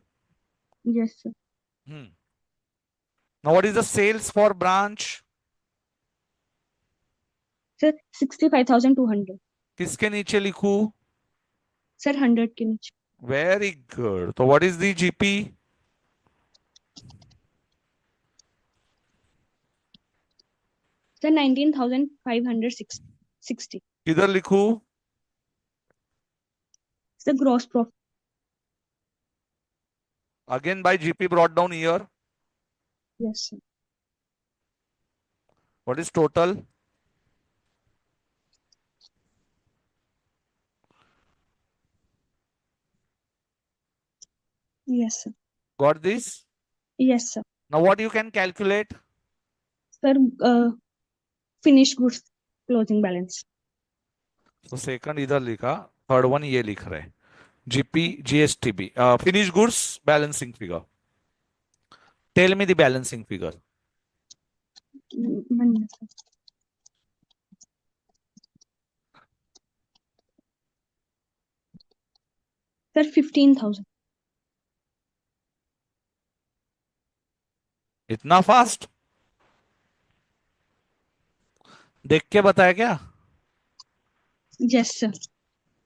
Yes, sir.
Now what is the sales for branch?
Sir, 65,200.
किसके नीचे लिखूं?
Sir, 100 के नीचे.
Very good. So what is the GP?
Sir, 19,560.
किधर लिखूं?
Sir, gross profit.
Again by GP brought down here.
Yes, sir.
What is total?
Yes, sir.
Got this?
Yes, sir.
Now what you can calculate?
Sir, finished goods closing balance.
So second इधर लिखा, third one ये लिख रहे हैं. GP, GSTB. Finished goods balancing figure. Tell me the balancing figure.
1 minute, sir. Sir, 15,000.
इतना fast देख के बताया क्या?
Yes, sir.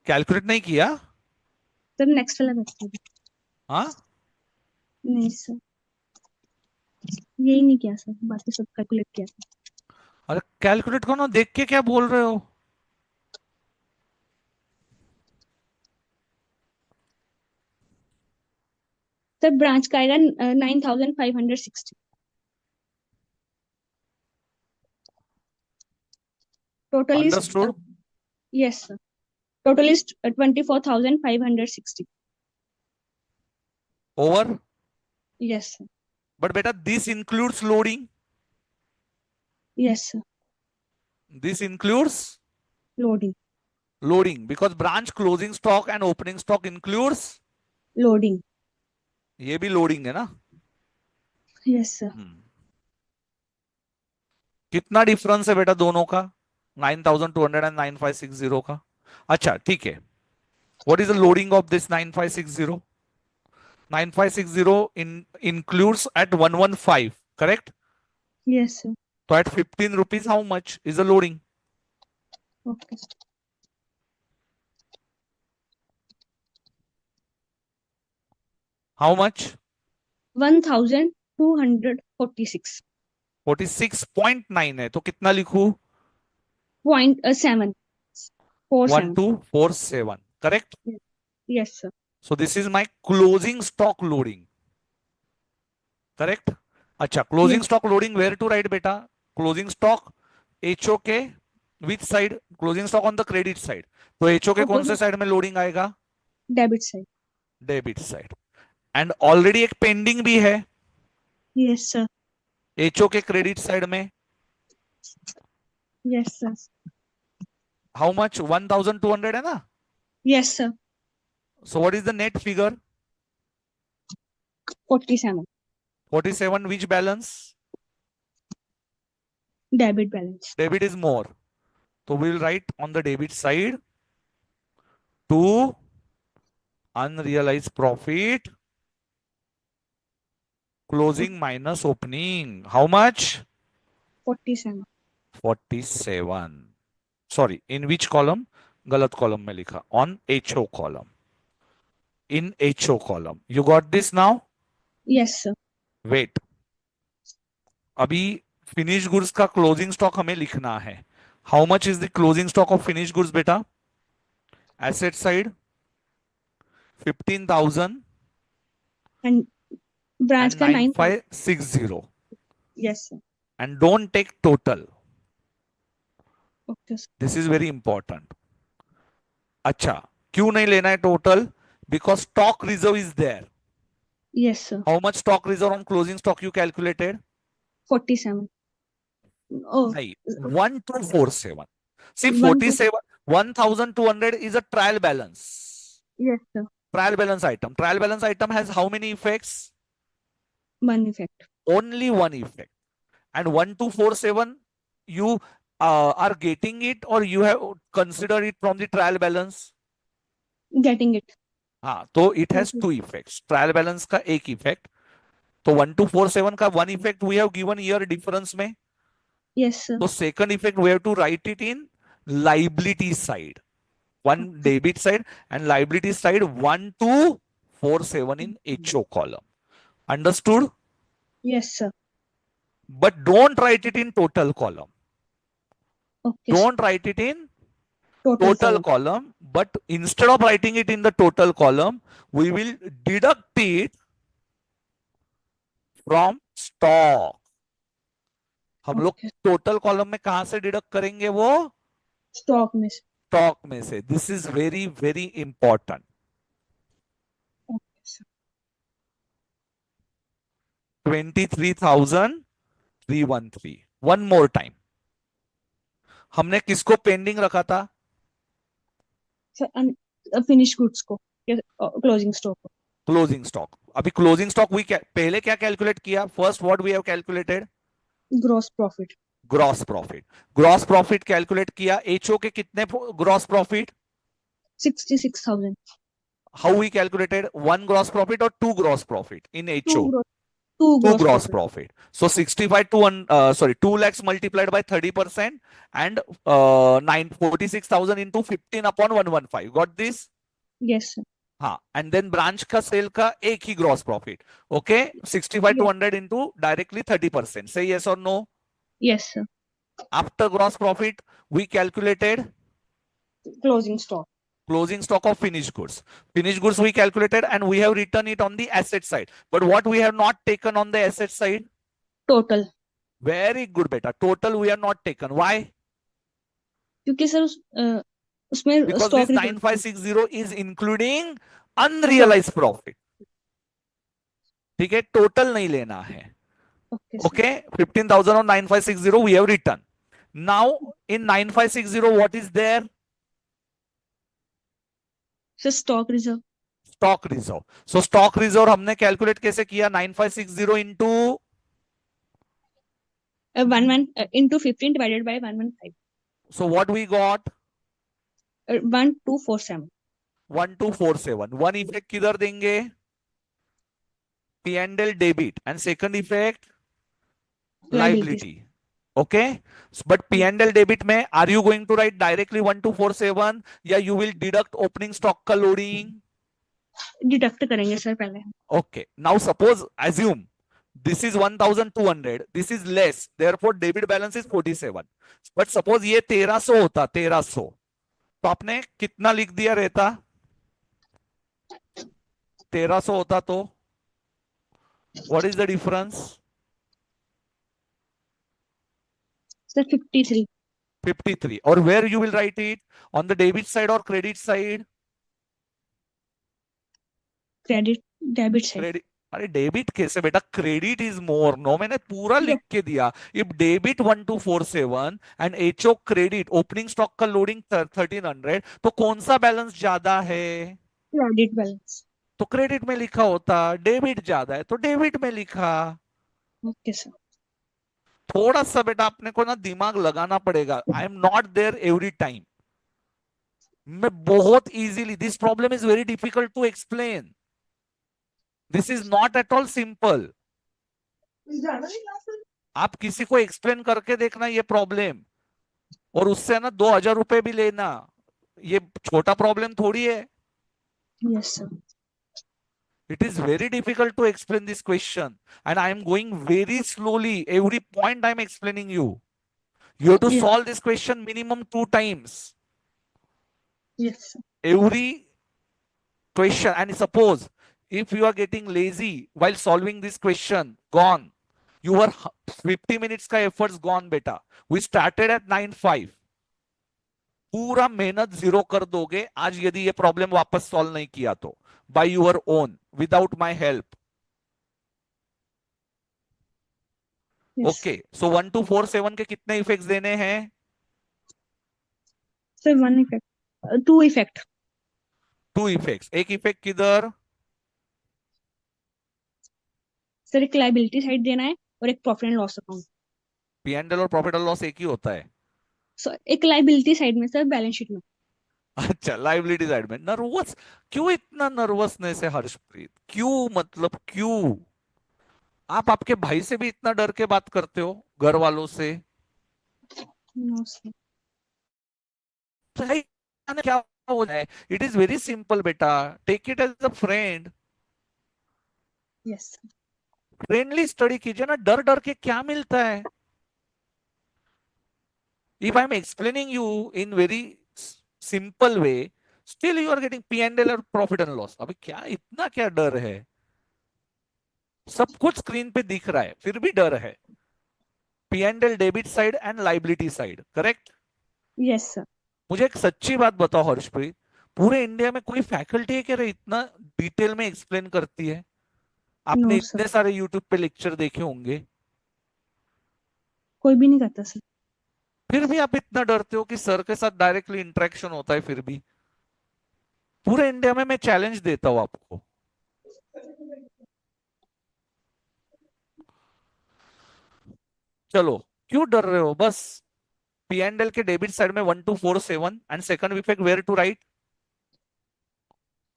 कैलकुलेट नहीं किया?
Sir, next वाला बताइए.
हाँ,
नहीं सर, यही नहीं किया सर, बाकी सब कैलकुलेट किया सर.
अरे कैलकुलेट करो ना, देख के क्या बोल रहे हो?
सर, ब्रांच का आएगा 9,560. Total is
understood?
Yes sir, total is 24,560.
Over?
Yes sir.
But बेटा this includes loading.
Yes sir,
this includes
loading.
Loading because branch closing stock and opening stock includes
loading.
ये भी loading है ना.
Yes sir.
कितना difference है बेटा दोनों का? 9,200 एंड 9,560 का. अच्छा ठीक है. What is the loading of this 9,560? 9,560 includes at 115, correct?
Yes sir.
So at 15 rupees, how much is the loading?
Okay.
How much?
1,246.
46.9 है तो कितना लिखूं?
0.7. 47.
1247, correct?
Yes sir.
So this is my closing stock loading, correct? अच्छा, closing
Yes.
stock loading, where to write beta? Closing stock HOK which side? Closing stock on the credit side. तो HOK कौन से side में loading आएगा?
Debit side.
Debit side. And already एक pending भी है
Yes sir.
HO के credit side में.
Yes sir.
How much? 1,200 है ना.
Yes sir.
So what is the net figure?
47.
47, which balance?
Debit balance.
Debit is more. So we will write on the debit side to unrealized profit closing minus opening. How much?
47.
47. Sorry, in which column? गलत column में लिखा. On HO column. In HO column. You got this now?
Yes, sir.
Wait. अभी finish goods का closing stock हमें लिखना है. How much is the closing stock of finish goods बेटा? Asset side 15,000
And branch
and
का 9.
9560.
Yes, sir.
And don't take total.
Okay, sir.
This is very important. अच्छा, क्यों नहीं लेना है total? Because stock reserve is there.
Yes, sir.
How much stock reserve on closing stock you calculated?
47. Oh,
नहीं, 1247. See,
1 to
47, 1200 is a trial balance.
yes, sir.
Trial balance item. Trial balance item has how many effects?
One effect.
Only one effect. And 1247, you are getting it or you have considered it from the trial balance?
Getting it.
हाँ, तो it has
Okay.
two effects. Trial balance का एक effect. तो 1247 का one effect we have given here difference में.
Yes, sir.
So second effect we have to write it in liability side. One debit side and liability side 1247 in HO column. Understood?
Yes, sir.
But don't write it in total column.
Okay, sir.
Don't write it in
Total
total column. But instead of writing it in the total column, we will deduct it from stock. हम लोग
Okay.
Total column में कहां से deduct करेंगे? वो
Stock में से.
Stock में से. This is very very important.
Okay, sir.
23,313. One more time. हमने किसको पेंडिंग रखा था?
Sir, finished goods को. Yes, closing stock को.
Closing stock. अभी क्लोजिंग स्टॉक पहले क्या कैलकुलेट किया? First what we have calculated?
Gross profit.
Gross profit. Gross profit calculate किया. एचओ के कितने gross profit?
66,000.
How we calculated? One gross profit और two gross profit in HO?
Two
Two
gross
gross
profit.
profit. So 65 to 2 lakhs multiplied by 30% and 46,000 into 15 upon 115. Got this?
Yes, sir.
हाँ. And then branch का cell का एक ही gross profit. Okay. 65 to
Yes.
100 into directly 30%. Say yes or no?
Yes, sir.
After gross profit, we calculated
Closing stock.
closing stock of finished goods. Finished goods we calculated and we have written it on the asset side. But what we have not taken on the asset side?
Total.
Very good beta. Total we have not taken. Why?
क्योंकि sir उसमें
Because
stock
this
reserve.
9560 is including unrealized profit. ठीक है, total नहीं लेना है.
Okay, sir.
Okay, 15,000 on 9560 we have written. Now in 9560 what is there?
So stock reserve.
Stock reserve. So stock reserve हमने calculate कैसे किया? 9560 into
into 15 divided by 115.
So what we got?
1247.
1247. One effect किधर देंगे? P&L debit and second effect liability. Okay, but P&L debit में are you going to write directly 1247 या you will deduct opening stock का loading?
Deduct करेंगे sir पहले.
Okay, now suppose assume this is 1200, this is less, therefore debit balance is 47. But suppose ये 1300 होता, 1300, तो आपने कितना लिख दिया रहता? 1300 होता तो what is the difference?
Sir 53.
53. Or where you will write it? On the debit side or credit side?
Credit debit side.
Credit. अरे डेबिट कैसे बेटा? Credit is more. नो, मैंने पूरा लिख के दिया. If debit 1247 and HO credit opening stock का loading 1300, तो कौन सा बैलेंस ज्यादा है?
Credit balance.
तो क्रेडिट में लिखा होता, डेबिट ज्यादा है तो डेबिट में लिखा।
Okay sir.
थोड़ा सा बेटा अपने को ना दिमाग लगाना पड़ेगा। I am not there every time. मैं बहुत easily, this problem is very difficult to explain, this is not at all simple. आप किसी को एक्सप्लेन करके देखना ये प्रॉब्लम, और उससे ना 2,000 रुपए भी लेना, ये छोटा प्रॉब्लम थोड़ी है।
Yes sir.
It is very difficult to explain this question, and I am going very slowly. Every point I am explaining you. You have to
yes
solve this question minimum 2 times.
Yes sir.
Every question, and suppose if you are getting lazy while solving this question, gone. Your 50 minutes का efforts gone, beta. We started at 9:05. पूरा मेहनत zero कर दोगे आज यदि ये problem वापस solve नहीं किया तो, by your own, without my help.
Yes
okay, so 1247 के कितने इफेक्ट्स देने हैं?
Sir. One effect, two effect.
2 effects. एक इफेक्ट किधर?
सर एक लाइबिलिटी साइड देना है और एक profit and loss account.
P and L और प्रॉफिट एंड लॉस एक ही होता है?
सर एक लाइबिलिटी साइड में सर, बैलेंस शीट में।
अच्छा, लाइबिलिटी साइड में नर्वस। क्यों इतना नर्वसनेस है हर्षप्रीत? क्यों, मतलब क्यों? आप आपके भाई से भी इतना डर के बात करते हो, घर वालों से?
No sir.
भाई, क्या हो जाए? इट इज वेरी सिंपल बेटा, take it as a friend.
Yes.
Friendly study कीजिए ना, डर डर के क्या मिलता है? If I'm explaining you in very simple way, still you are getting P and L और प्रॉफिट एंड लॉस। अभी क्या इतना क्या डर है? सब कुछ स्क्रीन पे दिख रहा है फिर भी डर है। P and L debit side and liability side, correct?
Yes sir.
मुझे एक सच्ची बात बताओ हर्षप्रीत, पूरे इंडिया में कोई फैकल्टी है क्या इतना डिटेल में एक्सप्लेन करती है? आपने
नो सर,
इतने सारे यूट्यूब पे लेक्चर देखे होंगे,
कोई भी नहीं करता सर।
फिर भी आप इतना डरते हो कि सर के साथ डायरेक्टली इंटरेक्शन होता है फिर भी? पूरे इंडिया में मैं चैलेंज देता हूं आपको। चलो, क्यों डर रहे हो? बस पी एंड एल के डेबिट साइड में 1247 and second effect where to write?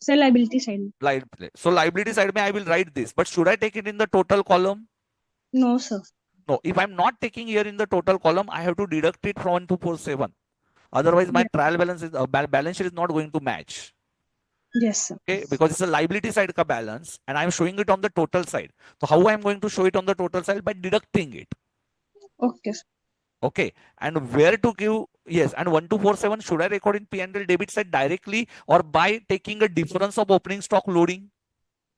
Sir liability side में।
So liability side में I will write this, but should I take it in the total column?
No sir.
No, if I'm not taking here in the total column, I have to deduct it from 1247. Otherwise my trial balance is balance sheet is not going to match.
Yes sir.
Okay, because it's a liability side ka balance and I'm showing it on the total side. So how I'm going to show it on the total side? By deducting it.
Okay sir.
Okay, and where to give? Yes, and 1247 should I record in P and L debit side directly or by taking a difference of opening stock loading?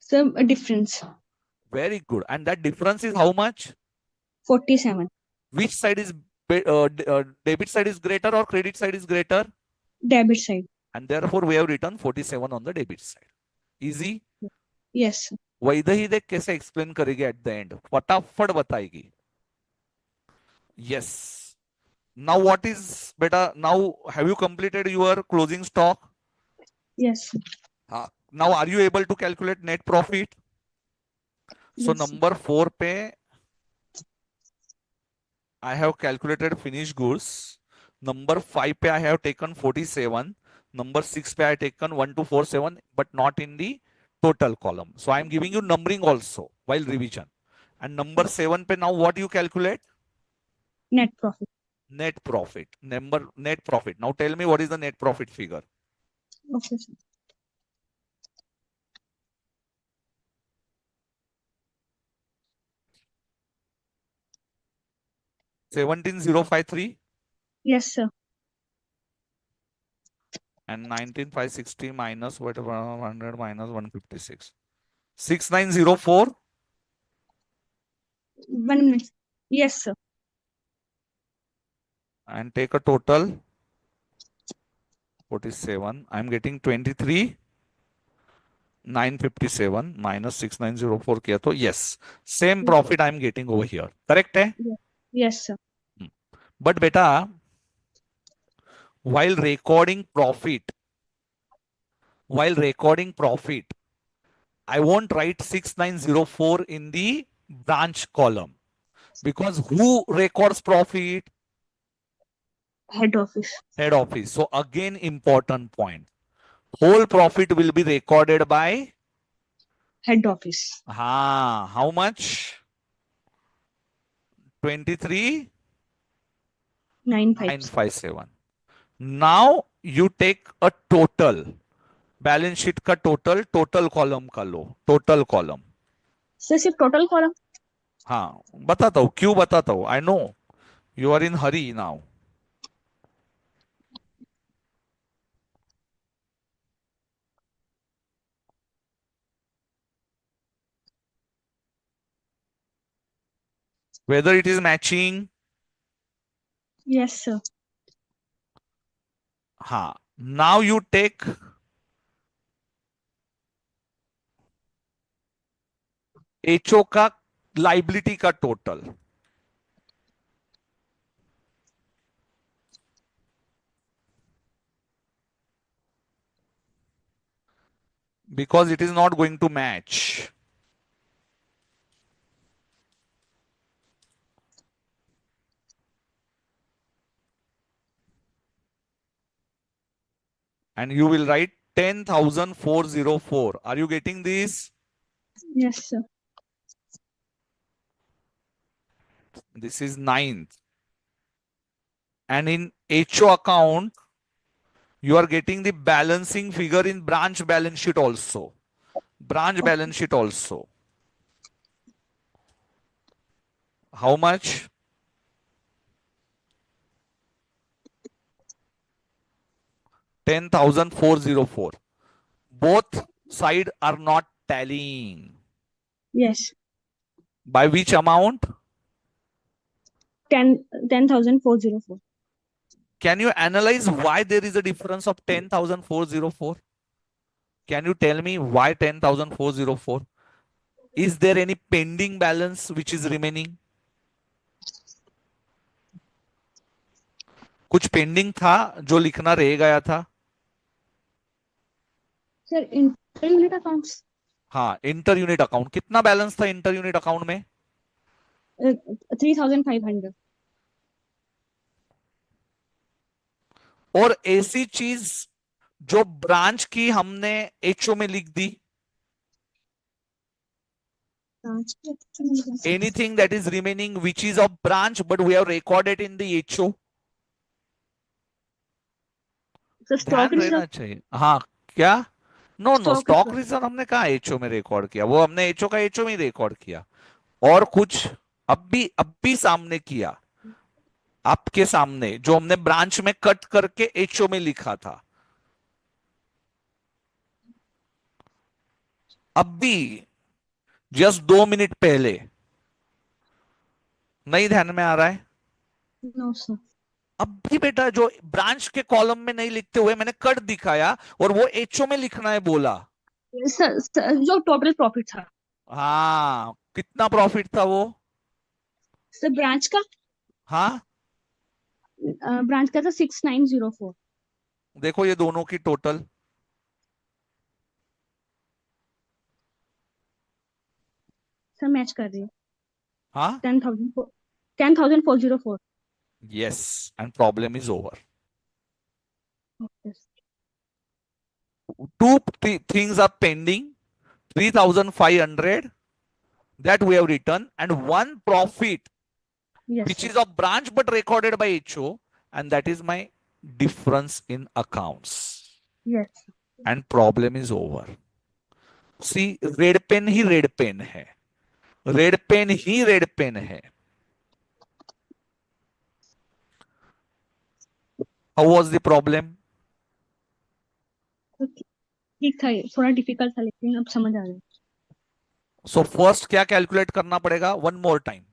Sir difference.
Very good. And that difference is how much?
47।
Which side is debit side is greater or credit side is greater?
Debit side.
And therefore we have written 47 on the debit side. Easy.
Yes sir.
Vaidehi देख कैसे explain करेगी at the end, फटाफट बताएगी। Yes. Now what is beta? Now have you completed your closing stock?
Yes.
Now are you able to calculate net profit? So
yes.
number 4 पे I have calculated finished goods. Number 5 पे I have taken 47. Number 6 पे I taken 1247, but not in the total column. So I am giving you numbering also while revision. And number 7 पे now what you calculate?
Net profit.
Net profit. Number net profit. Now tell me what is the net profit figure?
Okay sir.
17,053
yes sir.
and 19,560 minus whatever 100 minus 156. 6,904
one minute. Yes sir.
and take a total 47. I'm getting 23,957 minus 6,904 किया तो yes, same profit I'm getting over here. Correct है?
Yes sir.
But बेटा, while recording profit, I won't write 6904 in the branch column because who records profit?
Head office.
Head office. So again, important point. Whole profit will be recorded by
Head office.
how much?
957.
23,957. Now you take a total. Balance sheet का total column का लो, total column.
Sir सिर्फ total column.
हाँ बताता हूँ, क्यों बताता हूँ. I know you are in hurry now. Whether it is matching.
Yes, sir.
हाँ. Now you take HO का लाइबिलिटी का total. Because it is not going to match. And you will write 10,404. Are you getting this?
Yes, sir.
This is 9th. And in HO account, you are getting the balancing figure in branch balance sheet also. Branch balance sheet also. How much? 10,404. Both side are not tallying.
Yes.
By which amount?
10,404.
Can you analyze why there is a difference of 10,404? Can you tell me why 10,404? Is there any pending balance which is remaining? कुछ pending था जो लिखना रह गया था.
Sir inter unit accounts.
हाँ, inter unit account. कितना balance था इंटर यूनिट अकाउंट में?
3,500.
और ऐसी चीज जो ब्रांच की हमने एचओ में लिख दी. Anything that is remaining which is of branch but we have recorded in the HO. ध्यान रहना चाहिए. हाँ क्या? नो स्टॉक रिजर्व हमने कहा एचओ में रिकॉर्ड किया. वो हमने एचओ का एचओ में रिकॉर्ड किया. और कुछ अब भी सामने किया आपके सामने जो हमने ब्रांच में कट करके एचओ में लिखा था. अब भी जस्ट 2 मिनट पहले. नहीं ध्यान में आ रहा है?
No sir.
अब भी बेटा जो ब्रांच के कॉलम में नहीं लिखते हुए मैंने कट दिखाया और वो एचओ में लिखना है बोला.
सर जो टोटल प्रॉफिट था.
हाँ कितना प्रॉफिट था वो?
सर ब्रांच का.
हाँ
ब्रांच का था 6,904.
देखो ये दोनों की टोटल.
सर मैच कर रही है.
हाँ
10,404.
yes and problem is over.
Okay.
Two things are pending. 3,500 that we have written and one profit.
Yes,
which
sir.
is of branch but recorded by HO, and that is my difference in accounts.
Yes.
And problem is over. See, red pen he red pen है. Red pen ही red pen है. How was the problem?
ठीक था, थोड़ा difficult था लेकिन अब समझ आ गया.
So first क्या कैलकुलेट करना पड़ेगा? One more time.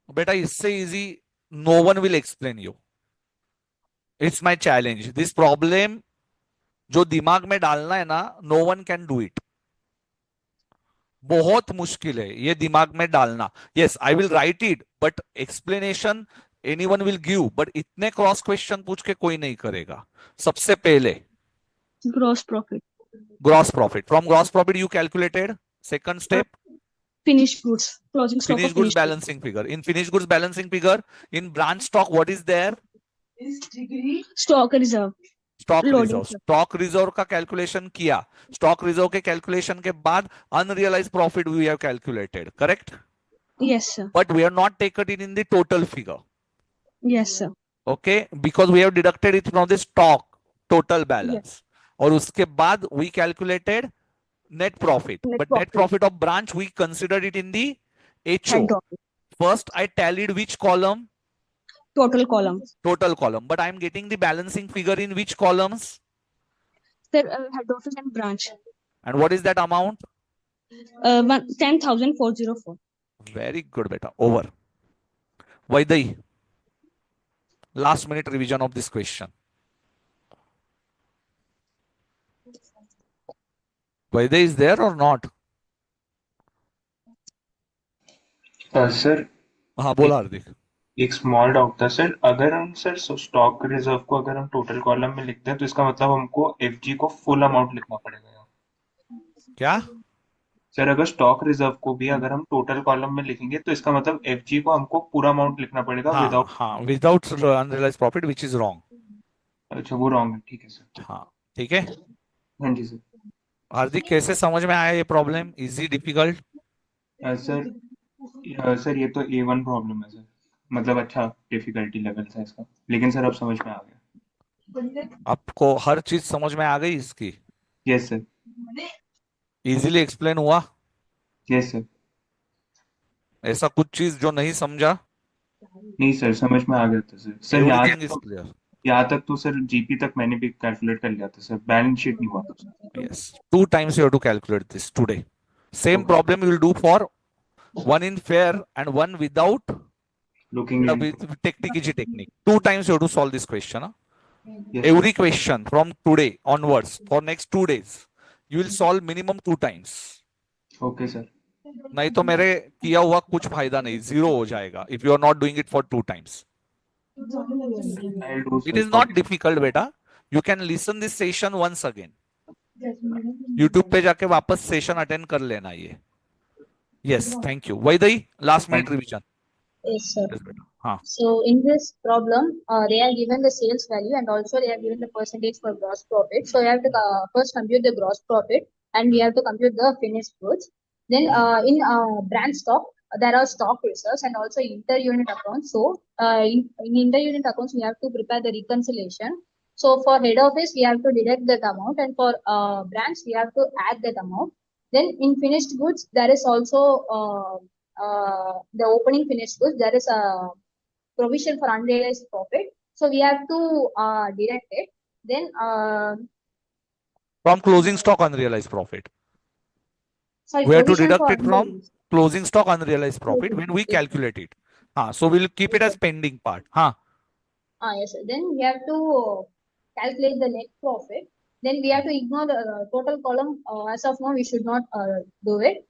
बेटा इससे easy no one will explain you. It's my challenge. This problem जो दिमाग में डालना है ना, no one can do it. बहुत मुश्किल है ये दिमाग में डालना. Yes I will write it but explanation anyone will give, but इतने क्रॉस क्वेश्चन पूछ के कोई नहीं करेगा. सबसे पहले
gross profit.
Gross profit. From gross profit, you calculated second step,
Finished goods, closing stock of
finished goods
finished goods.
balancing figure. In finished goods balancing figure, in branch stock, what is there?
Stock reserve,
stock
loading
reserve.
stock.
Stock reserve का calculation किया. Stock reserve के calculation के बाद unrealise profit we have calculated, correct?
Yes, sir.
But we have not taken it in the total figure.
Yes, sir.
Okay, because we have deducted it from the stock total
Yes.
balance. और उसके बाद we calculated net profit.
Net
But net
profit.
profit of branch we considered it in the HO.
Head office.
First I tallied which column?
Total column.
Total column. But I am getting the balancing figure in which columns?
Sir, head office and branch.
And what is that amount?
10,404.
Very good, beta. Over. Vaidai. Last minute revision of this question. Vaidai is there or not?
Sir
हाँ बोला हार्दिक.
एक small doubt था sir. अगर हम sir stock reserve को अगर हम total column में लिखते हैं तो इसका मतलब हमको एफजी को फुल अमाउंट लिखना पड़ेगा.
क्या?
सर अगर स्टॉक रिजर्व को भी अगर हम टोटल कॉलम में लिखेंगे तो इसका मतलब एफजी को हमको पूरा अमाउंट लिखना पड़ेगा
हाँ
विदाउट.
हाँ, without unrealise profit which is wrong.
अच्छा वो रॉन्ग है. ठीक है सर.
हाँ ठीक है.
हाँ जी सर.
हार्दिक कैसे समझ में आया ये प्रॉब्लम? Easy, difficult?
सर ये तो A1 प्रॉब्लम है सर. मतलब अच्छा डिफिकल्टी लेवल था इसका, लेकिन सर अब समझ में आ गया.
आपको हर चीज समझ में आ गई इसकी?
Yes sir.
इजीली एक्सप्लेन हुआ?
Yes sir.
ऐसा कुछ चीज जो नहीं समझा?
नहीं सर समझ में आ गया था sir. Sir
everything is clear.
यहाँ तक तो सर जीपी तक मैंने भी कैलकुलेट कर लिया था सर. बैलेंस शीट नहीं हुआ था sir.
Yes. 2 times you have to calculate this today. Same problem you will do for one in fair and one without
looking
with technique technique. 2 times you have to solve this question. Huh?
Yes,
Every question from today onwards for next 2 days you will solve minimum 2 times.
Okay sir.
नहीं तो मेरे किया हुआ कुछ फायदा नहीं, zero हो जाएगा if you are not doing it for 2 times.
I'll do
It
sir.
is not difficult बेटा. You can listen this session once again. YouTube पे जाके वापस सेशन अटेंड कर लेना ये. Yes, thank you. Vaidai, last minute revision.
Yes, sir.
Yes, beta. हाँ.
So in this problem, they are given the sales value and also they are given the percentage for gross profit. So you have to first compute the gross profit and we have to compute the finished goods. Then in branch stock, there are stock reserves and also inter-unit accounts. So in inter-unit accounts, we have to prepare the reconciliation. So for head office, we have to deduct that amount, and for branch, we have to add that amount. Then in finished goods, there is also the opening finished goods. There is a provision for unrealized profit. So we have to deduct it. Then
From closing stock unrealized profit.
sorry,
We have to
provision
deduct
for
it from closing stock unrealized profit when we calculate it. So we'll keep it as pending part.
yes. Then we have to calculate the net profit. Then we have to ignore the total column. As of now, we should not do it.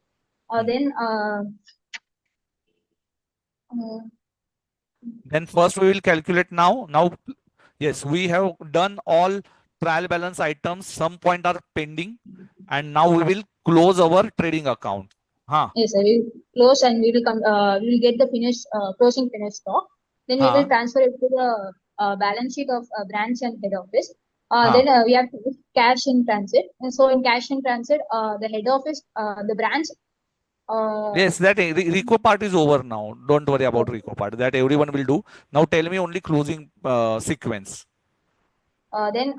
Then first we will calculate now. Yes, we have done all trial balance items. Some point are pending, and now we will close our trading account.
Yes, sir. We will close and we will come. We will get the finished closing finished stock. Then we will transfer it to the balance sheet of branch and head office. Then we have to use cash in transit. And so in cash in transit, the head office, the branch.
Yes, that RICO part is over now. Don't worry about RICO part. That everyone will do. Now tell me only closing sequence.
Then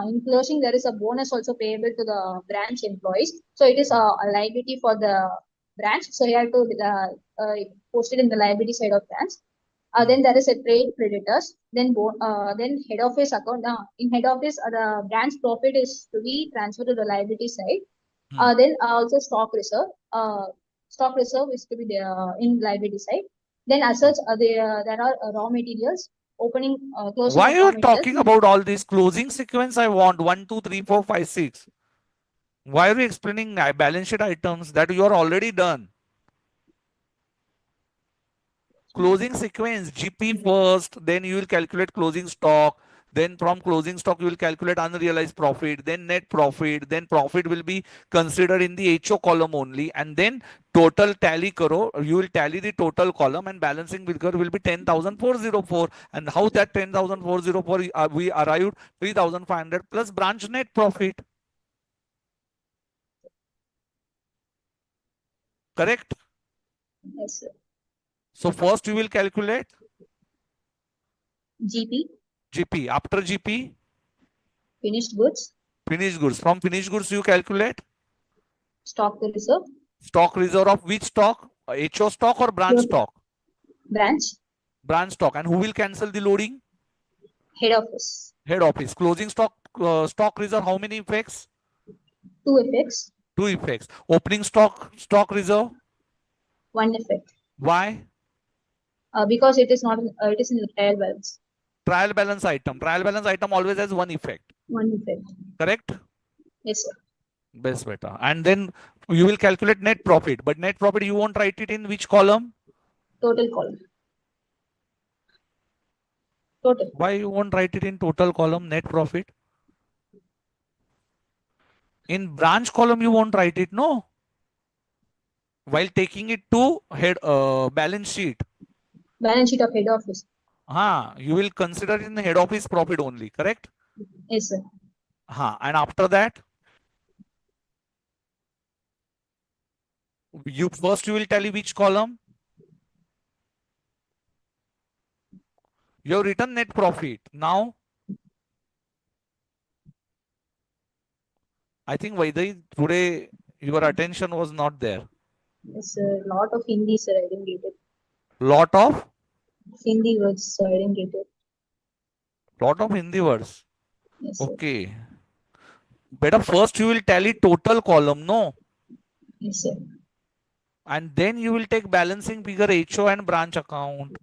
in closing, there is a bonus also payable to the branch employees. So it is a liability for the branch. So you have to post it in the liability side of branch. Then there is a trade creditors. Then head office account. In head office, the branch profit is to be transferred to the liability side. Then also stock reserve. Stock reserve is to be there in liability side. Then as such, there are raw materials. Opening, closing.
Why you are talking about all this closing sequence? I want 1, 2, 3, 4, 5, 6. Why are you explaining balance sheet items that you are already done? Closing sequence, GP first, then you will calculate closing stock, Then from closing stock, you will calculate unrealized profit, then net profit, then profit will be considered in the HO column only, and then total tally karo, you will tally the total column and balancing figure will be 10,404. And how that 10,404 we arrived 3,500 plus branch net profit. Correct?
Yes, sir.
So first you will calculate
GP,
GP. After GP,
finished goods,
finished goods. From finished goods you calculate
stock reserve,
stock reserve of which stock? HO stock or branch
your
stock?
branch,
Branch stock. And who will cancel the loading?
head office.
Head office. Closing stock stock reserve, how many effects?
2 effects,
2 effects. Opening stock reserve,
1 effect.
why?
Because it is not it is in the trial balance.
Trial balance item. Trial balance item always has 1 effect.
1 effect.
Correct?
Yes, sir.
Best beta. And then you will calculate net profit. But net profit you won't write it in which column?
Total column. Total.
Why you won't write it in total column, net profit? In branch column you won't write it, no? While taking it to head balance sheet.
Balance sheet of head office.
You will consider it in the head office profit only, correct?
Yes, sir.
And after that, you will tell you which column? You have written net profit. Now, I think Vaidai, today your attention was not there.
Yes, sir. Lot of Hindi, sir. I didn't get it.
Lot of
Hindi words, sir. I didn't get it.
Hindi words.
Yes, sir.
Okay. Better first you will tally total column, no?
Yes, sir.
And then you will take balancing figure HO and branch account.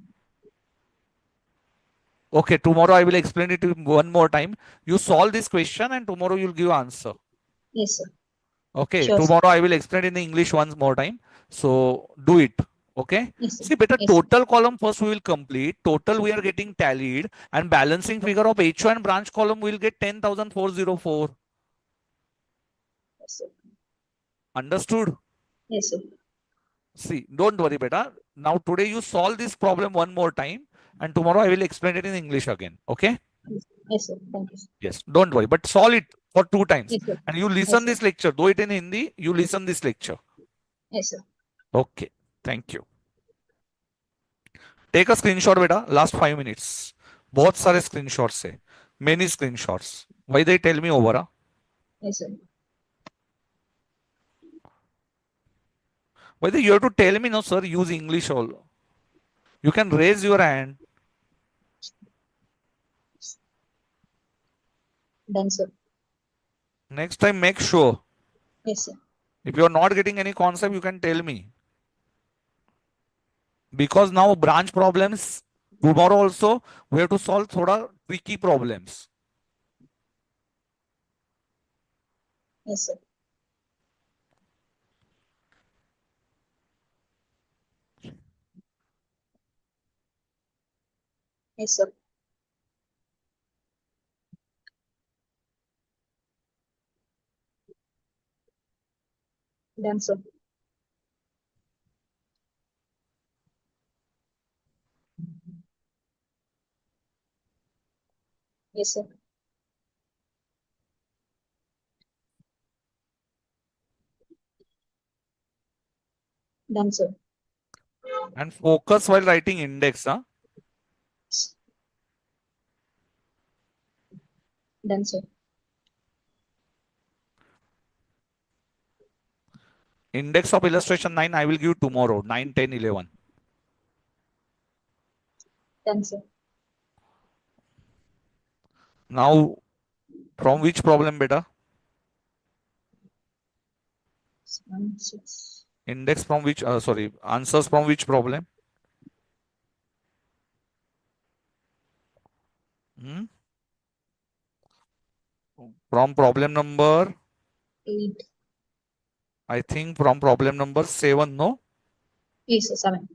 Okay, tomorrow I will explain it one more time. You solve this question and tomorrow you'll give answer.
Yes, sir.
Okay,
Sure, sir.
tomorrow I will explain in English once more time. So do it. Okay.
Yes, sir.
See, better
Yes, sir.
total column first we will complete. Total we are getting tallied and balancing figure of HO and branch column we will get 10,404.
Yes, sir.
Understood?
Yes, sir.
See, don't worry, beta. Now today you solve this problem one more time and tomorrow I will explain it in English again. Okay?
Yes, sir. Thank you, sir.
Yes, don't worry, but solve it for 2 times.
Yes, sir.
And you
Yes,
listen
sir.
this lecture, do it in Hindi, you listen this lecture.
Yes, sir.
Okay, thank you. Take a screenshot beta, last 5 minutes. बहुत सारे screenshots है, many screenshots. Why they tell me over?
Yes, sir.
Why you have to tell me, no sir, use English all. You can raise your hand.
Done, sir.
Next time make sure.
Yes, sir.
If you are not getting any concept, you can tell me. Because now branch problems, tomorrow also, we have to solve thoda tricky problems.
Yes, sir. Yes, sir. Done, sir. Yes, sir. Done, sir.
And focus while writing index.
Done, sir.
Index of illustration 9, I will give tomorrow, 9, 10, 11.
Done, sir.
Now, from which problem, beta?
1, 6.
Index from which, sorry, answers from which problem? From problem number,
8.
I think from problem number 7, no?
Yes, sir. 7.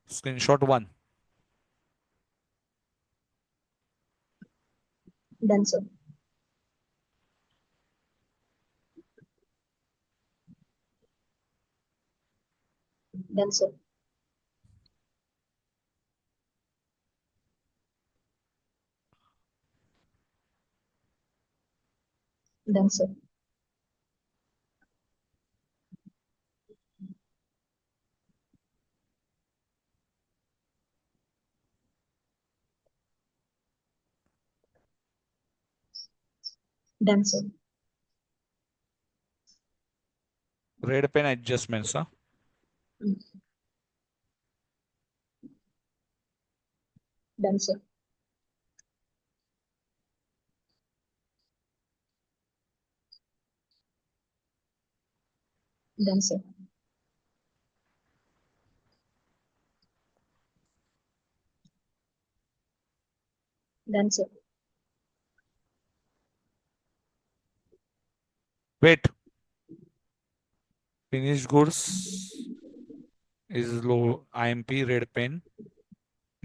Screenshot 1.
Done, sir. Done, sir. Done, sir. Done, sir.
Red pen adjustments, huh?
Done, sir. Done, sir. Done, sir.
Wait. Finished goods is low. IMP red pen.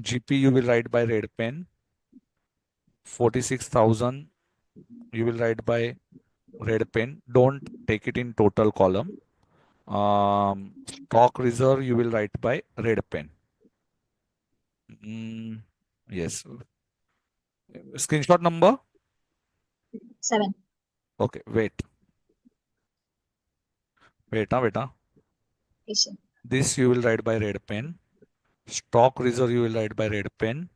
GP you will write by red pen. 46,000 you will write by red pen. Don't take it in total column. Stock reserve you will write by red pen. Yes. Screenshot number?
7.
Okay, wait. Wait.
Yes, sir.
This you will write by red pen. Stock reserve you will write by red pen.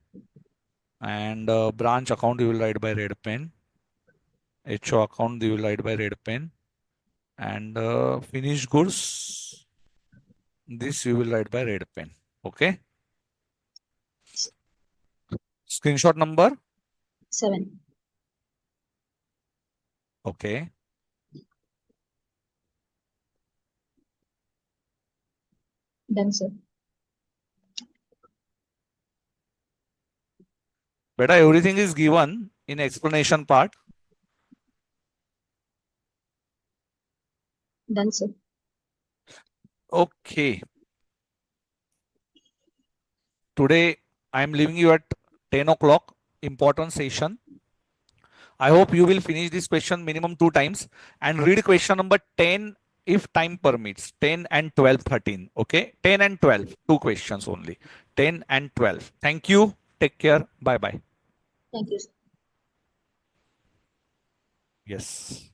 And branch account you will write by red pen. HO account you will write by red pen. And finished goods, this you will write by red pen. Okay. Screenshot number?
7.
Okay.
Done, sir.
Beta, everything is given in explanation part.
Done, sir.
Okay. Today I am leaving you at 10 o'clock. Important session. I hope you will finish this question minimum 2 times and read question number 10 if time permits. 10 and 12, 13. Okay. 10 and 12. 2 questions only. 10 and 12. Thank you. Take care. Bye bye.
Thank you, sir.
Yes.